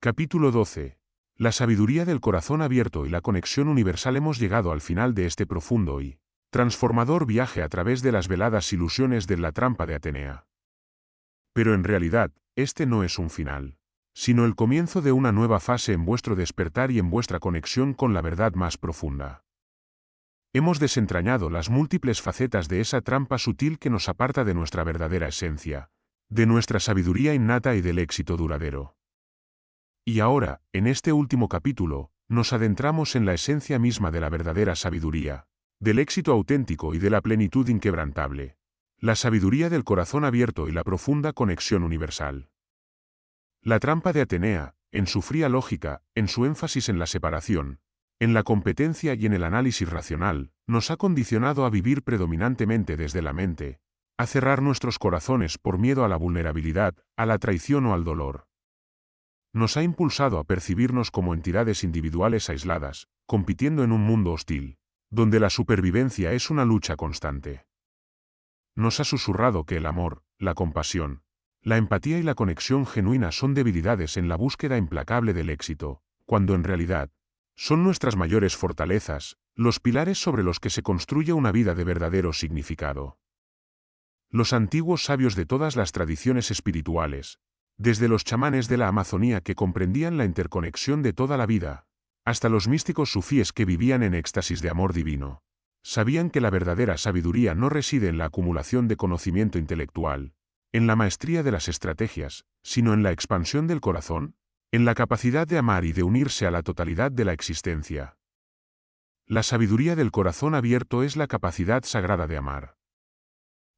Capítulo 12. La sabiduría del corazón abierto y la conexión universal. Hemos llegado al final de este profundo y transformador viaje a través de las veladas ilusiones de la trampa de Atenea. Pero en realidad, este no es un final, sino el comienzo de una nueva fase en vuestro despertar y en vuestra conexión con la verdad más profunda. Hemos desentrañado las múltiples facetas de esa trampa sutil que nos aparta de nuestra verdadera esencia, de nuestra sabiduría innata y del éxito duradero. Y ahora, en este último capítulo, nos adentramos en la esencia misma de la verdadera sabiduría, del éxito auténtico y de la plenitud inquebrantable, la sabiduría del corazón abierto y la profunda conexión universal. La trampa de Atenea, en su fría lógica, en su énfasis en la separación, en la competencia y en el análisis racional, nos ha condicionado a vivir predominantemente desde la mente, a cerrar nuestros corazones por miedo a la vulnerabilidad, a la traición o al dolor. Nos ha impulsado a percibirnos como entidades individuales aisladas, compitiendo en un mundo hostil, donde la supervivencia es una lucha constante. Nos ha susurrado que el amor, la compasión, la empatía y la conexión genuina son debilidades en la búsqueda implacable del éxito, cuando en realidad, son nuestras mayores fortalezas, los pilares sobre los que se construye una vida de verdadero significado. Los antiguos sabios de todas las tradiciones espirituales, desde los chamanes de la Amazonía que comprendían la interconexión de toda la vida, hasta los místicos sufíes que vivían en éxtasis de amor divino, sabían que la verdadera sabiduría no reside en la acumulación de conocimiento intelectual, en la maestría de las estrategias, sino en la expansión del corazón, en la capacidad de amar y de unirse a la totalidad de la existencia. La sabiduría del corazón abierto es la capacidad sagrada de amar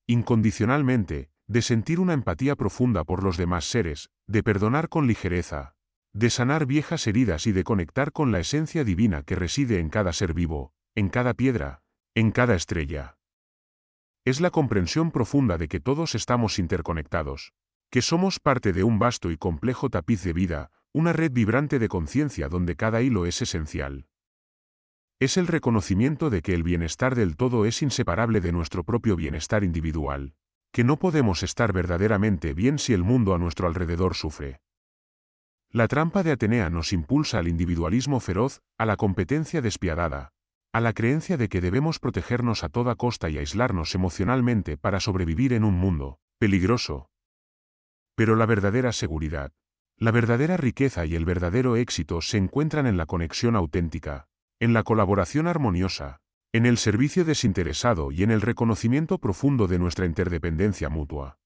incondicionalmente, de sentir una empatía profunda por los demás seres, de perdonar con ligereza, de sanar viejas heridas y de conectar con la esencia divina que reside en cada ser vivo, en cada piedra, en cada estrella. Es la comprensión profunda de que todos estamos interconectados, que somos parte de un vasto y complejo tapiz de vida, una red vibrante de conciencia donde cada hilo es esencial. Es el reconocimiento de que el bienestar del todo es inseparable de nuestro propio bienestar individual, que no podemos estar verdaderamente bien si el mundo a nuestro alrededor sufre. La trampa de Atenea nos impulsa al individualismo feroz, a la competencia despiadada, a la creencia de que debemos protegernos a toda costa y aislarnos emocionalmente para sobrevivir en un mundo peligroso. Pero la verdadera seguridad, la verdadera riqueza y el verdadero éxito se encuentran en la conexión auténtica, en la colaboración armoniosa, en el servicio desinteresado y en el reconocimiento profundo de nuestra interdependencia mutua.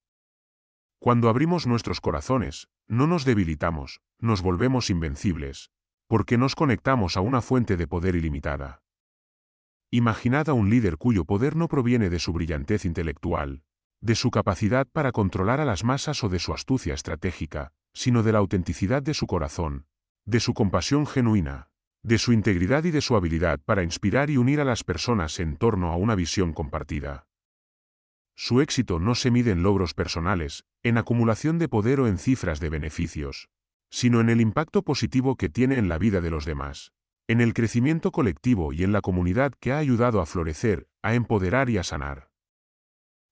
Cuando abrimos nuestros corazones, no nos debilitamos, nos volvemos invencibles, porque nos conectamos a una fuente de poder ilimitada. Imaginad a un líder cuyo poder no proviene de su brillantez intelectual, de su capacidad para controlar a las masas o de su astucia estratégica, sino de la autenticidad de su corazón, de su compasión genuina, de su integridad y de su habilidad para inspirar y unir a las personas en torno a una visión compartida. Su éxito no se mide en logros personales, en acumulación de poder o en cifras de beneficios, sino en el impacto positivo que tiene en la vida de los demás, en el crecimiento colectivo y en la comunidad que ha ayudado a florecer, a empoderar y a sanar.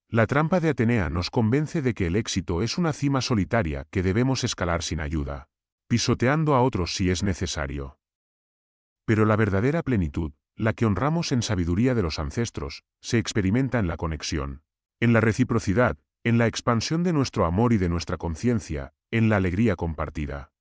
La trampa de Atenea nos convence de que el éxito es una cima solitaria que debemos escalar sin ayuda, pisoteando a otros si es necesario. Pero la verdadera plenitud, la que honramos en sabiduría de los ancestros, se experimenta en la conexión, en la reciprocidad, en la expansión de nuestro amor y de nuestra conciencia, en la alegría compartida.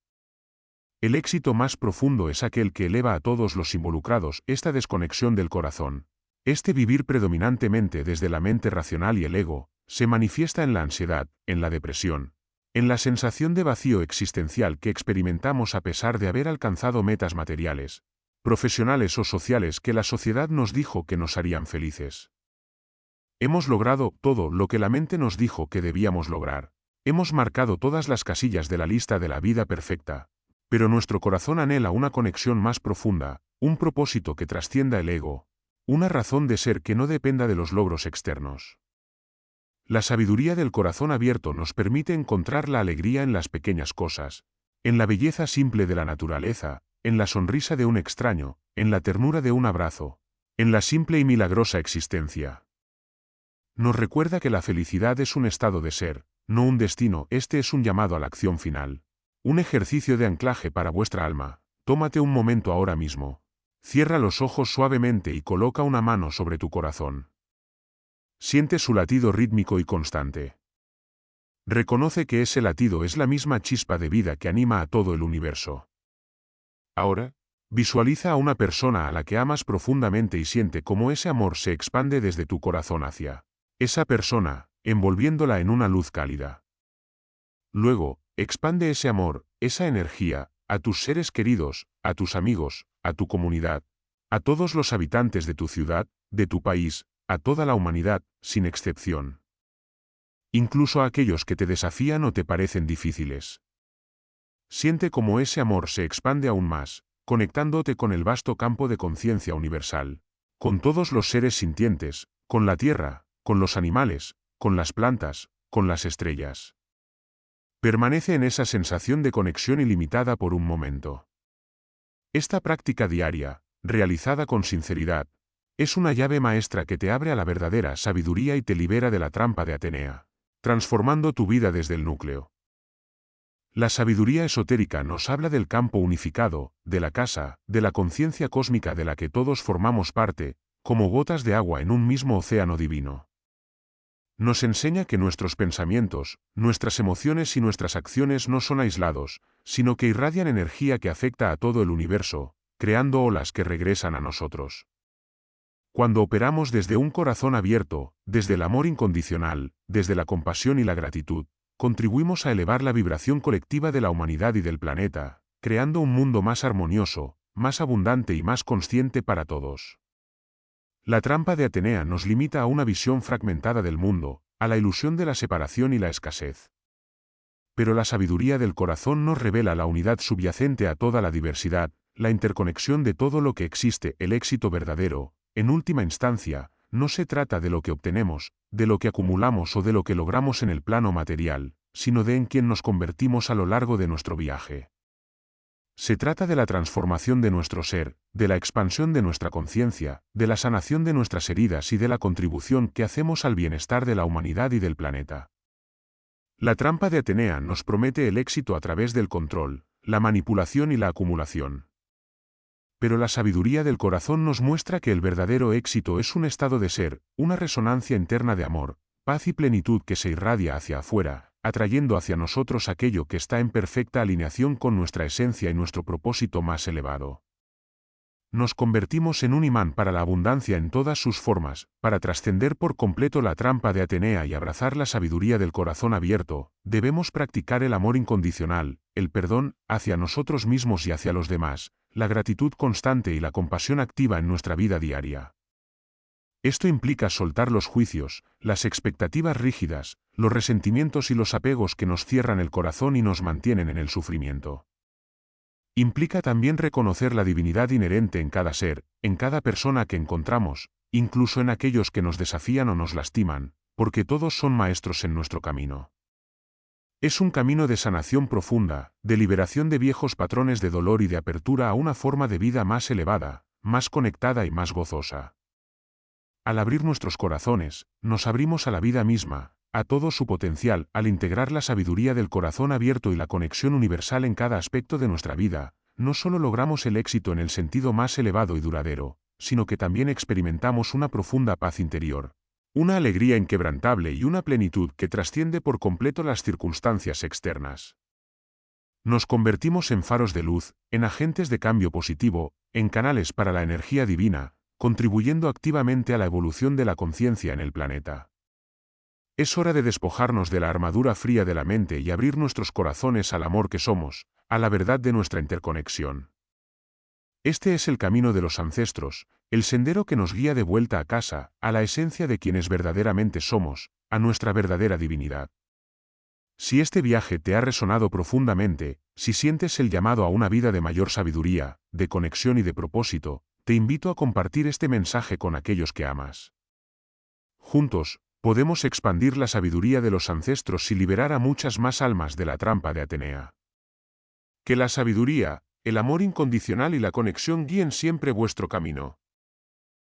El éxito más profundo es aquel que eleva a todos los involucrados esta desconexión del corazón. Este vivir predominantemente desde la mente racional y el ego, se manifiesta en la ansiedad, en la depresión, en la sensación de vacío existencial que experimentamos a pesar de haber alcanzado metas materiales, profesionales o sociales que la sociedad nos dijo que nos harían felices. Hemos logrado todo lo que la mente nos dijo que debíamos lograr. Hemos marcado todas las casillas de la lista de la vida perfecta, pero nuestro corazón anhela una conexión más profunda, un propósito que trascienda el ego, una razón de ser que no dependa de los logros externos. La sabiduría del corazón abierto nos permite encontrar la alegría en las pequeñas cosas, en la belleza simple de la naturaleza, en la sonrisa de un extraño, en la ternura de un abrazo, en la simple y milagrosa existencia. Nos recuerda que la felicidad es un estado de ser, no un destino. Este es un llamado a la acción final. Un ejercicio de anclaje para vuestra alma. Tómate un momento ahora mismo. Cierra los ojos suavemente y coloca una mano sobre tu corazón. Siente su latido rítmico y constante. Reconoce que ese latido es la misma chispa de vida que anima a todo el universo. Ahora, visualiza a una persona a la que amas profundamente y siente cómo ese amor se expande desde tu corazón hacia esa persona, envolviéndola en una luz cálida. Luego, expande ese amor, esa energía, a tus seres queridos, a tus amigos, a tu comunidad, a todos los habitantes de tu ciudad, de tu país, a toda la humanidad, sin excepción. Incluso a aquellos que te desafían o te parecen difíciles. Siente cómo ese amor se expande aún más, conectándote con el vasto campo de conciencia universal, con todos los seres sintientes, con la tierra, con los animales, con las plantas, con las estrellas. Permanece en esa sensación de conexión ilimitada por un momento. Esta práctica diaria, realizada con sinceridad, es una llave maestra que te abre a la verdadera sabiduría y te libera de la trampa de Atenea, transformando tu vida desde el núcleo. La sabiduría esotérica nos habla del campo unificado, de la casa, de la conciencia cósmica de la que todos formamos parte, como gotas de agua en un mismo océano divino. Nos enseña que nuestros pensamientos, nuestras emociones y nuestras acciones no son aislados, sino que irradian energía que afecta a todo el universo, creando olas que regresan a nosotros. Cuando operamos desde un corazón abierto, desde el amor incondicional, desde la compasión y la gratitud, contribuimos a elevar la vibración colectiva de la humanidad y del planeta, creando un mundo más armonioso, más abundante y más consciente para todos. La trampa de Atenea nos limita a una visión fragmentada del mundo, a la ilusión de la separación y la escasez. Pero la sabiduría del corazón nos revela la unidad subyacente a toda la diversidad, la interconexión de todo lo que existe. El éxito verdadero, en última instancia, no se trata de lo que obtenemos, de lo que acumulamos o de lo que logramos en el plano material, sino de en quien nos convertimos a lo largo de nuestro viaje. Se trata de la transformación de nuestro ser, de la expansión de nuestra conciencia, de la sanación de nuestras heridas y de la contribución que hacemos al bienestar de la humanidad y del planeta. La trampa de Atenea nos promete el éxito a través del control, la manipulación y la acumulación. Pero la sabiduría del corazón nos muestra que el verdadero éxito es un estado de ser, una resonancia interna de amor, paz y plenitud que se irradia hacia afuera, atrayendo hacia nosotros aquello que está en perfecta alineación con nuestra esencia y nuestro propósito más elevado. Nos convertimos en un imán para la abundancia en todas sus formas, para trascender por completo la trampa de Atenea y abrazar la sabiduría del corazón abierto. Debemos practicar el amor incondicional, el perdón, hacia nosotros mismos y hacia los demás, la gratitud constante y la compasión activa en nuestra vida diaria. Esto implica soltar los juicios, las expectativas rígidas, los resentimientos y los apegos que nos cierran el corazón y nos mantienen en el sufrimiento. Implica también reconocer la divinidad inherente en cada ser, en cada persona que encontramos, incluso en aquellos que nos desafían o nos lastiman, porque todos son maestros en nuestro camino. Es un camino de sanación profunda, de liberación de viejos patrones de dolor y de apertura a una forma de vida más elevada, más conectada y más gozosa. Al abrir nuestros corazones, nos abrimos a la vida misma, a todo su potencial. Al integrar la sabiduría del corazón abierto y la conexión universal en cada aspecto de nuestra vida, no solo logramos el éxito en el sentido más elevado y duradero, sino que también experimentamos una profunda paz interior, una alegría inquebrantable y una plenitud que trasciende por completo las circunstancias externas. Nos convertimos en faros de luz, en agentes de cambio positivo, en canales para la energía divina, contribuyendo activamente a la evolución de la conciencia en el planeta. Es hora de despojarnos de la armadura fría de la mente y abrir nuestros corazones al amor que somos, a la verdad de nuestra interconexión. Este es el camino de los ancestros, el sendero que nos guía de vuelta a casa, a la esencia de quienes verdaderamente somos, a nuestra verdadera divinidad. Si este viaje te ha resonado profundamente, si sientes el llamado a una vida de mayor sabiduría, de conexión y de propósito, te invito a compartir este mensaje con aquellos que amas. Juntos, podemos expandir la sabiduría de los ancestros y liberar a muchas más almas de la trampa de Atenea. Que la sabiduría, el amor incondicional y la conexión guíen siempre vuestro camino.